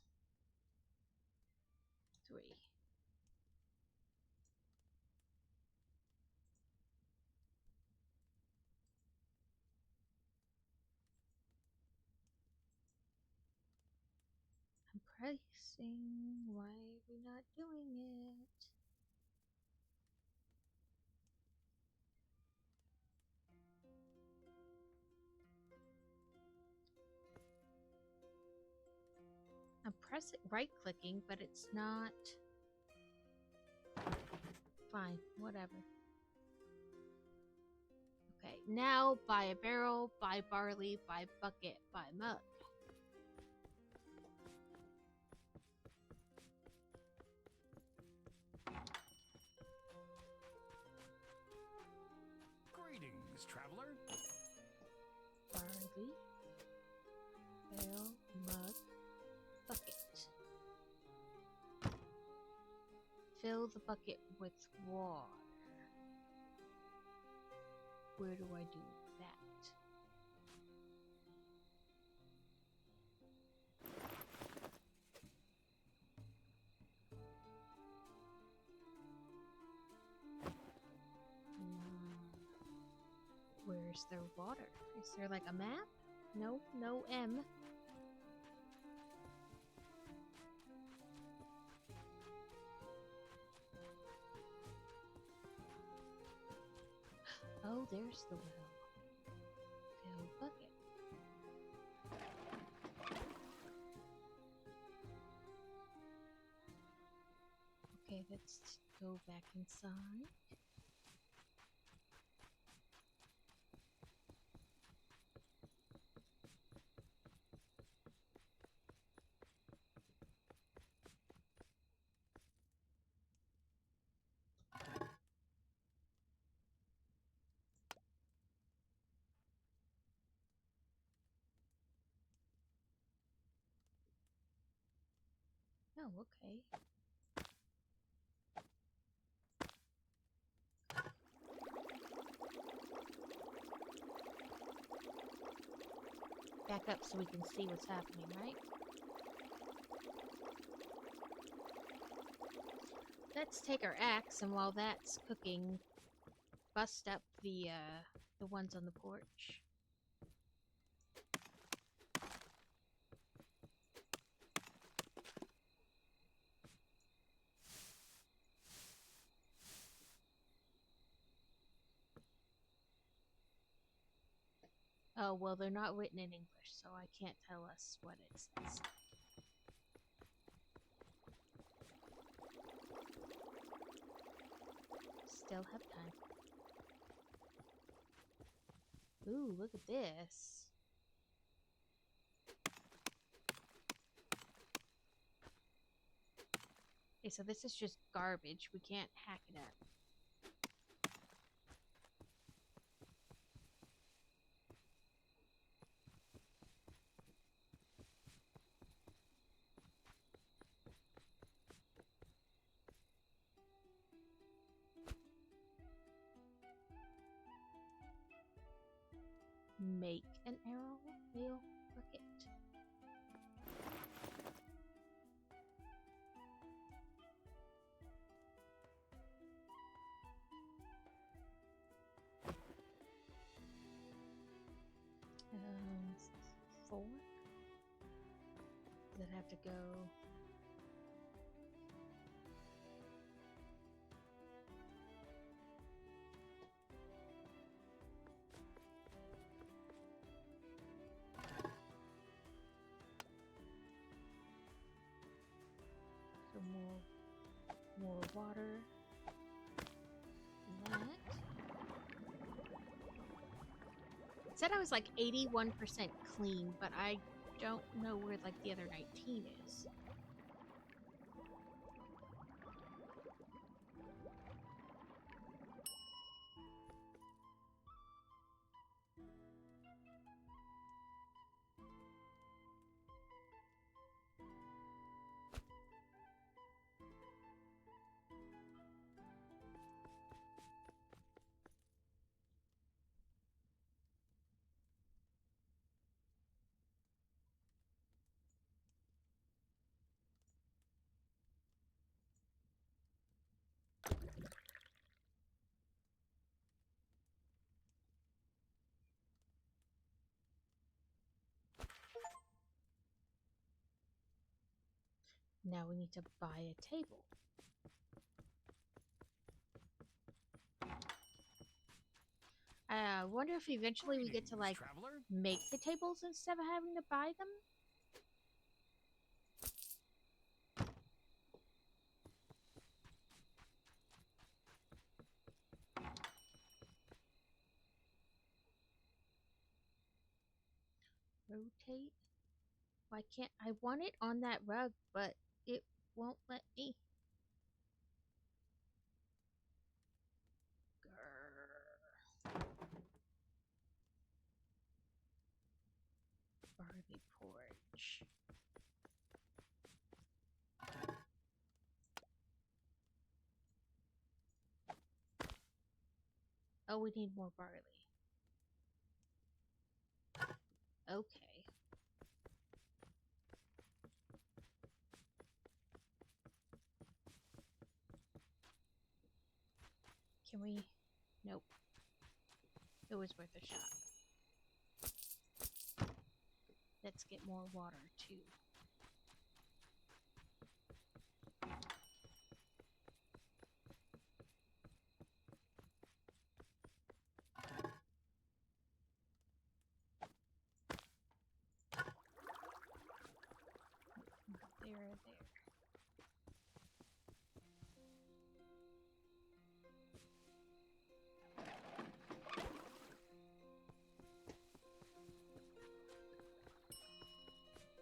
3. I'm pressing. Why are we not doing it? I'm pressing right clicking, but it's not. Fine, whatever. Okay, now buy a barrel, buy barley, buy bucket, buy mug. Greetings, traveler. Barley, barrel, mug, bucket. Fill the bucket with water. Where do I do that? Where's their water? Is there like a map? No, no M. Oh, there's the well. Fill bucket. Okay, let's go back inside. Oh, okay. Back up so we can see what's happening, right? Let's take our axe, and while that's cooking, bust up the ones on the porch. Oh, well, they're not written in English, so I can't tell us what it says. Still have time. Ooh, look at this. Okay, so this is just garbage. We can't hack it up. Make an arrow wheel bucket. Um, 4. that have to go? So more water. That. It said I was like 81% clean, but I don't know where like the other 19 is. Now we need to buy a table. I wonder if eventually we get to like traveler. make the tables instead of having to buy them. Rotate. Why can't I want it on that rug, but it won't let me. Grr. Barley porridge. Oh, we need more barley. Okay. Can we? Nope. It was worth a shot. Let's get more water too. There.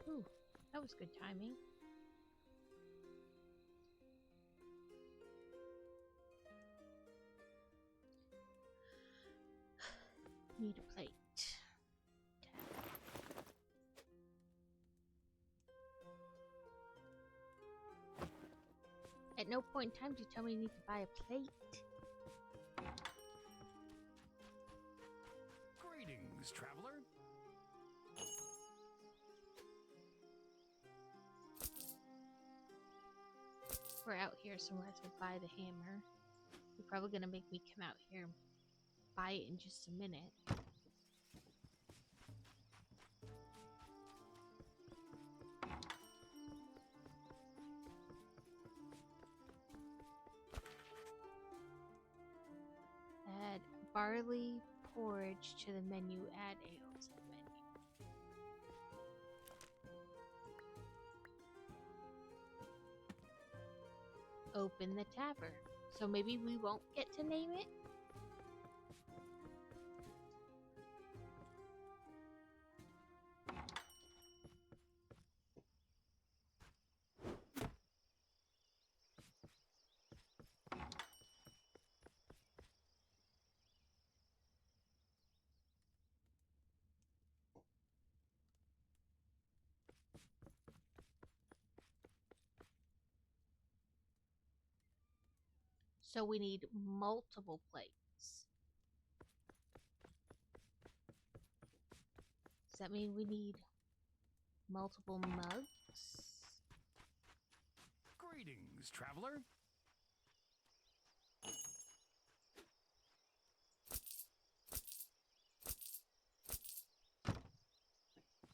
Ooh, that was good timing. Need a plate. At no point in time do you tell me you need to buy a plate. Greetings, traveler. We're out here somewhere to buy the hammer. You're probably gonna make me come out here and buy it in just a minute. Add barley porridge to the menu. Add ale to the menu. Open the tavern. So maybe we won't get to name it? So we need multiple plates. Does that mean we need multiple mugs? Greetings, traveler.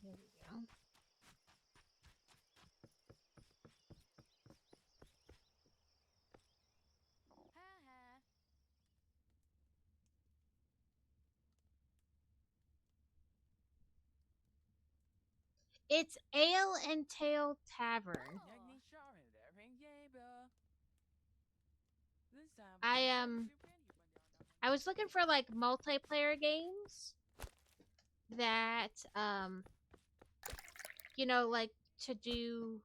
There we go. It's Ale&Taletavern. I was looking for like multiplayer games that you know, like to do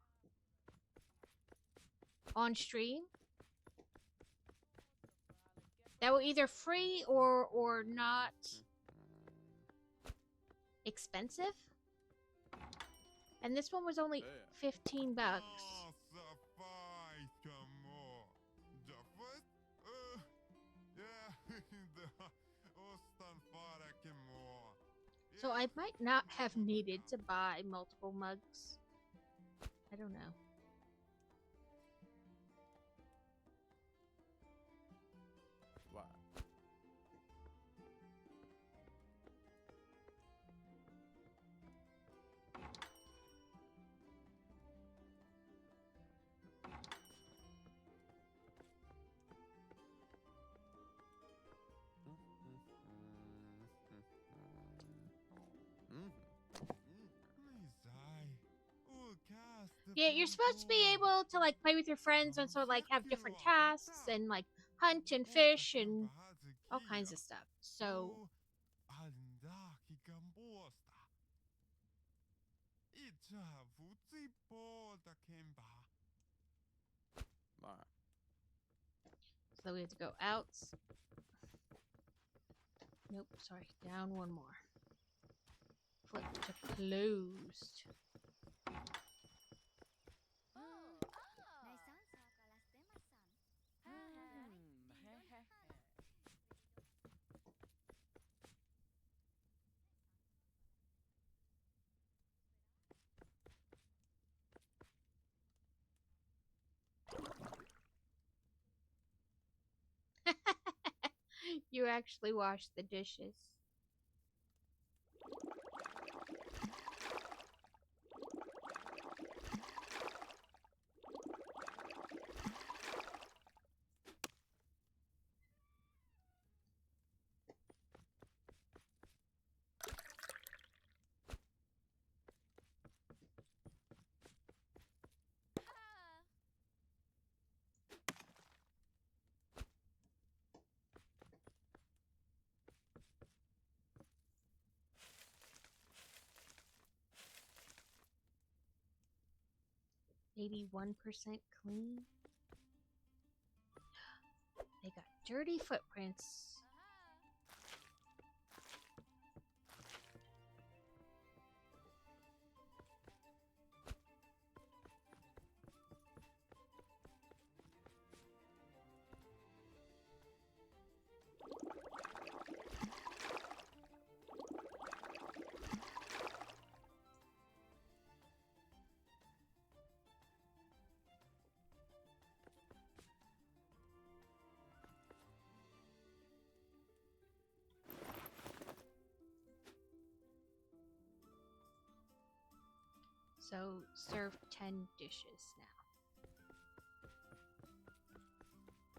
on stream that were either free or not expensive. And this one was only $15. So I might not have needed to buy multiple mugs. I don't know. Yeah, you're supposed to be able to like play with your friends and so like have different tasks and like hunt and fish and all kinds of stuff. So we have to go out. Nope, sorry. Down one more. Flip to closed. You actually wash the dishes. %81 clean. They got dirty footprints. So serve 10 dishes now.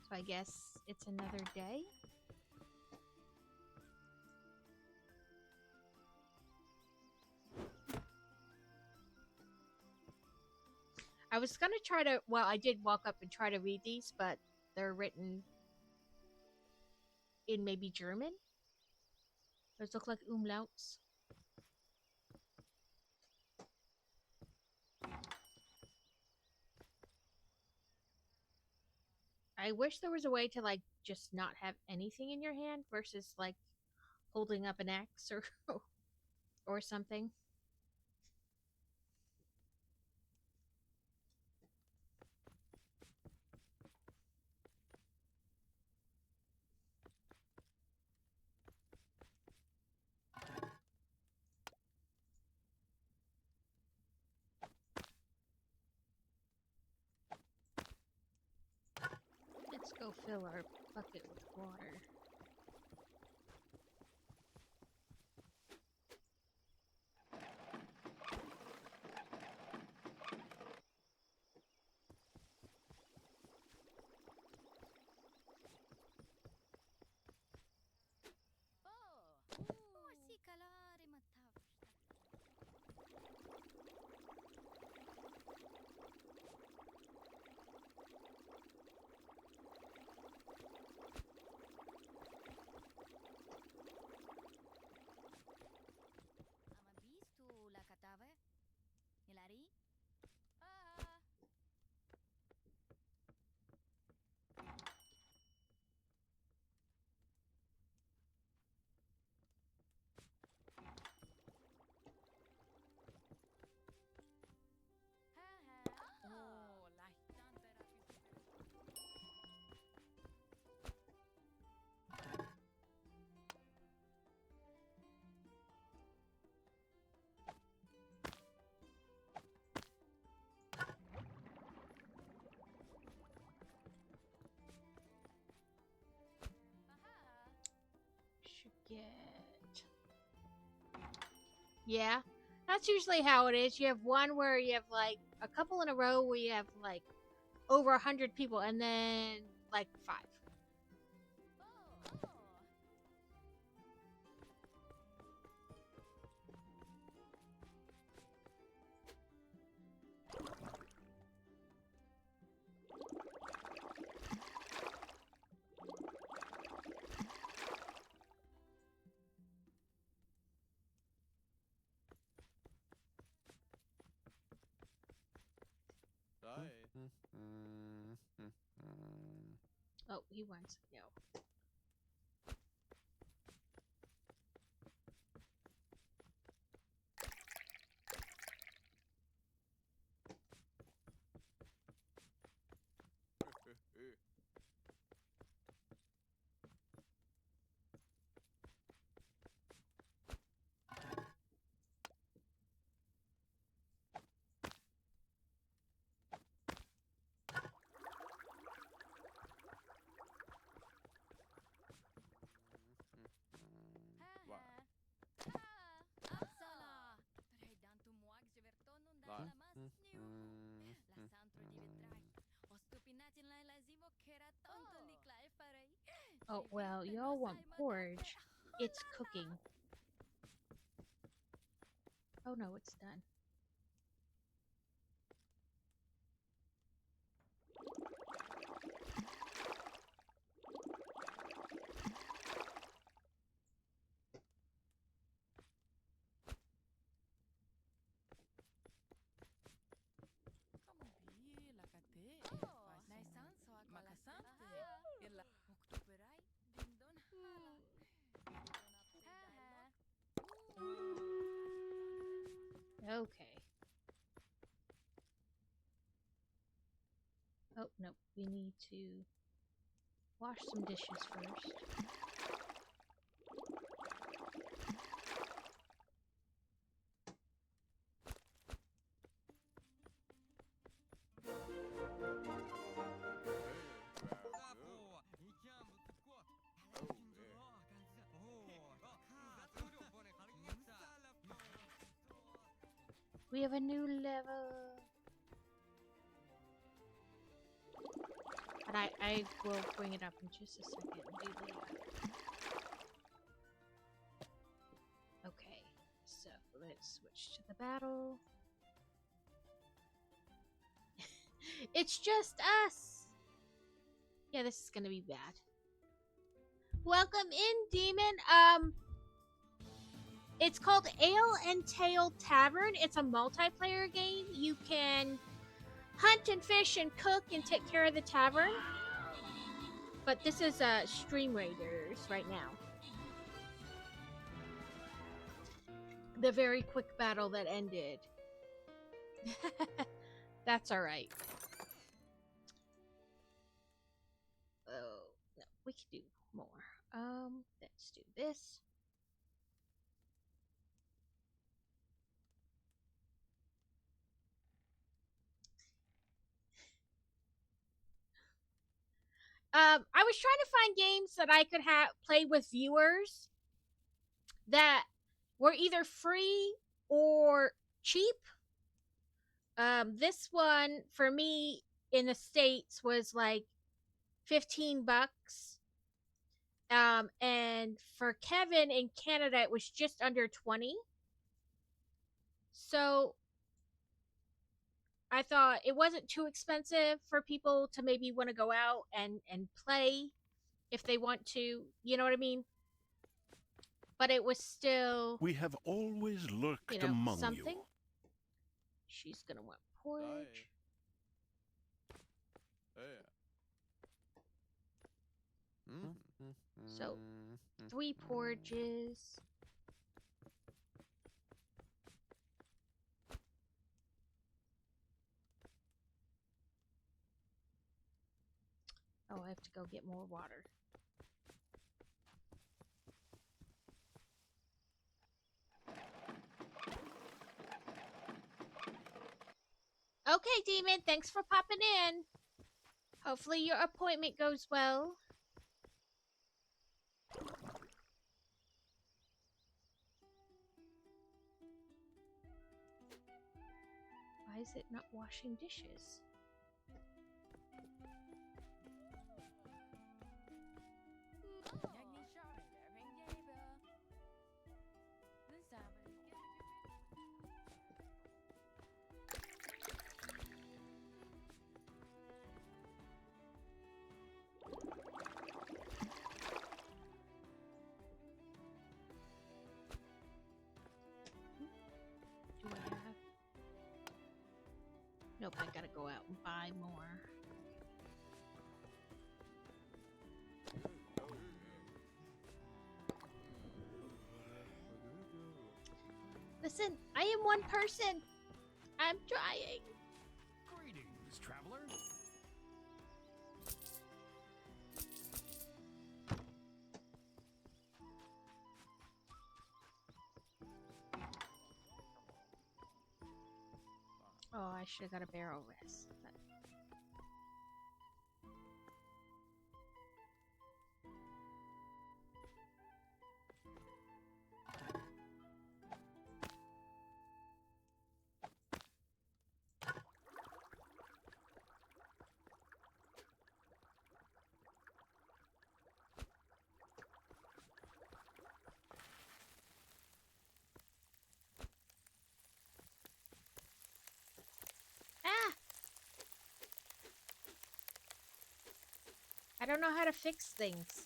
So I guess it's another day. I was gonna try to, well, I did walk up and try to read these, but they're written in maybe German. Those look like umlauts. I wish there was a way to like just not have anything in your hand versus like holding up an axe or something. Let's go fill our bucket with water. get... Yeah, that's usually how it is. You have one where you have like a couple in a row where you have like over 100 people, and then like 5. Oh, he wants to go. Oh, well, y'all want porridge. It's cooking. Oh no, it's done. Okay. Oh, no. We need to wash some dishes first. We have a new level. But I will bring it up in just a second and do the... Okay, so let's switch to the battle. It's just us! Yeah, this is gonna be bad. Welcome in, Demon. It's called Ale&Taletavern. It's a multiplayer game. You can hunt and fish and cook and take care of the tavern. But this is Stream Raiders right now. The very quick battle that ended. That's alright. Oh, no, we can do more. Let's do this. I was trying to find games that I could play with viewers that were either free or cheap. This one for me in the States was like $15. And for Kevin in Canada it was just under 20. So I thought it wasn't too expensive for people to maybe want to go out and play if they want to, you know what I mean? But it was still... We have always lurked among something. you. She's gonna want porridge. So, 3 porridges. Oh, I have to go get more water. Okay, Demon, thanks for popping in. Hopefully your appointment goes well. is it not washing dishes? Do I have? Nope, I gotta go out and buy more. Listen, I am one person. I'm trying. Greetings, traveler. Oh, I should have got a barrel rest. But... Ah! I don't know how to fix things.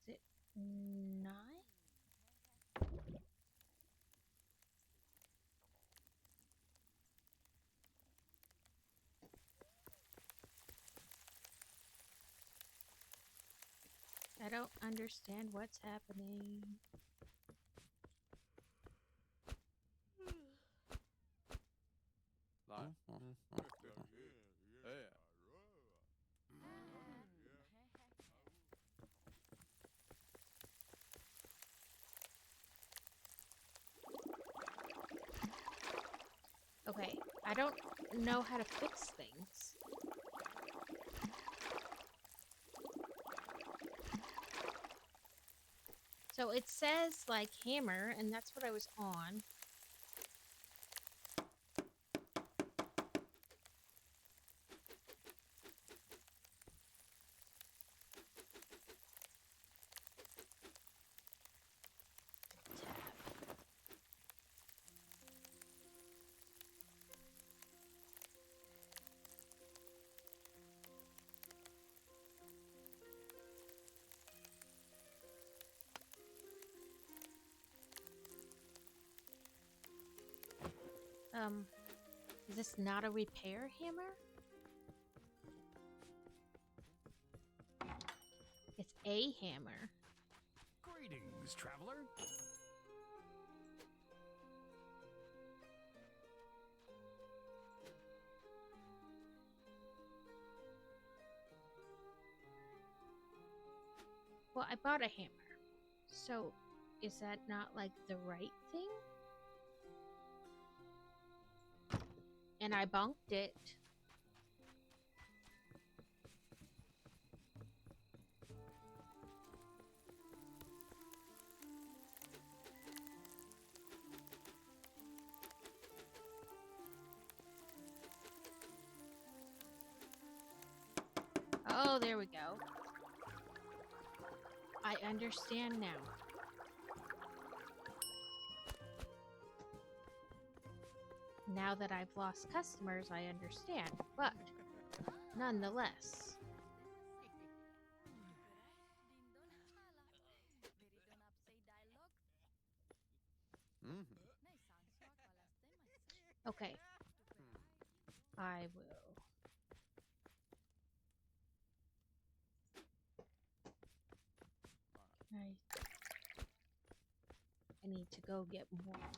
Is it 9? I don't understand what's happening. Okay, I don't know how to fix things. So it says like hammer, and that's what I was on. Is this not a repair hammer? It's a hammer. Greetings, traveler. Well, I bought a hammer. So, is that not like the right thing? And I bunked it. Oh, there we go. I understand now. Now that I've lost customers, I understand, but nonetheless. Okay. I will. I need to go get more water.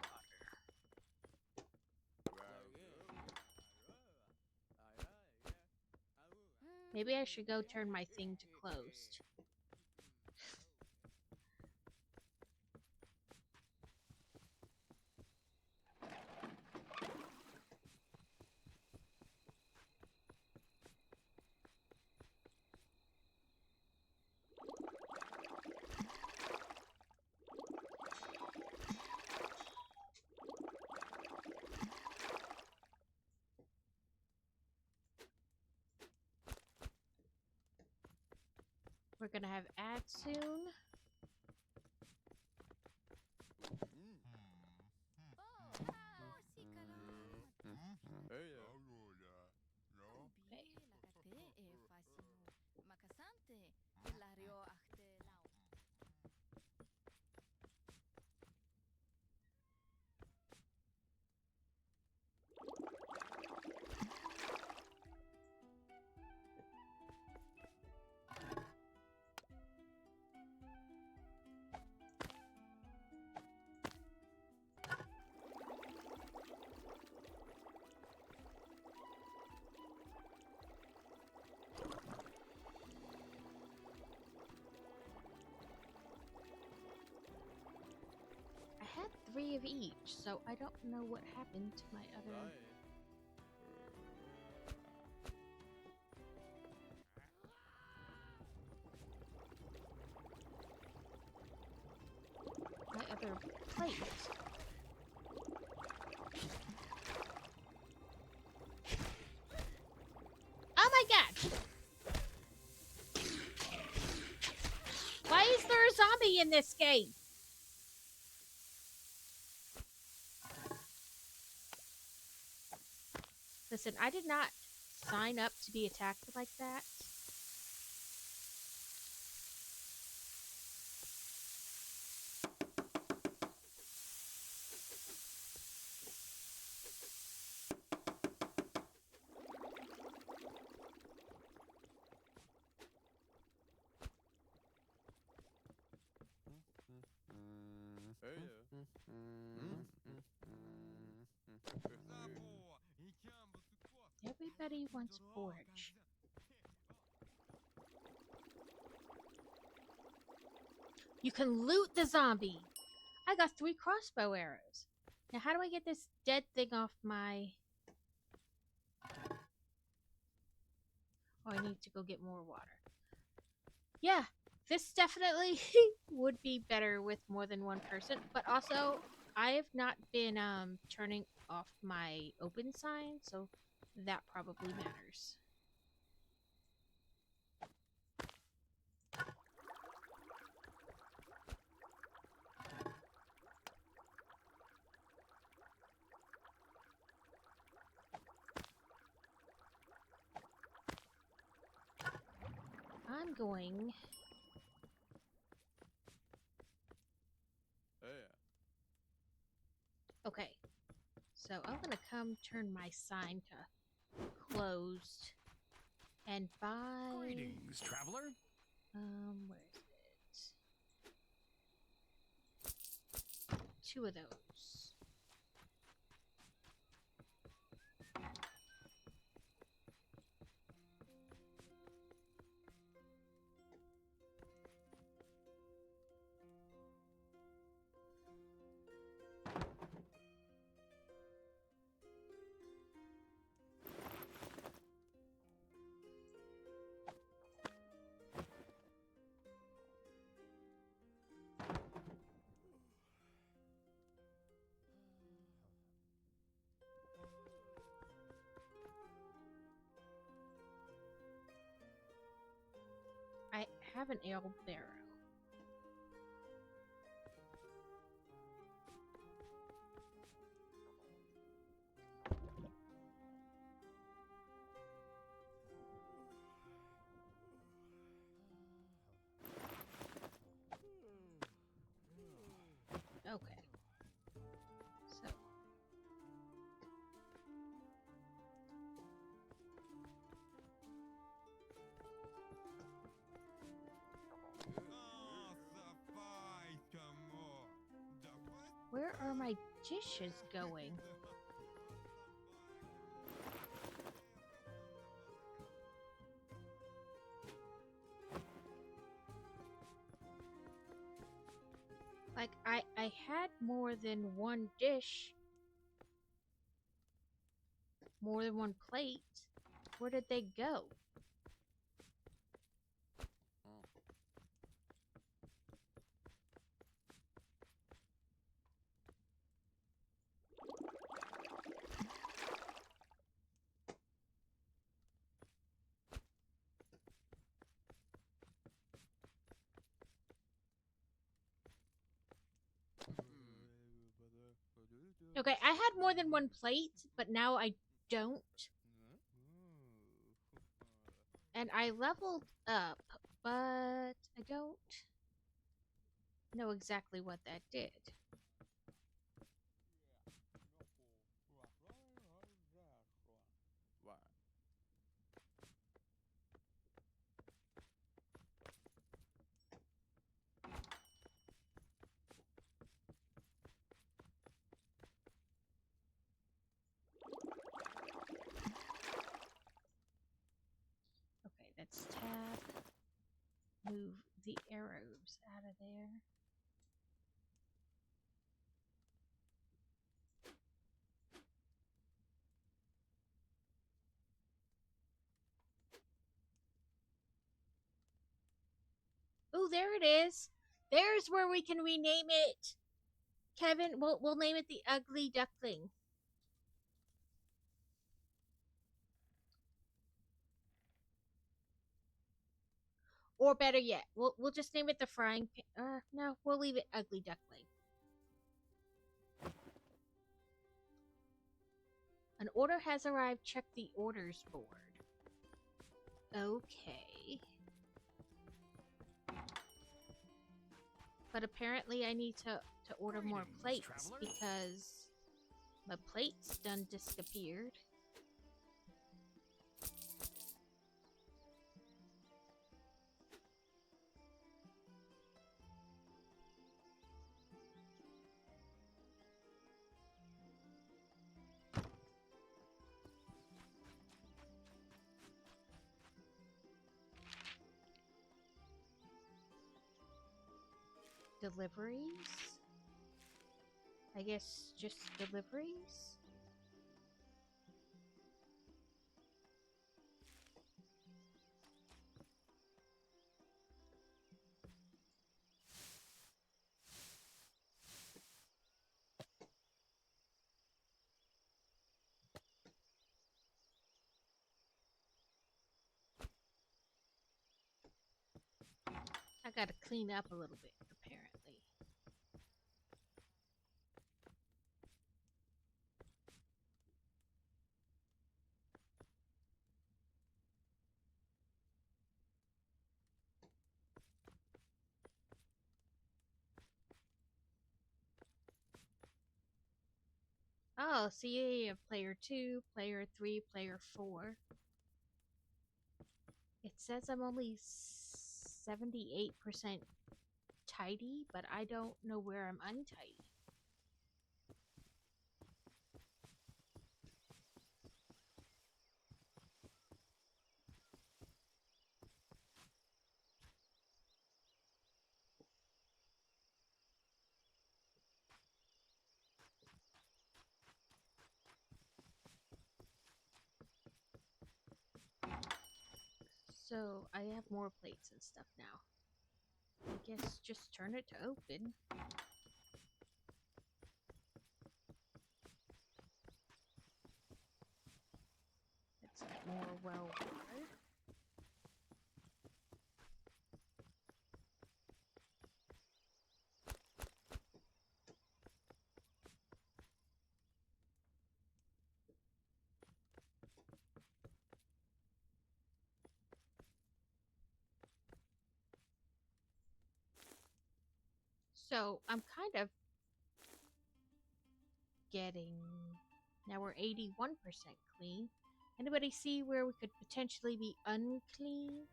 Maybe I should go turn my thing to closed. gonna have ads soon. I had 3 of each, so I don't know what happened to my other. My other plate. Oh my god! Why is there a zombie in this game? Listen, I did not sign up to be attacked like that. Everybody wants porridge. You can loot the zombie. I got 3 crossbow arrows. Now, how do I get this dead thing off my... Oh, I need to go get more water. Yeah, this definitely would be better with more than one person. But also, I have not been turning off my open sign, so that probably matters. I'm going... Okay, so I'm gonna come turn my sign to closed and buy... Greetings, traveler. Where is it? 2 of those. I have an ale barrel. Okay. So. Where are my dishes going? Like, I had more than one dish. More than one plate. Where did they go? Okay, I had more than one plate, but now I don't. And I leveled up, but I don't know exactly what that did. Okay, let's tab. Move the arrows out of there. Oh, there it is. There's where we can rename it. Kevin, we'll name it the Ugly Duckling. Or better yet, we'll just name it the Frying Pan. No, we'll leave it Ugly Duckling. An order has arrived. Check the orders board. Okay. But apparently I need to order more plates because my plates done disappeared. Deliveries? I guess just deliveries? I gotta clean up a little bit, apparently. Oh, so you have player 2, player 3, player 4. It says I'm only 78% tidy, but I don't know where I'm untidy. So I have more plates and stuff now. I guess just turn it to open. It's more well watered. So I'm kind of getting. Now we're 81% clean. Anybody see where we could potentially be unclean?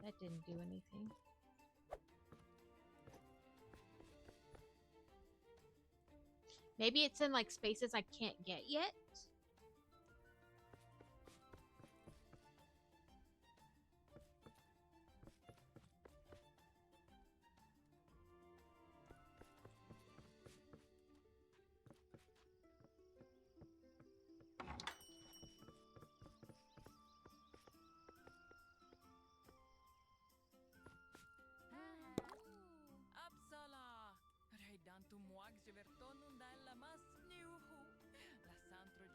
That didn't do anything. Maybe it's in like spaces I can't get yet? Upsala! Rej dan tu muak je vertonun dal la mas niuhu. La santro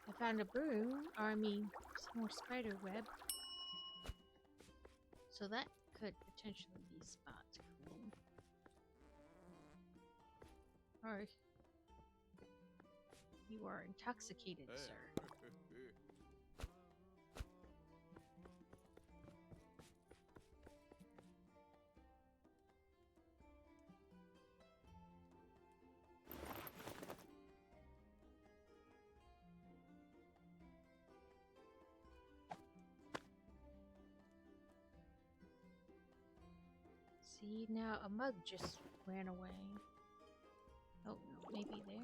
I found a broom, or I mean, some more spider web. So that could potentially be spot clean. Or you are intoxicated, sir. See, now a mug just ran away. Oh, no, maybe there?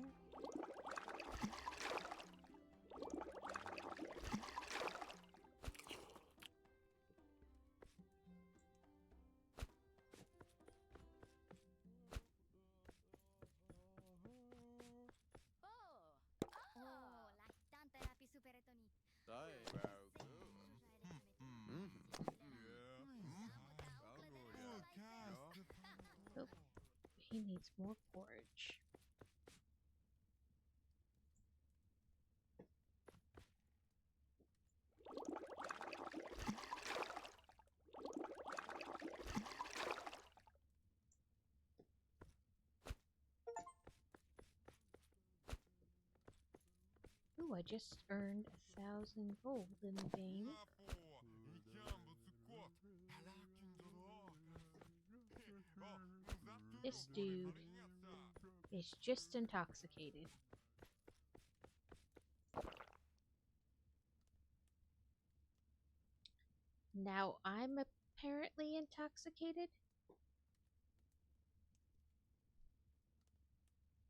Oh, he needs more porridge. Ooh, I just earned 1,000 gold in the game. This dude is just intoxicated. Now I'm apparently intoxicated?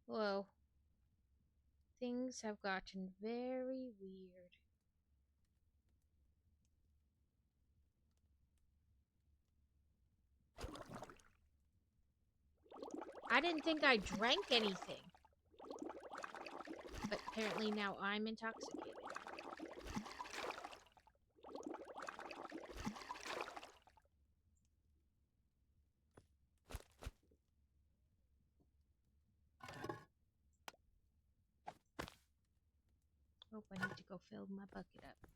Whoa. Things have gotten very weird. I didn't think I drank anything. But apparently now I'm intoxicated. Oh, I need to go fill my bucket up.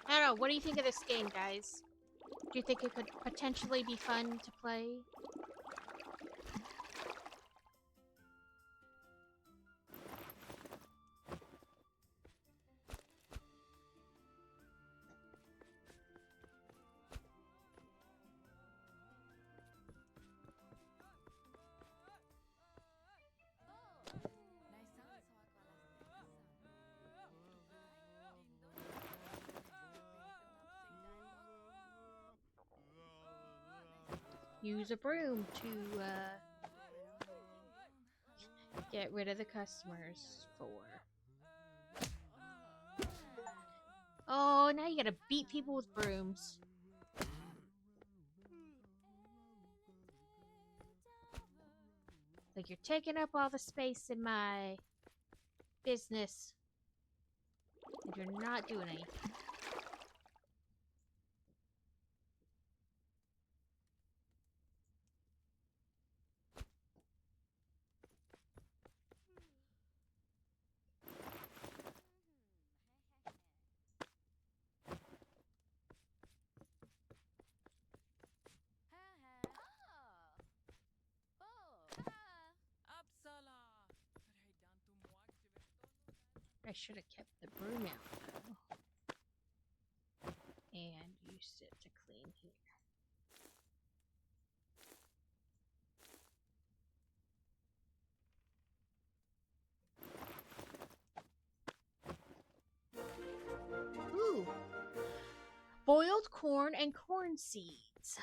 I don't know, what do you think of this game, guys? Do you think it could potentially be fun to play? use a broom to get rid of the customers for. Oh, now you gotta beat people with brooms. Like, you're taking up all the space in my business. And you're not doing anything. I should have kept the broom out, though. And used it to clean here. Ooh! Boiled corn and corn seeds.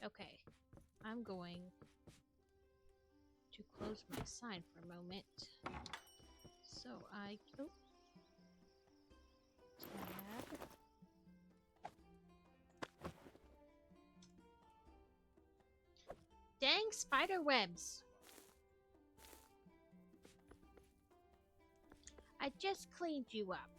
Okay, I'm going to close my sign for a moment. So I tab. Dang spider webs! I just cleaned you up.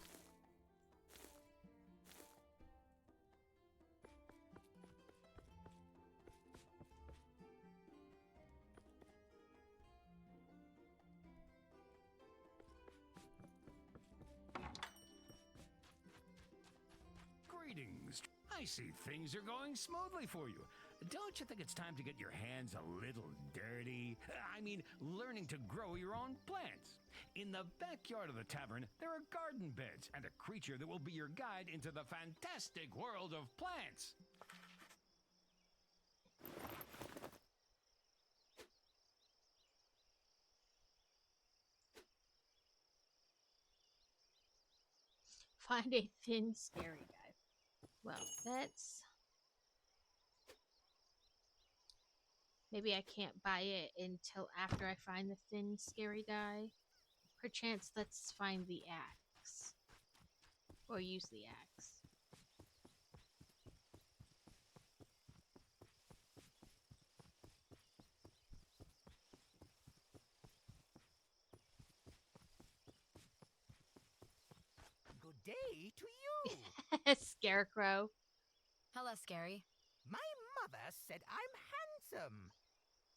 Greetings. I see things are going smoothly for you. Don't you think it's time to get your hands a little dirty? I mean, learning to grow your own plants. In the backyard of the tavern, there are garden beds and a creature that will be your guide into the fantastic world of plants. Find a thin, scary guy. Well, that's... Maybe I can't buy it until after I find the thin, scary guy. Perchance, let's find the axe. Or use the axe. Good day to you. Scarecrow. Hello, Scary. My mother said I'm handsome.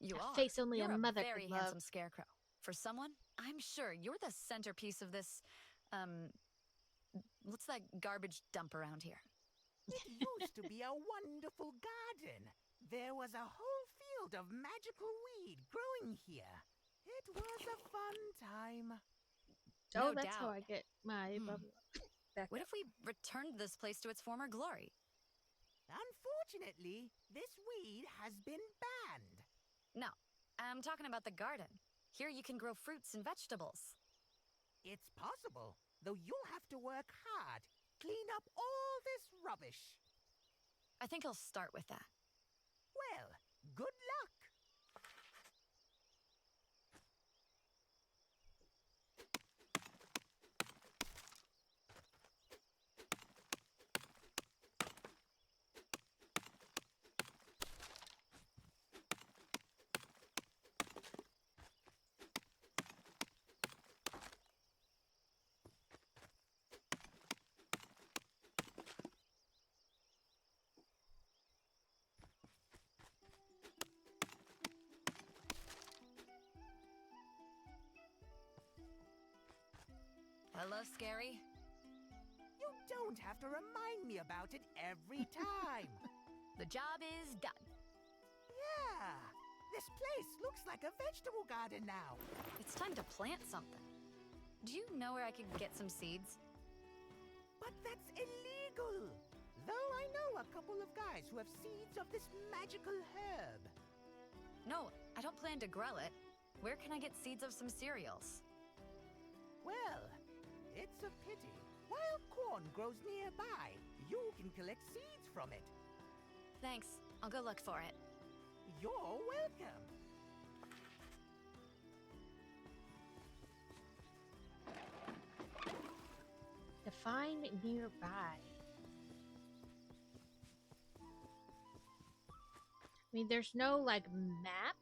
You A are. face only You're a mother very could love. handsome Scarecrow. For someone, I'm sure you're the centerpiece of this, what's that garbage dump around here? It used to be a wonderful garden. There was a whole field of magical weed growing here. It was a fun time. Oh, No that's how doubt. I get my bubble back What up. if we returned this place to its former glory? Unfortunately, this weed has been banned. No, I'm talking about the garden. Here you can grow fruits and vegetables. It's possible, though you'll have to work hard. Clean up all this rubbish. I think I'll start with that. Well, good luck. Hello, Scary. don't have to remind me about it every time. The job is done. Yeah, this place looks like a vegetable garden now. It's time to plant something. Do you know where I could get some seeds? But that's illegal. Though I know a couple of guys who have seeds of this magical herb. No, I don't plan to grow it. Where can I get seeds of some cereals? Well, it's a pity. Wild corn grows nearby. You can collect seeds from it. Thanks. I'll go look for it. You're welcome. To find nearby. I mean, there's no, like, map.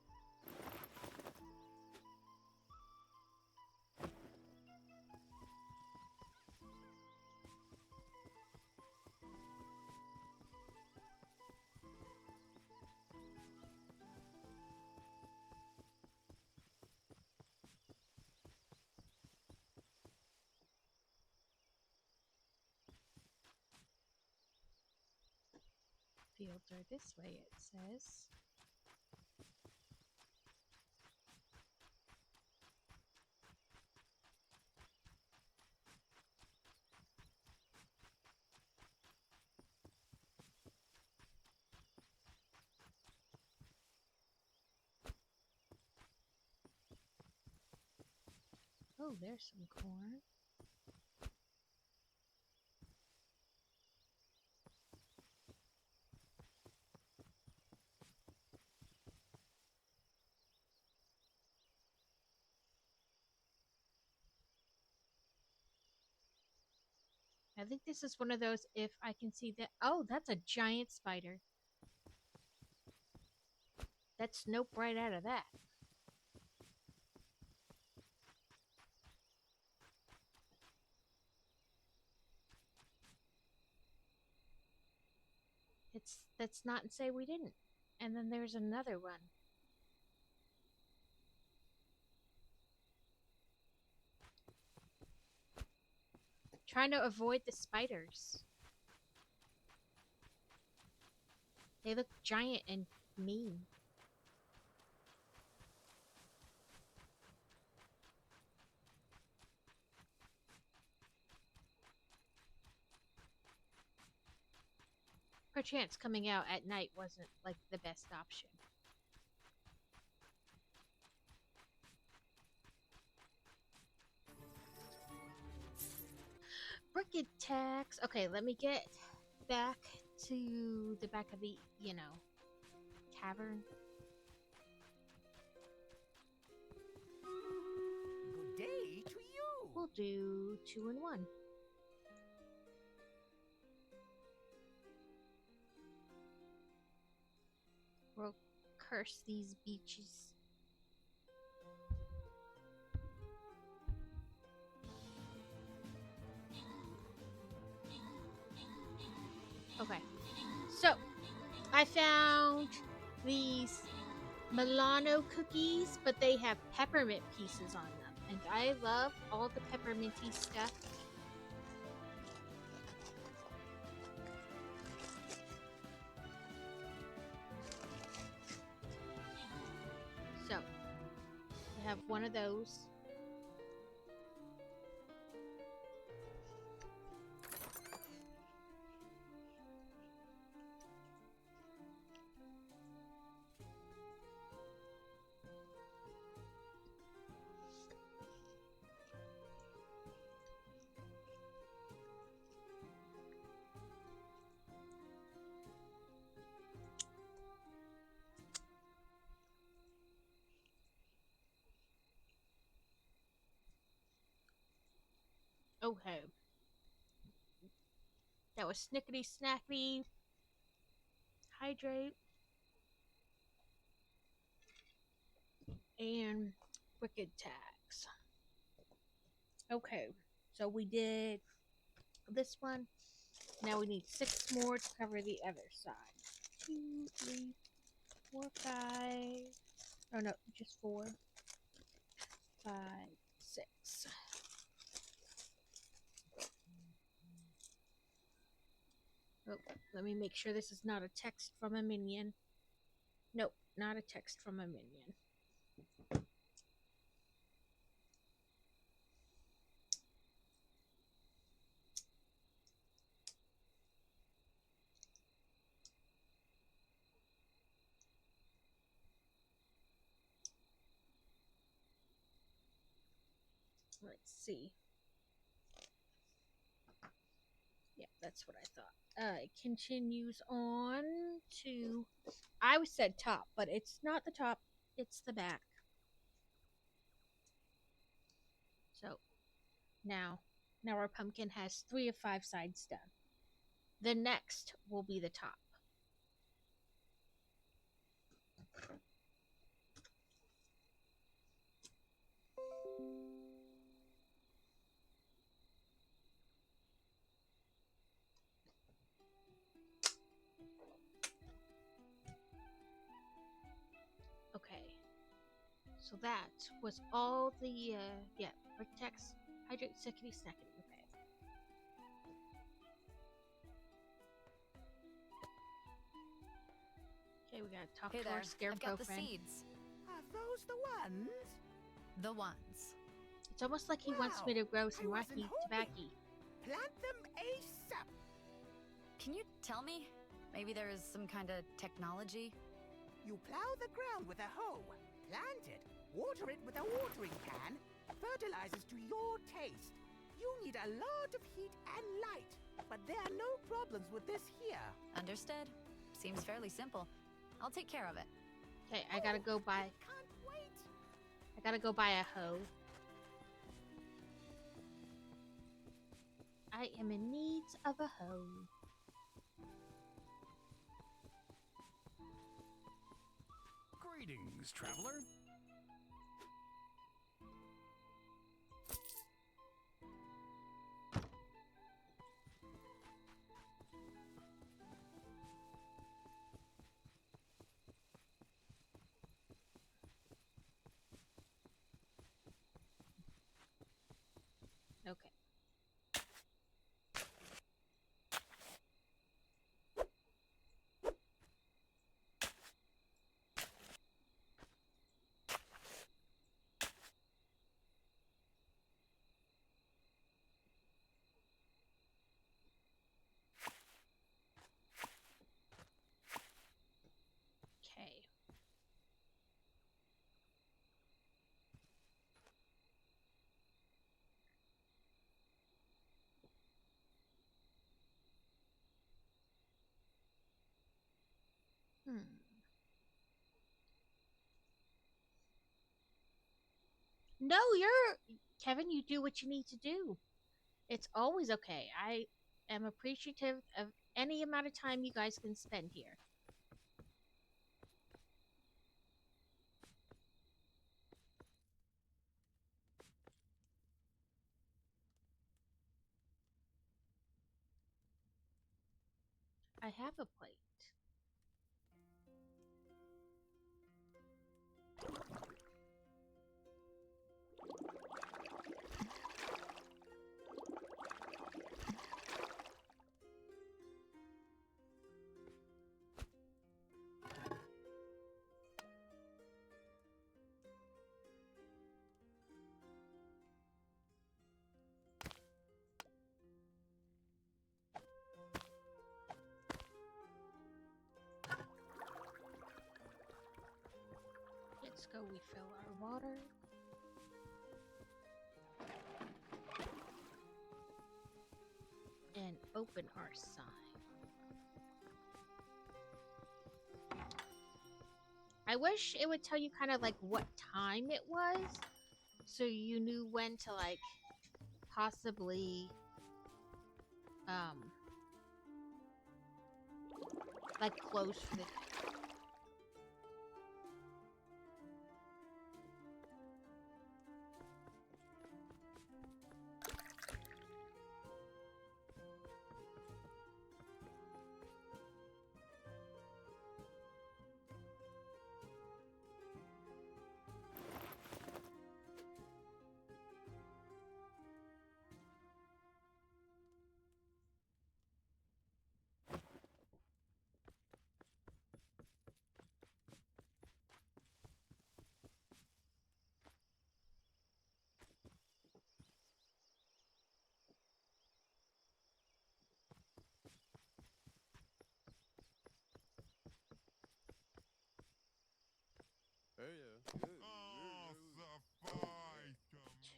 Fields are this way, it says. Oh, there's some corn. I think this is one of those, if I can see that. Oh, that's a giant spider. That's Snope right out of that. Let's not say we didn't. And then there's another one. Trying to avoid the spiders. They look giant and mean. Perchance coming out at night wasn't like the best option. Bricket tax. Okay, let me get back to the back of the, tavern. Good day to you. We'll do 2 and 1. We'll curse these beaches. Okay, so I found these Milano cookies, but they have peppermint pieces on them, and I love all the pepperminty stuff. So I have one of those. Okay. That was Snickety Snackety. Hydrate. And Wicked Tax. Okay. So we did this one. Now we need 6 more to cover the other side. 2, 3, 4, 5. Oh no, just 4. 5, 6. Oh, let me make sure this is not a text from a minion. Nope, not a text from a minion. Let's see. Yeah, that's what I thought. It continues on to... I said top, but it's not the top. It's the back. So, now our pumpkin has 3 of 5 sides done. The next will be the top. Okay. So that was all the, yeah, brick text, hydrate, sickety, snackety. Okay. Okay, we gotta talk Hey to our there, I've scarecrow got the friend. seeds. Are those the ones? The ones. It's almost like he wants me to grow some I wasn't wacky hoping. tobacco. Plant them ASAP. Can you tell me? Maybe there is some kind of technology? You plow the ground with a hoe, plant it, water it with a watering can, fertilizers to your taste. You need a lot of heat and light, but there are no problems with this here. Understood. Seems fairly simple. I'll take care of it. Okay, I gotta go buy. Can't wait. I gotta go buy a hoe. I am in need of a hoe. Greetings, traveler. Okay. Okay. No, Kevin, you do what you need to do. It's always okay. I am appreciative of any amount of time you guys can spend here. I have a plate. Let's go refill our water. And open our sign. I wish it would tell you kind of like what time it was, so you knew when to like possibly like close for the day.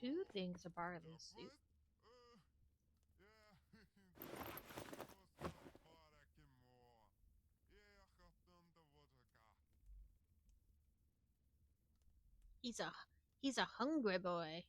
2 things of barley soup. He's a hungry boy.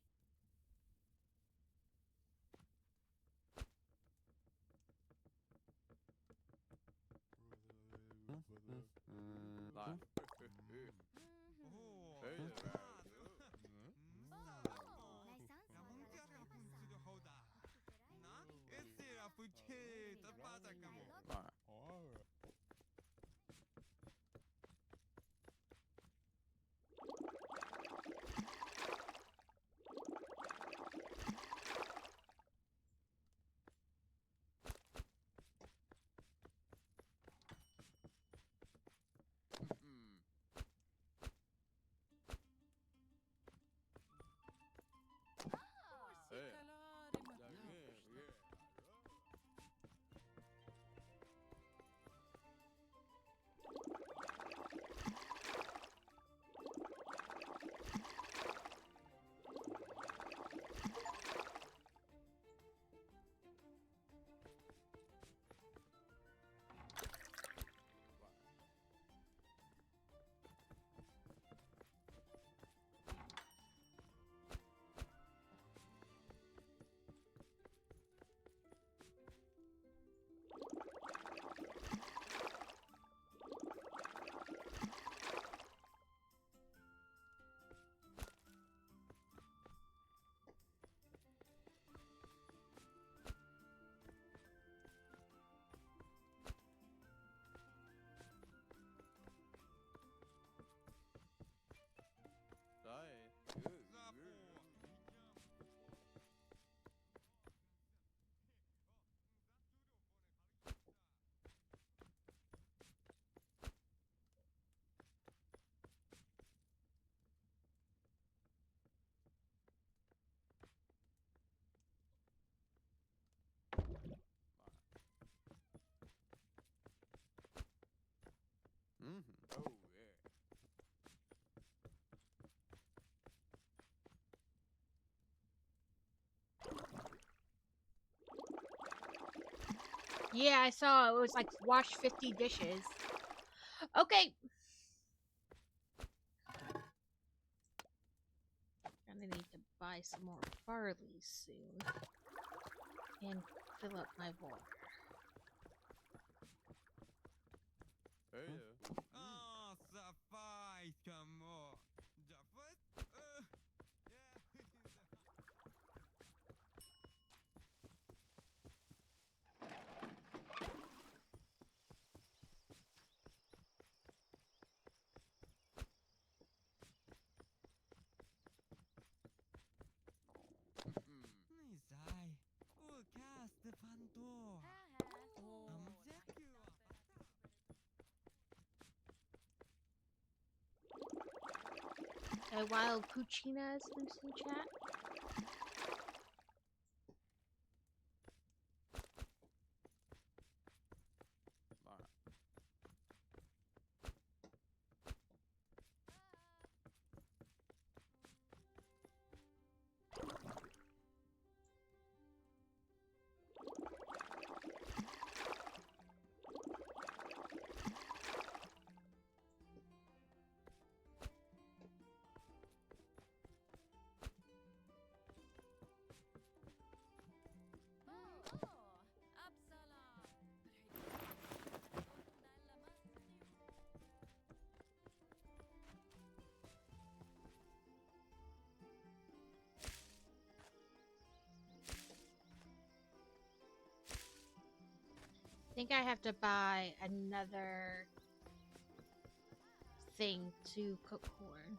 Yeah, I saw it was like wash 50 dishes. Okay. Gonna need to buy some more barley soon. And fill up my water. A wild Puccina is loose in chat. I think I have to buy another thing to cook corn.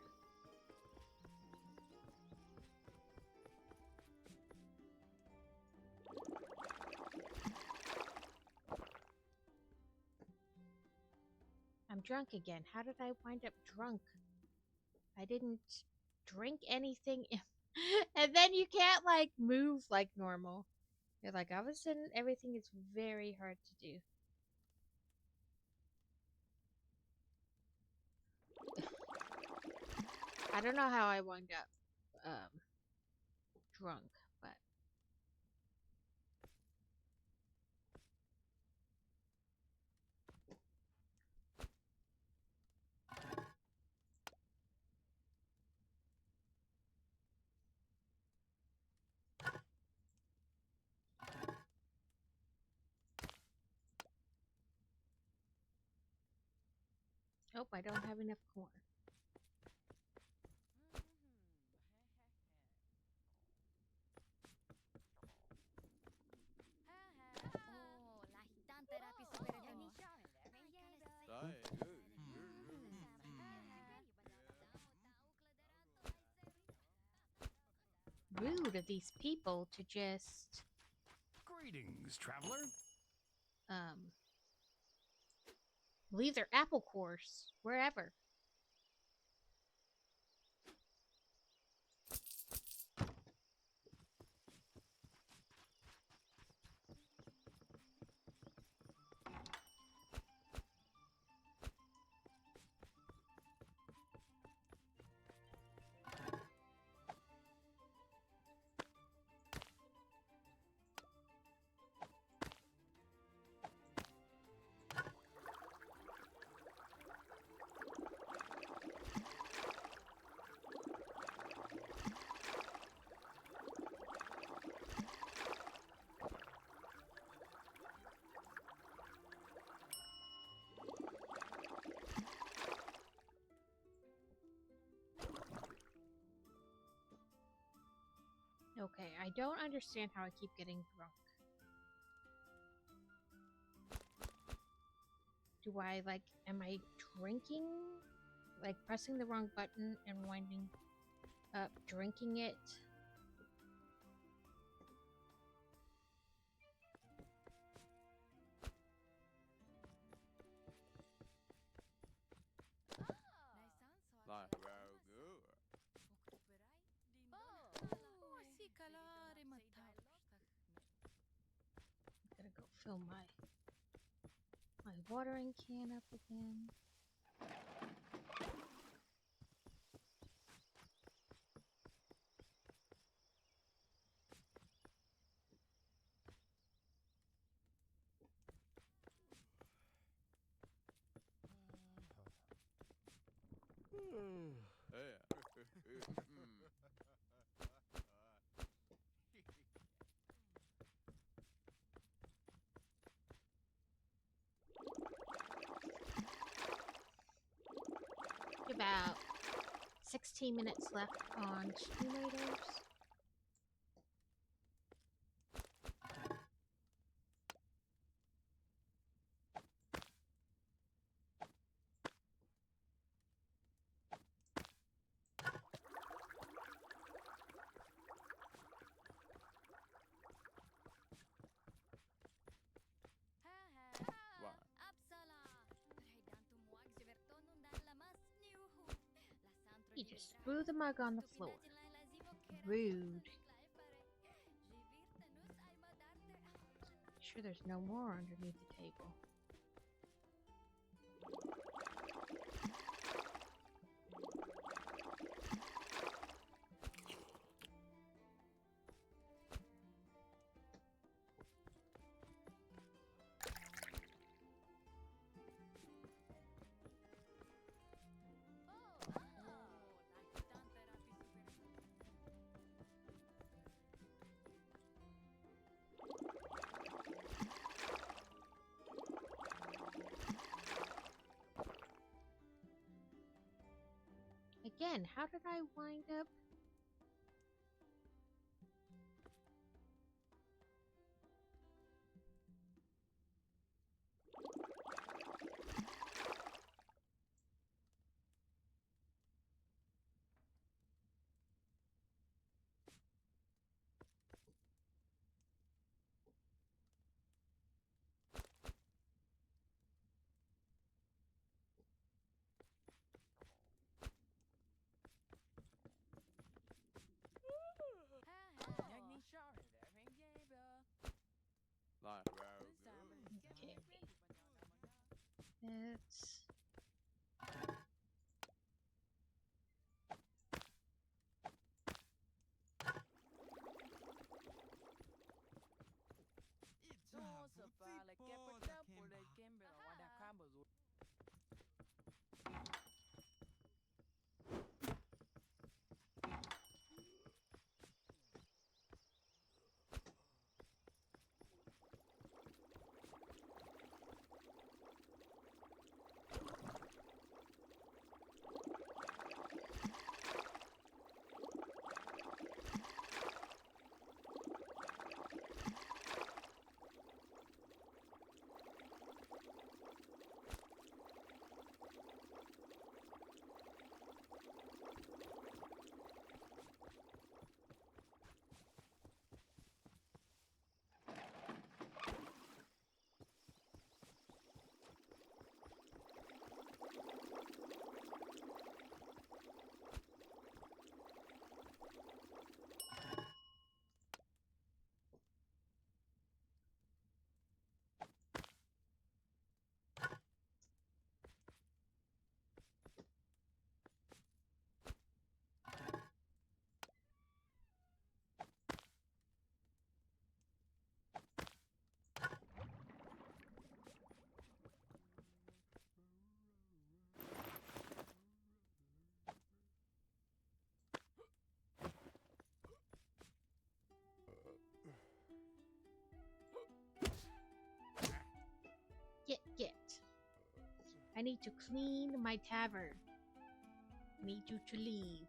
I'm drunk again. How did I wind up drunk? I didn't drink anything. And then you can't like move like normal. You're like, all of a sudden everything is very hard to do. I don't know how I wound up drunk, but nope, I don't have enough corn. Oh, la gigante era piso peregrino. Rude of these people to just Greetings, traveler. leave their apple course wherever. Okay, I don't understand how I keep getting drunk. Do I, like, am I drinking? Like, pressing the wrong button and winding up, drinking it? Gotta go fill my watering can up again. About 16 minutes left on simulators. He just threw the mug on the floor. Rude. Sure there's no more underneath the table. Again, how did I wind up? Okay. It's I need to clean my tavern. Need you to leave.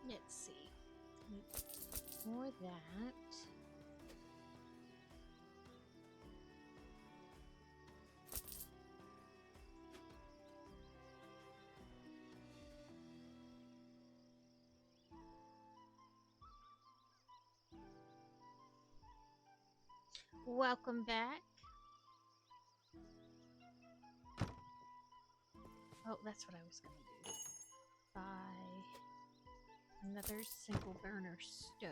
Let's see. More that. Welcome back. Oh, that's what I was going to do. Buy another single burner stove.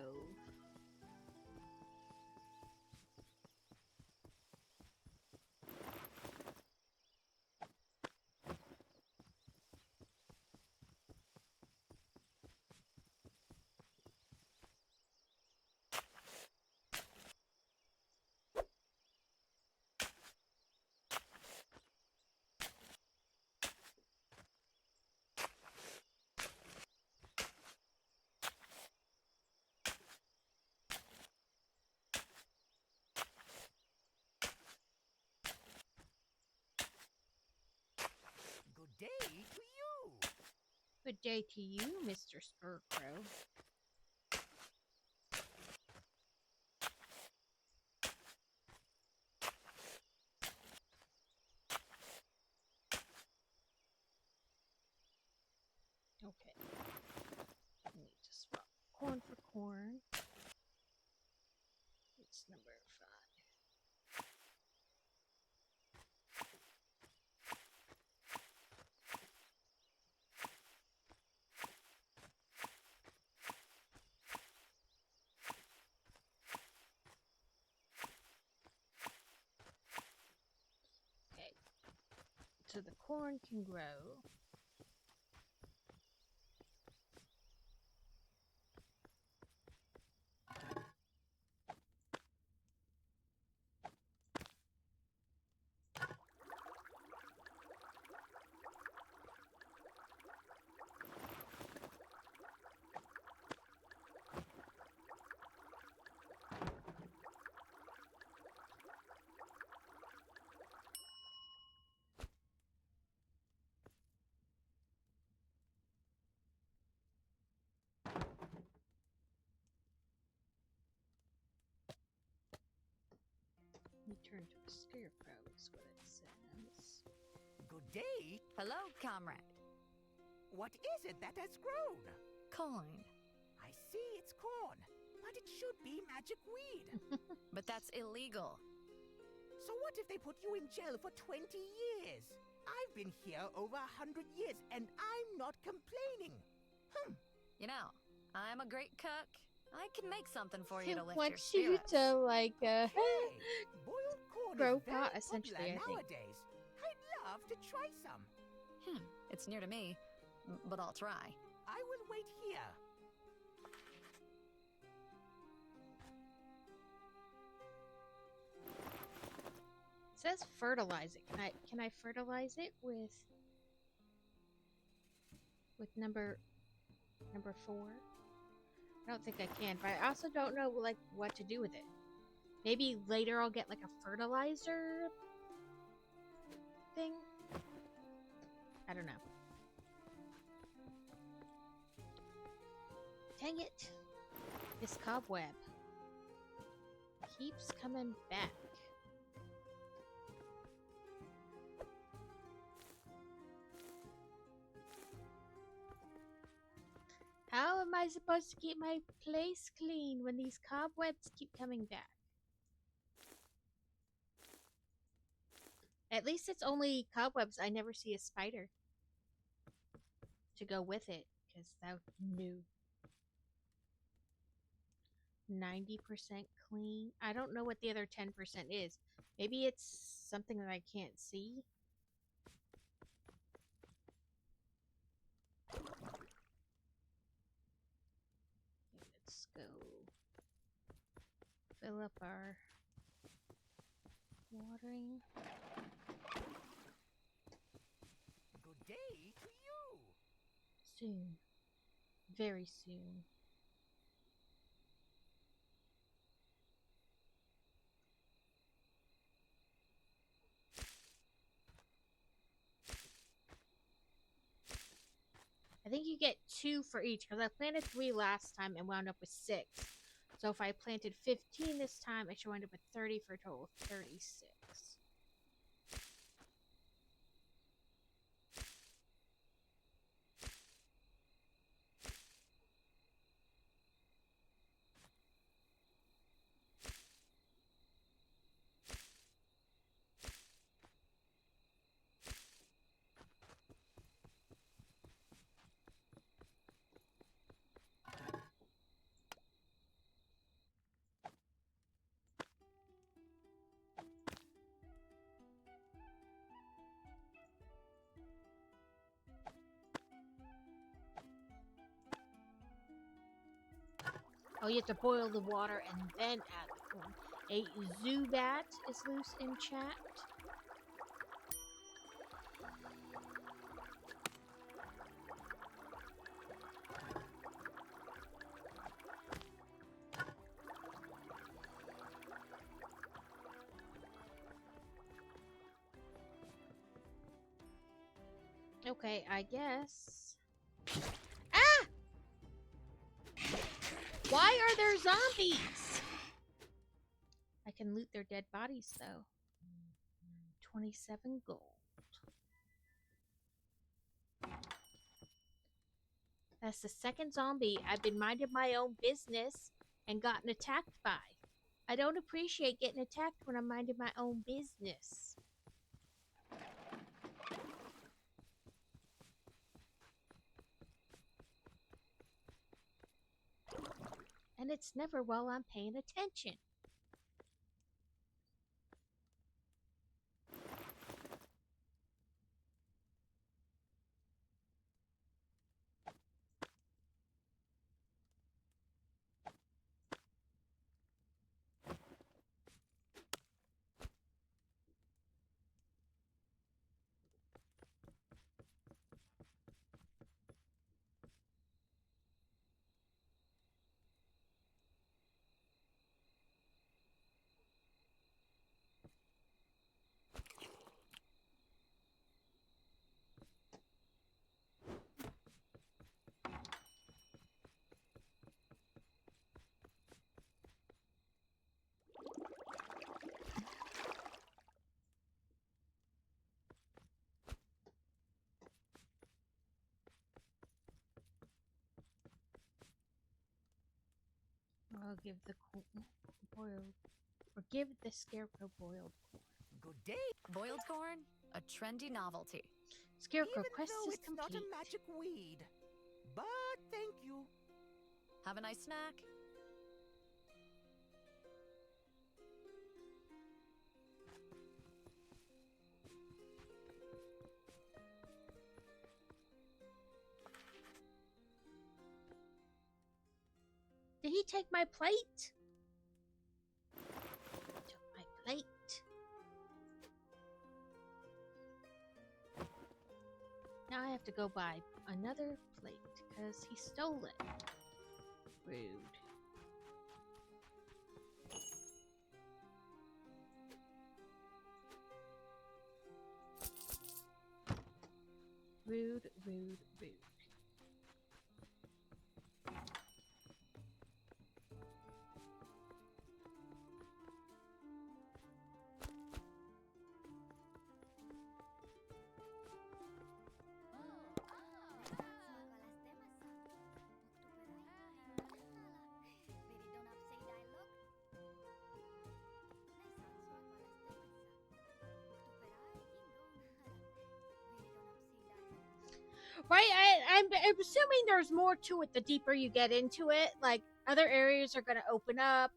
Good day to you. Good day to you, Mr. Scarecrow. Okay. I need to swap corn for corn. It's number 5. Okay. So the corn can grow. Return to the scarecrow is what it says. Good day. Hello, comrade. What is it that has grown? Coin. I see it's corn, but it should be magic weed. But that's illegal. So what if they put you in jail for 20 years? I've been here over 100 years, and I'm not complaining. You know, I'm a great cook. I can make something for you to lift your Wants you spirits. to like Hey, boiled corn grow is very pot, essentially, popular I think. nowadays. I'd love to try some. It's near to me, but I'll try. I will wait here. It says fertilize it. Can I fertilize it with number 4? I don't think I can, but I also don't know like what to do with it. Maybe later I'll get like a fertilizer thing. I don't know. Dang it. This cobweb keeps coming back. How am I supposed to keep my place clean when these cobwebs keep coming back? At least it's only cobwebs. I never see a spider to go with it, because that new 90% clean. I don't know what the other 10% is. Maybe it's something that I can't see. go fill up our watering. Good day to you. Soon. Very soon. I think you get 2 for each because I planted 3 last time and wound up with 6. So if I planted 15 this time, I should wind up with 30 for a total of 36. Oh, you have to boil the water and then add the corn. A Zubat is loose in chat. Okay, I guess. Ah! Why are there zombies? I can loot their dead bodies, though. 27 gold. That's the second zombie I've been minding my own business and gotten attacked by. I don't appreciate getting attacked when I'm minding my own business. And it's never while I'm paying attention. I'll give the boiled, or give the scarecrow boiled corn. Good day. Boiled corn, a trendy novelty. Scarecrow Even quest though is it's not complete. a magic weed. But thank you. Have a nice snack. Did he take my plate? He took my plate. Now I have to go buy another plate because he stole it. Rude. Rude, rude, rude. Right, I'm assuming there's more to it the deeper you get into it. Like, other areas are going to open up.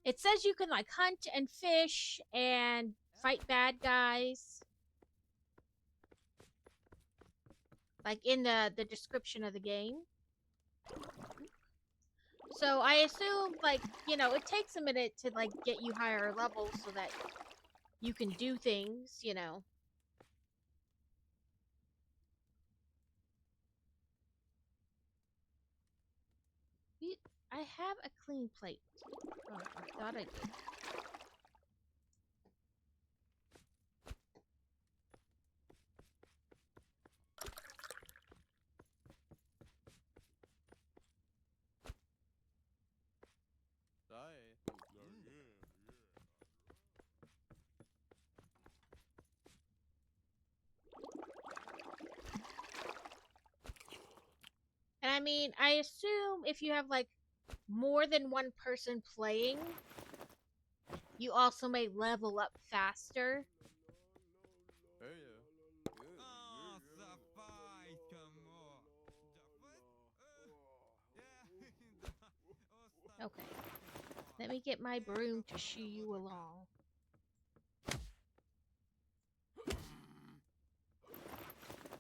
It says you can, like, hunt and fish and fight bad guys. Like, in the description of the game. So I assume, like, you know, it takes a minute to, like, get you higher levels so that you can do things, you know. I have a clean plate. Oh, I thought I did. And I mean, I assume if you have, like, more than one person playing, you also may level up faster. Okay. Let me get my broom to shoo you along.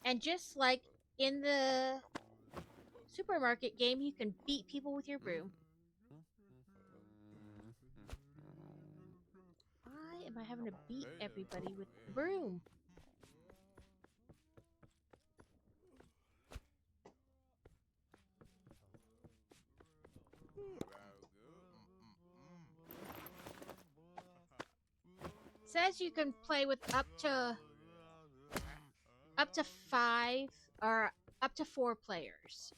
And just like in the supermarket game, you can beat people with your broom. Why am I having to beat everybody with the broom? It says you can play with up to 5 or up to 4 players.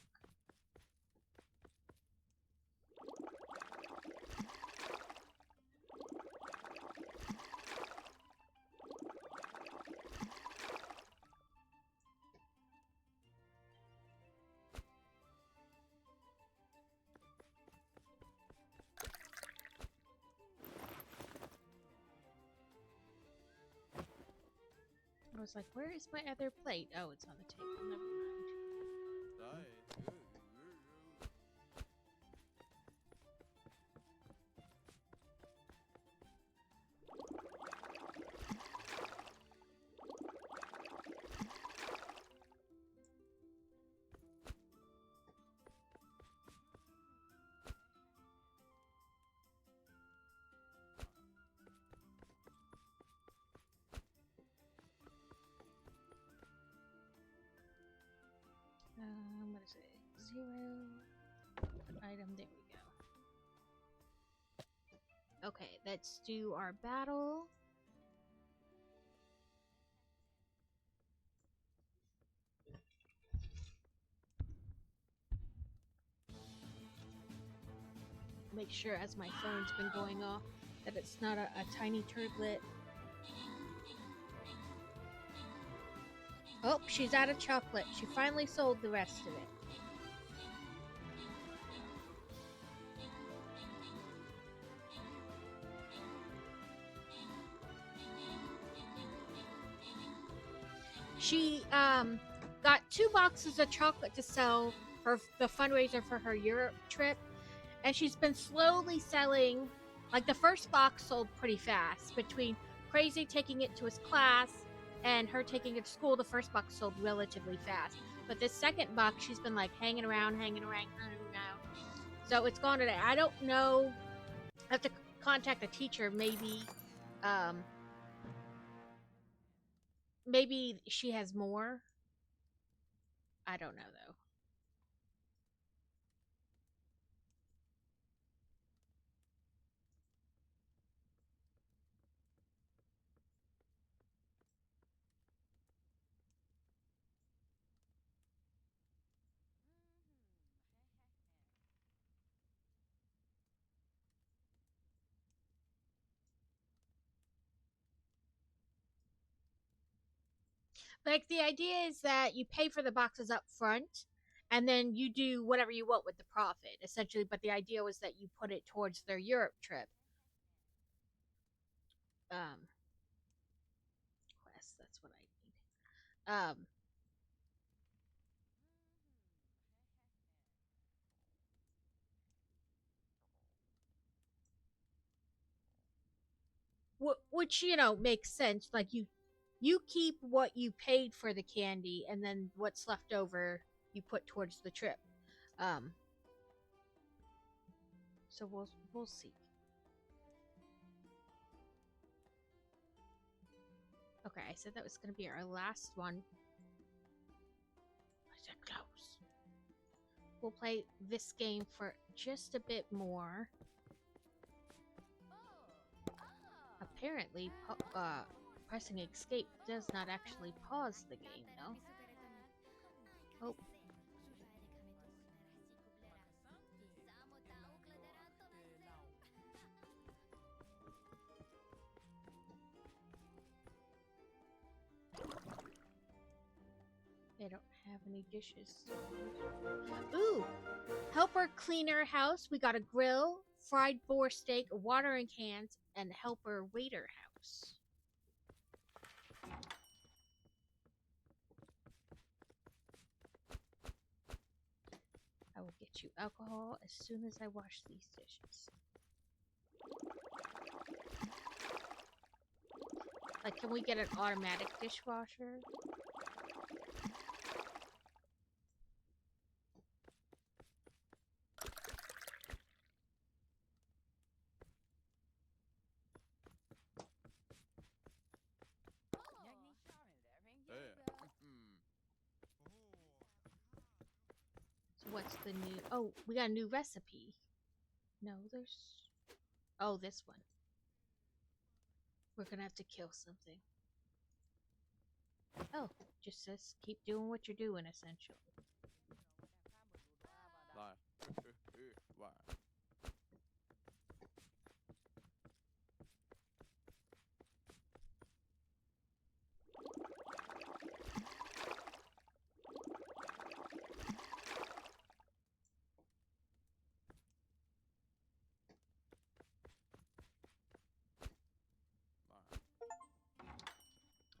I was like, where is my other plate? Oh, it's on the table. Never mind. What is it? 0 item. There we go. Okay, let's do our battle. Make sure as my phone's been going off that it's not a tiny turdlet. Oh, she's out of chocolate. She finally sold the rest of it. She got 2 boxes of chocolate to sell for the fundraiser for her Europe trip, and she's been slowly selling. Like, the first box sold pretty fast. Between Crazy taking it to his class and her taking it to school, the first box sold relatively fast. But this second box, she's been like hanging around. So it's gone today. I don't know. I have to contact a teacher. Maybe she has more. I don't know though. Like, the idea is that you pay for the boxes up front, and then you do whatever you want with the profit, essentially. But the idea was that you put it towards their Europe trip. Quest, that's what I need. Which, you know, makes sense. Like, you keep what you paid for the candy, and then what's left over you put towards the trip. So we'll see. Okay, I said that was going to be our last one. I said close. We'll play this game for just a bit more. Apparently, pressing escape does not actually pause the game, though. Oh. They don't have any dishes. Ooh! Helper cleaner house. We got a grill, fried boar steak, watering cans, and helper waiter house. I will get you alcohol as soon as I wash these dishes. Like, can we get an automatic dishwasher? So what's the new... Oh, we got a new recipe. No, there's... Oh, this one. We're gonna have to kill something. Oh, just says keep doing what you're doing, essentially.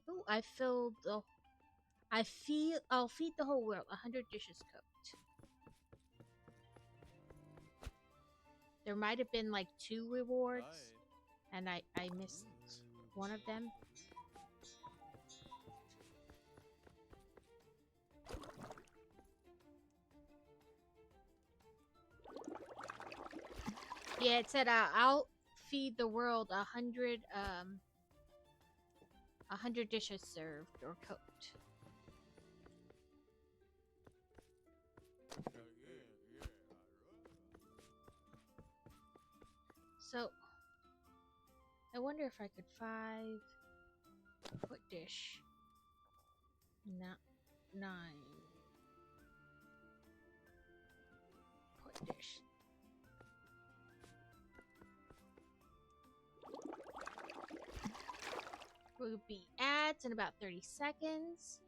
Oh, I filled the... I'll feed the whole world. 100 dishes cooked. There might have been like 2 rewards, and I missed one of them. Yeah, it said I'll feed the world 100 dishes served or cooked. So, I wonder if I could 5 put dish. 9 put dish. Will be ads in about 30 seconds.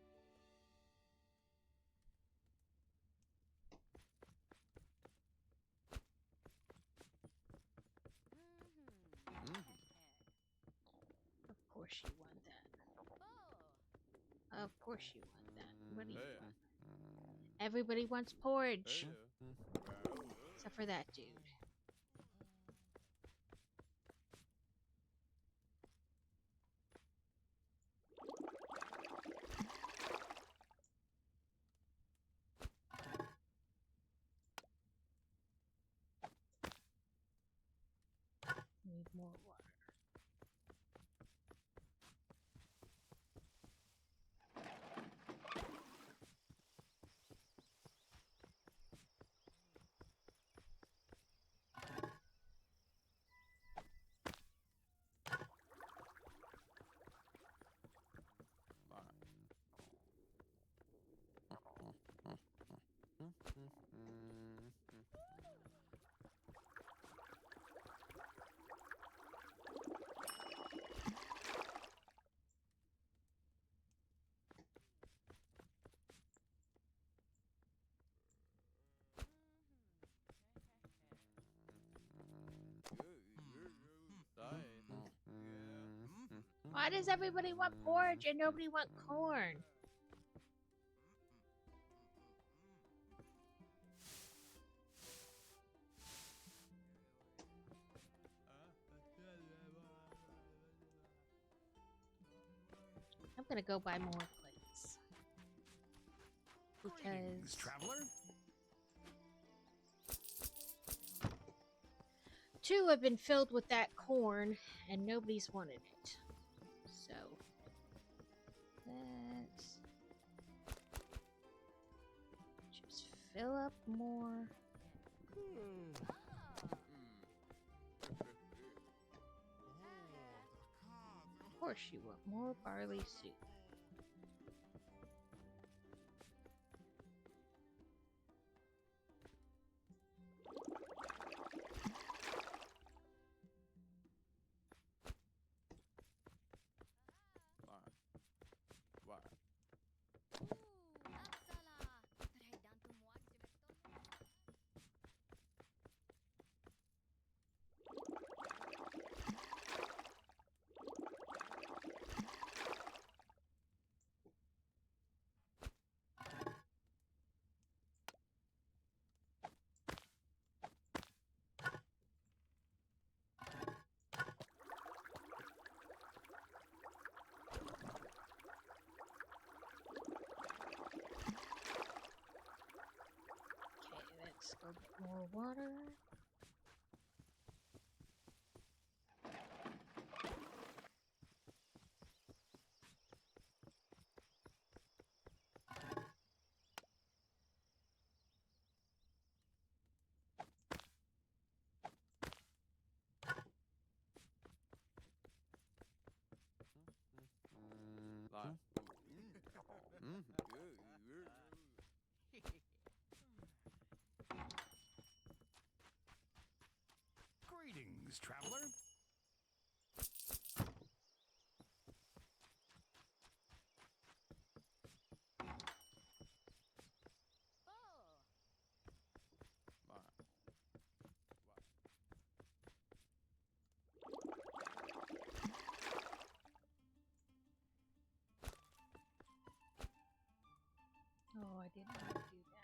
Of course you want that. Of course you want that. What do you want? Everybody wants porridge. Except for that dude. Need more water. Why does everybody want porridge and nobody want corn? I'm gonna go buy more plates. Greetings, Because traveler. 2 have been filled with that corn, and nobody's wanted it. So, let's just fill up more. Of course you want more barley soup. Let's go get more water. Greetings, traveler. Oh, I didn't want to do that.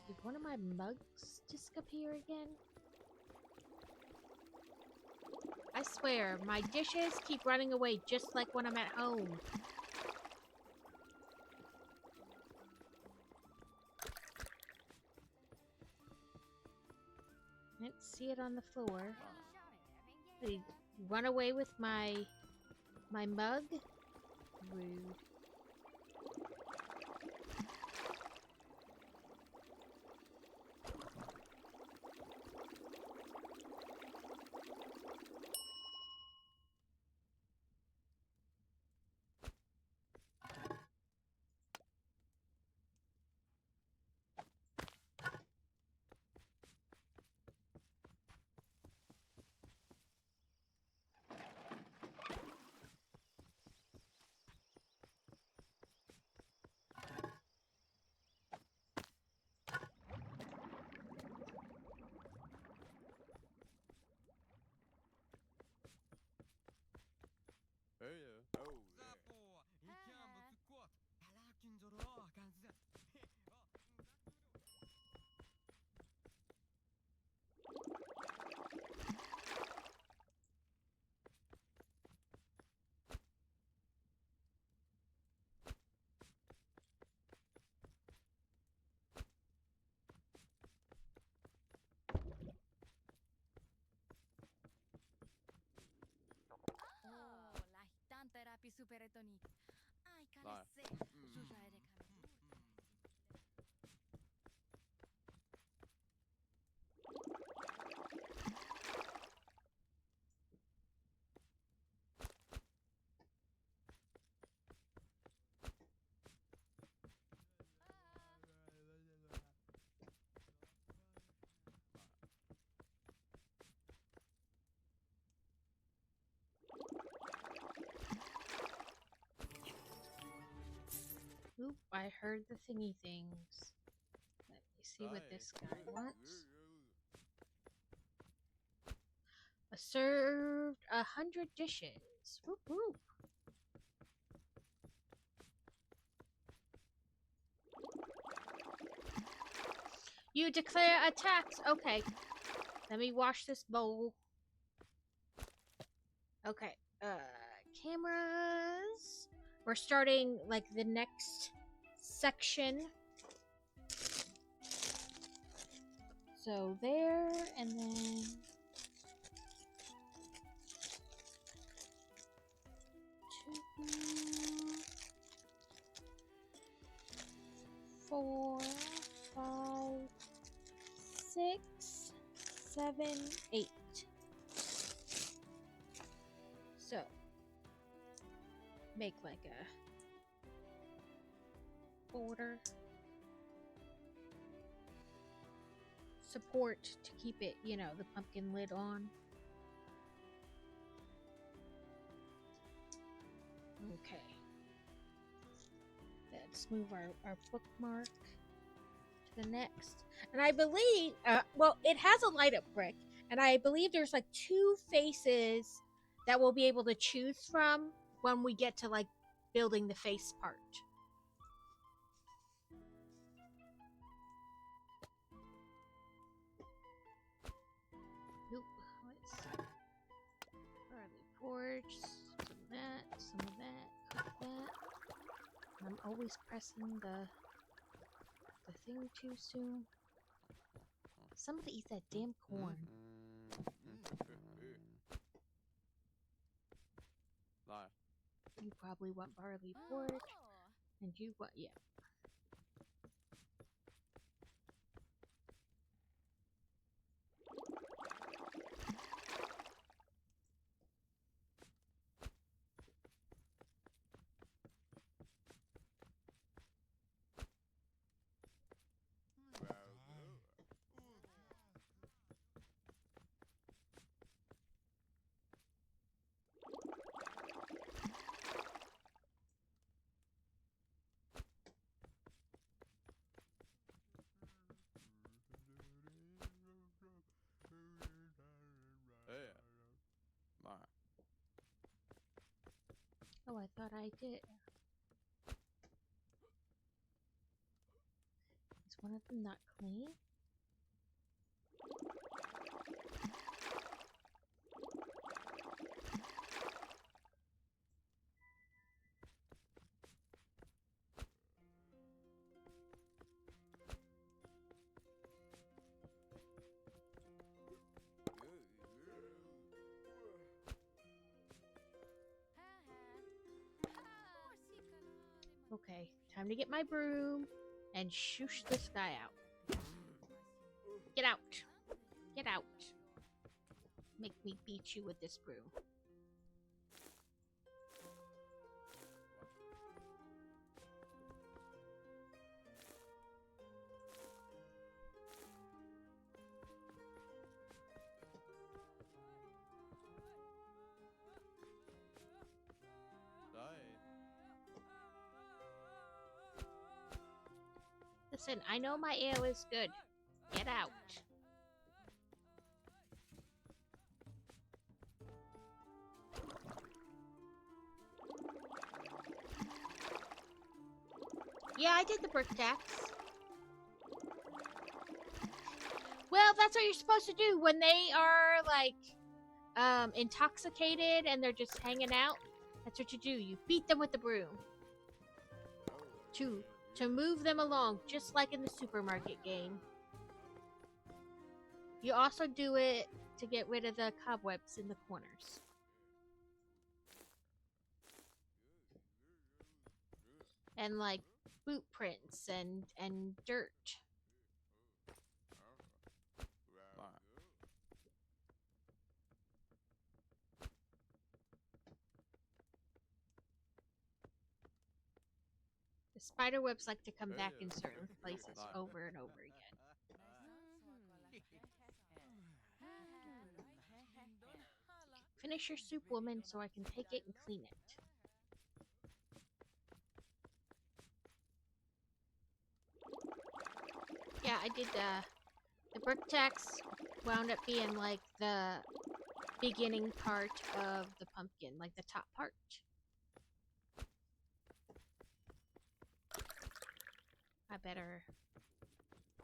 Did one of my mugs disappear again? I swear, my dishes keep running away just like when I'm at home. Can't see it on the floor. They run away with my mug? Rude. terapi superetonik. Ai, kalesse. Susa edekami. Oop, I heard the thingy things. Let me see what this guy wants. Served 100 dishes. Whoop, whoop. You declare a tax. Okay. Let me wash this bowl. Okay. Cameras. We're starting like the next section. So there, and then 2, 4, 5, 6, 7, 8. So make like a border. Support to keep it, you know, the pumpkin lid on. Okay. Let's move our bookmark to the next. And I believe, well, it has a light up brick. And I believe there's like 2 faces that we'll be able to choose from when we get to like building the face part. Nope. Let's see. Barley porch. Some of that. Some of that. Cook that. I'm always pressing the thing too soon. Somebody eat that damn corn. You probably want barley porch. And you want, yeah. Oh, I thought I did. Is one of them not clean? Okay, time to get my broom and shoosh this guy out. Get out. Get out. Make me beat you with this broom. Listen, I know my ale is good. Get out. Yeah, I did the brick tax. Well, that's what you're supposed to do when they are, like, intoxicated and they're just hanging out. That's what you do. You beat them with the broom. To move them along, just like in the supermarket game. You also do it to get rid of the cobwebs in the corners. And like boot prints and dirt. The spider webs like to come back in certain places over and over again. Finish your soup, woman, so I can take it and clean it. Yeah, I did the brick tax wound up being like the beginning part of the pumpkin, like the top part. I better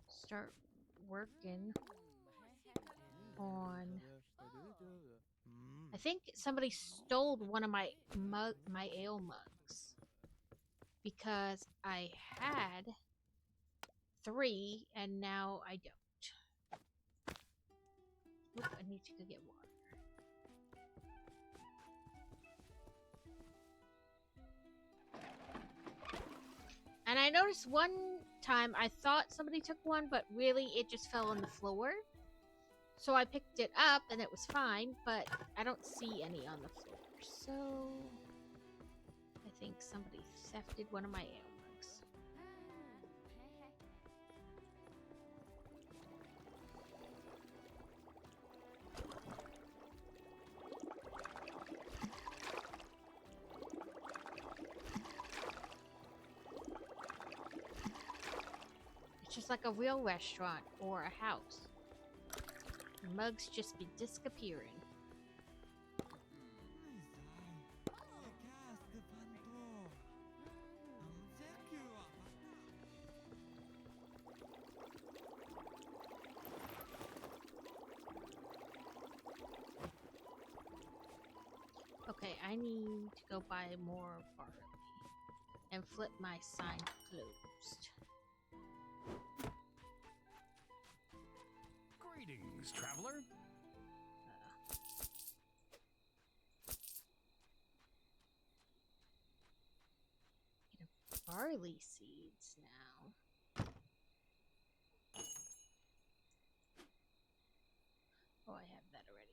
start working on. I think somebody stole one of my ale mugs because I had 3 and now I don't. Oop, I need to go get water. And I noticed one time I thought somebody took one, but really it just fell on the floor. So I picked it up and it was fine, but I don't see any on the floor. So I think somebody thefted one of my ale mugs. It's just like a real restaurant or a house. The mugs just be disappearing. Okay, I need to go buy more barley and flip my sign closed. Greetings, traveler. Get barley seeds now. Oh, I have that already.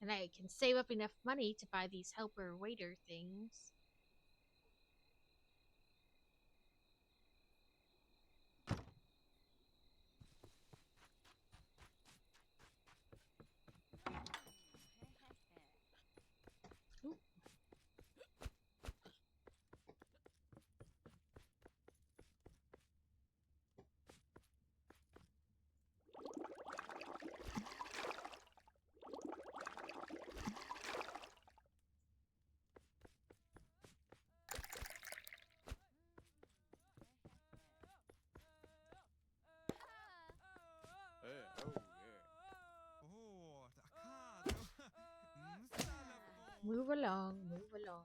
And I can save up enough money to buy these helper waiter things. Ooh. Move along, move along.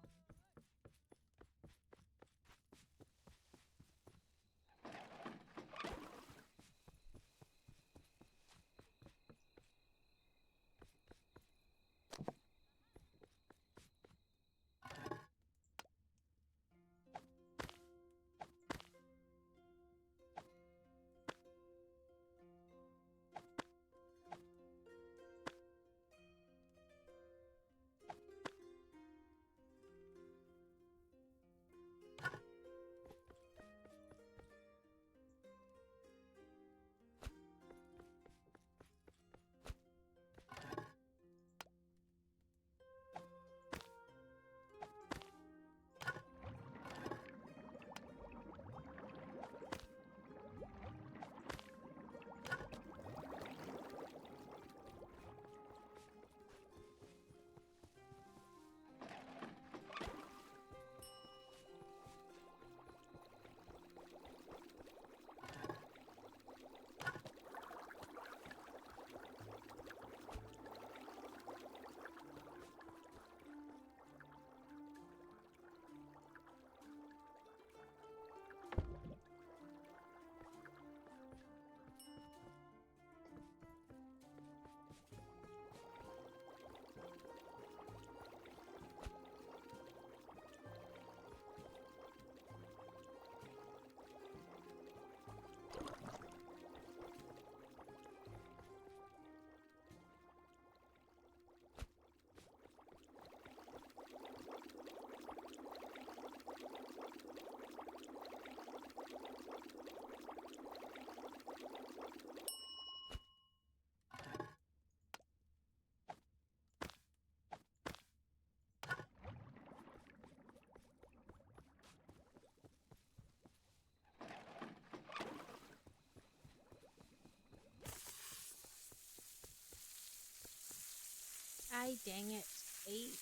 die, dang it. 8.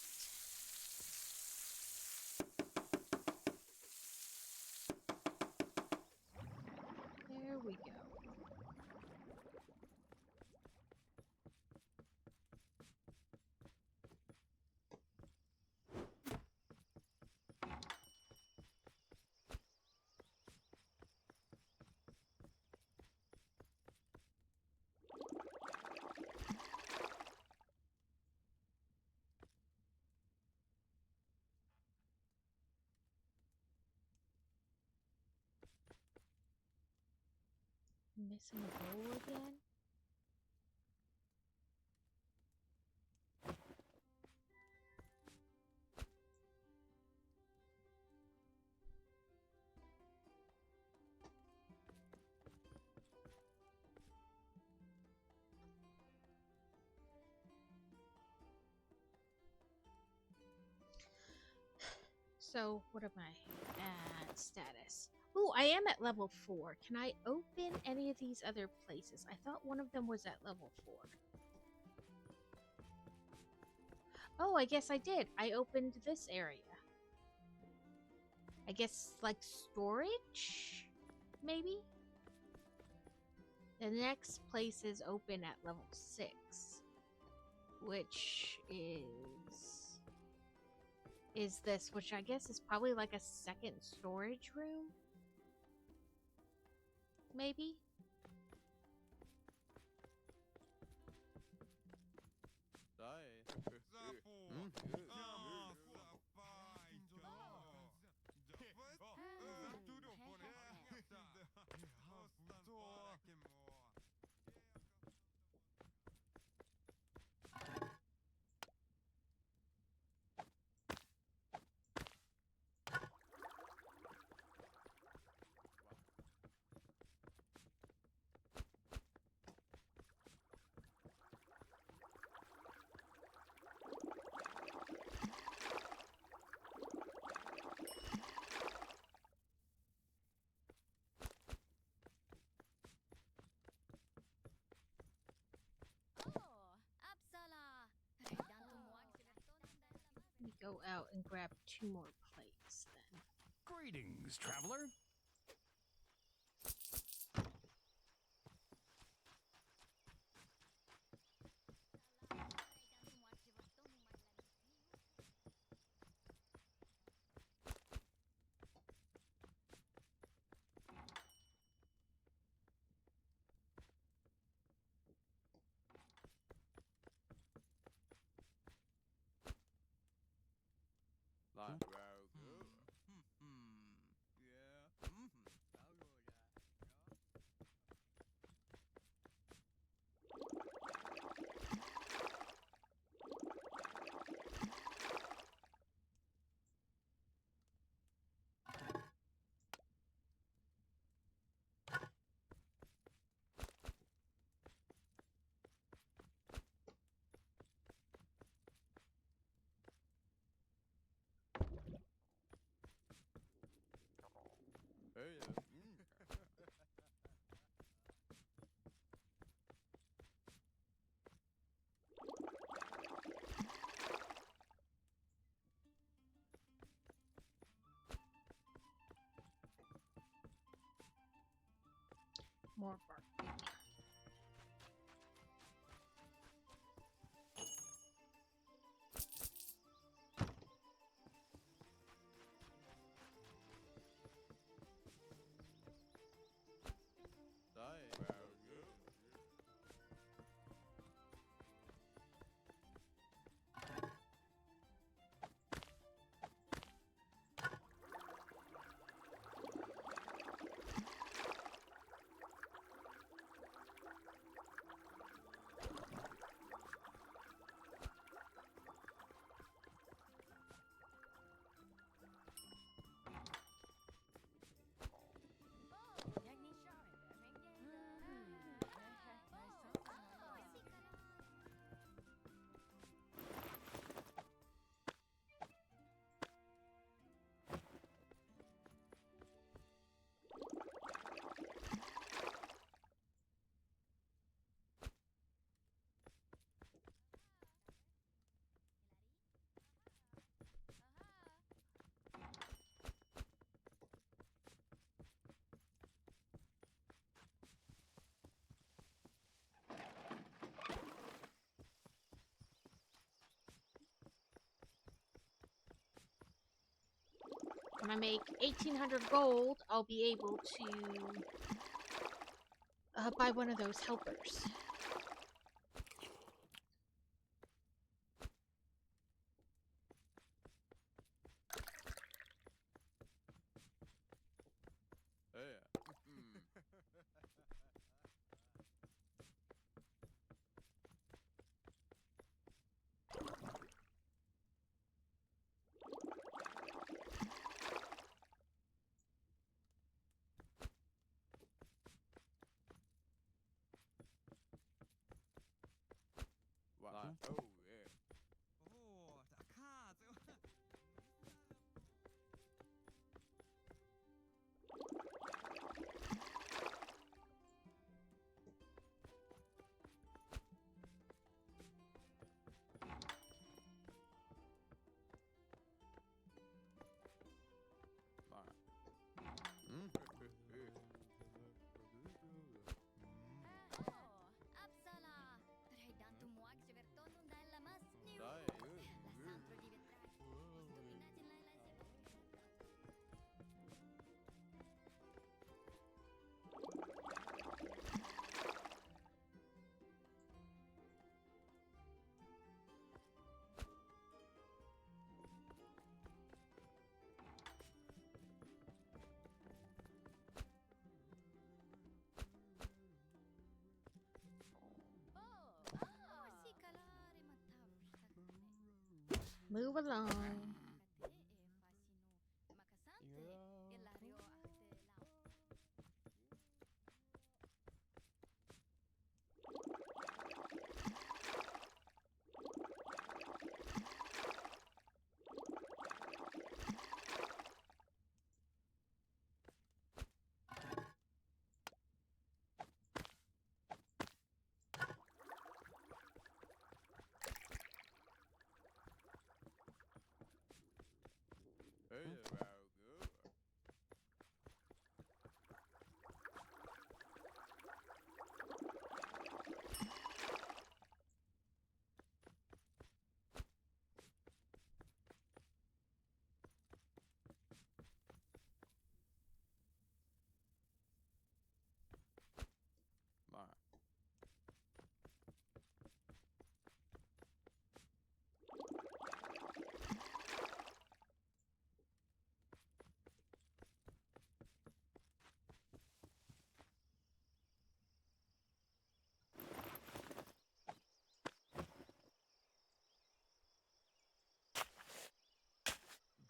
There we go. Missing a bowl again? So, what am I at status? Oh, I am at level 4. Can I open any of these other places? I thought one of them was at level 4. Oh, I guess I did. I opened this area. I guess, like, storage? Maybe? The next place is open at level 6. Which is this, which I guess is probably like a second storage room? Maybe? Let me go out and grab 2 more plates then. Greetings, traveler. More bark. I make 1,800 gold, I'll be able to buy one of those helpers. Move along.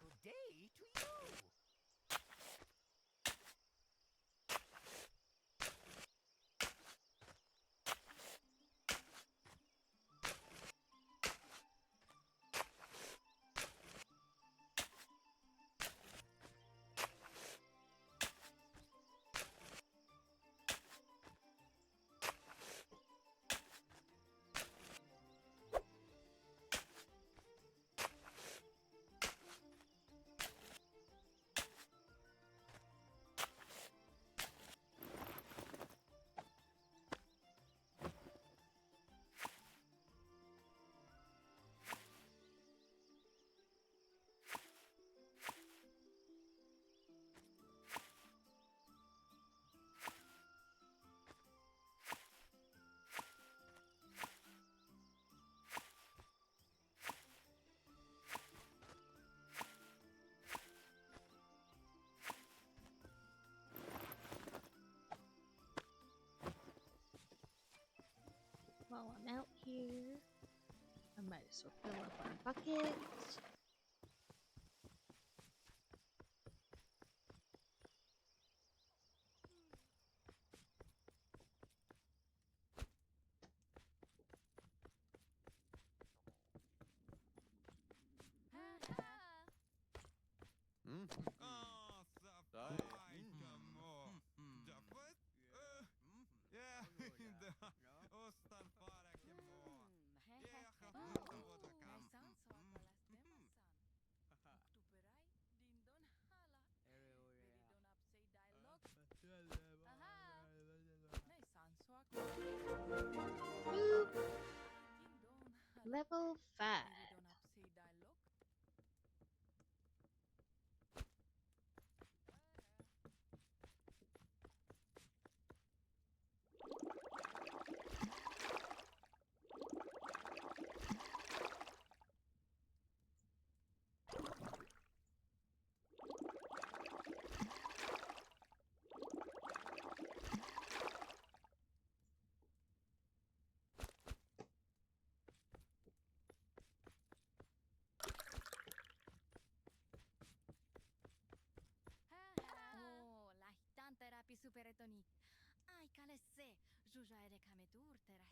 Good day to you. While I'm out here, I might as well fill up our bucket. Boop. Level 5. Sužaire kame turtera.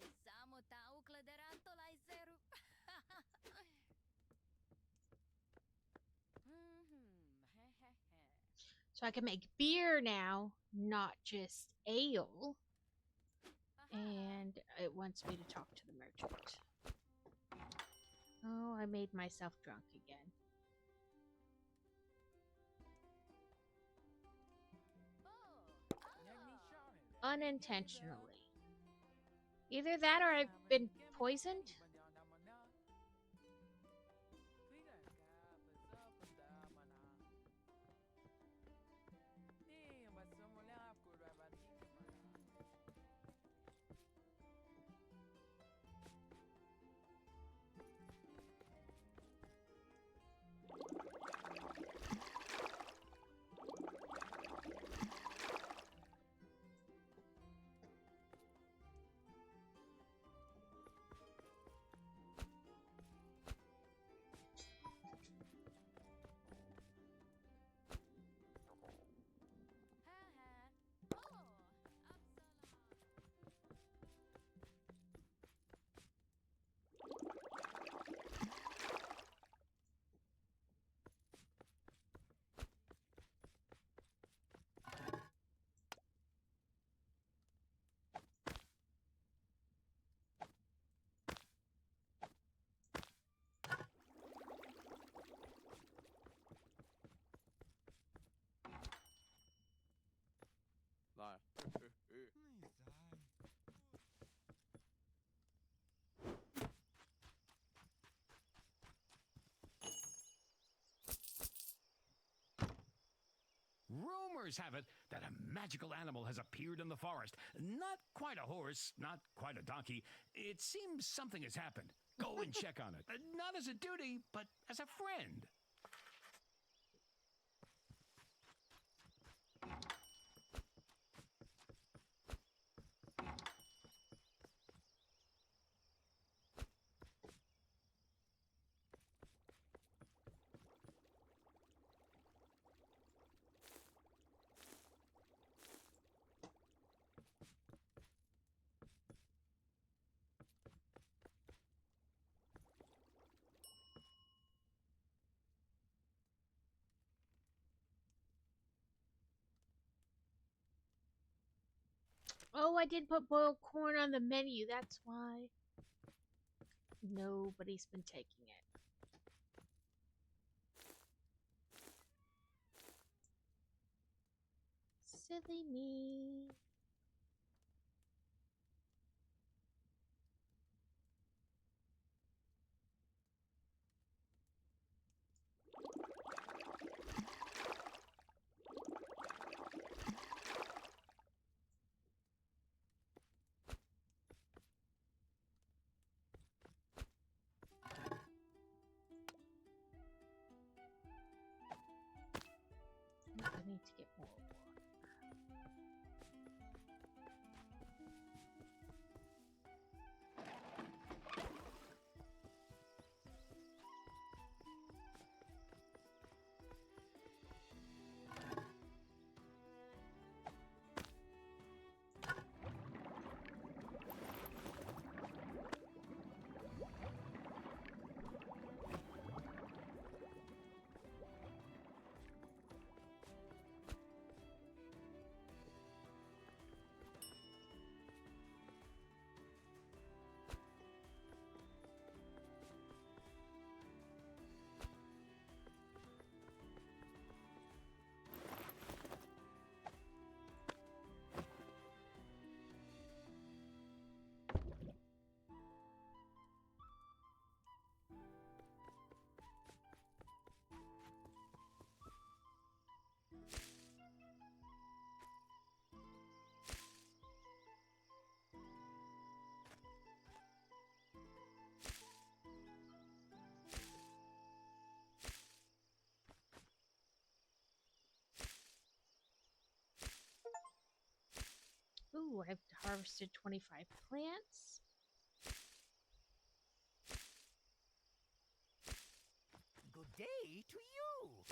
I samo ta uklederanto lajzeru. So I can make beer now, not just ale. And it wants me to talk to the merchant. Oh, I made myself drunk again. Unintentionally. Either that or I've been poisoned. Rumors have it that a magical animal has appeared in the forest. Not quite a horse, not quite a donkey. It seems something has happened. Go and check on it. Not as a duty, but as a friend. Oh, I did put boiled corn on the menu. That's why. Nobody's been taking it. Silly me. I need to get more water. Ooh, I've harvested 25 plants. Good day to you.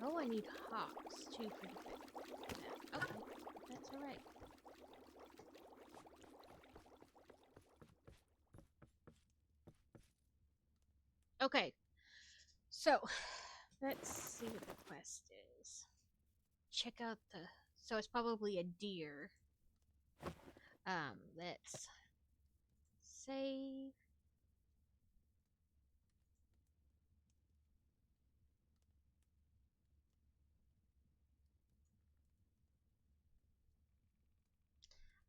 Oh, I need hops too for that. Okay, that's all right. Okay, so let's see what the quest is. Check out the. So it's probably a deer. Let's save.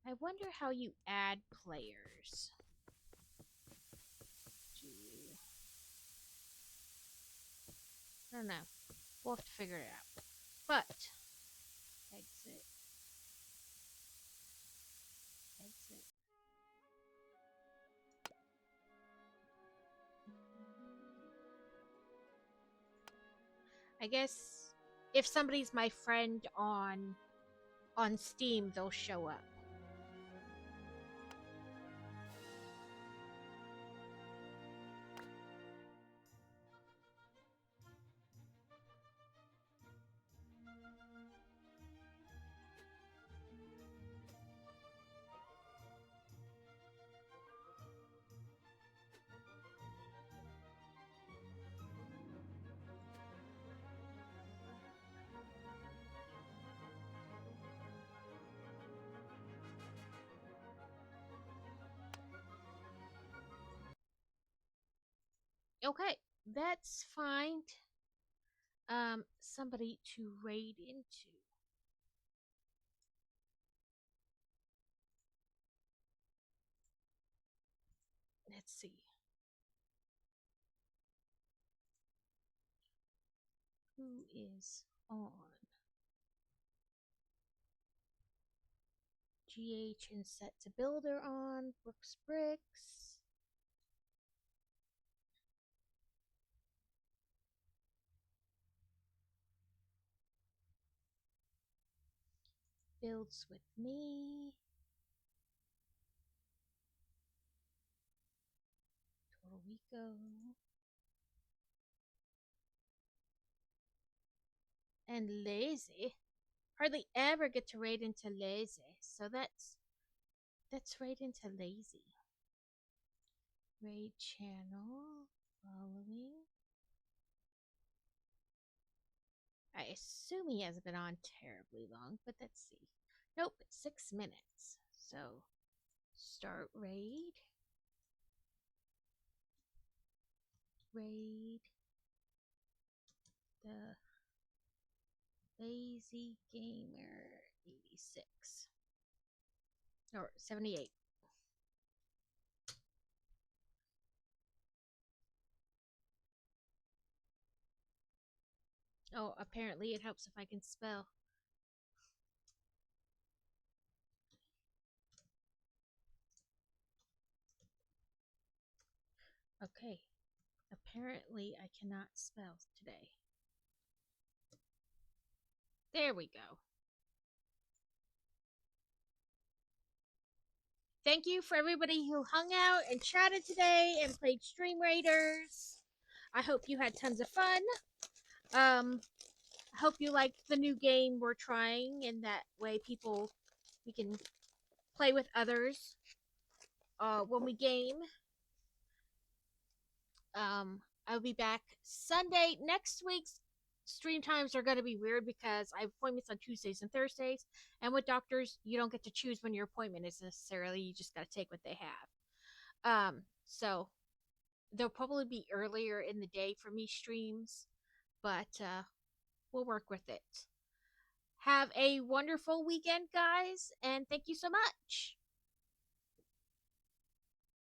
I wonder how you add players. I don't know. We'll have to figure it out. But exit. Exit. I guess if somebody's my friend on Steam, they'll show up. Okay, let's find somebody to raid into. Let's see. Who is on? GH and set to builder on. Brooks Bricks. Builds with me. Total Rico. And Lazy. Hardly ever get to raid into Lazy. So that's raid into Lazy. Raid channel. Following. I assume he hasn't been on terribly long, but let's see. Nope, 6 minutes. So, start raid. Raid. The Lazy Gamer 86. Or 78. Oh, apparently it helps if I can spell. Okay. Apparently I cannot spell today. There we go. Thank you for everybody who hung out and chatted today and played Stream Raiders. I hope you had tons of fun. I hope you liked the new game we're trying, and that way we can play with others when we game. I'll be back Sunday. Next week's stream times are going to be weird because I have appointments on Tuesdays and Thursdays, and with doctors, you don't get to choose when your appointment is necessarily. You just got to take what they have. So they'll probably be earlier in the day for me streams, but we'll work with it. Have a wonderful weekend, guys, and thank you so much.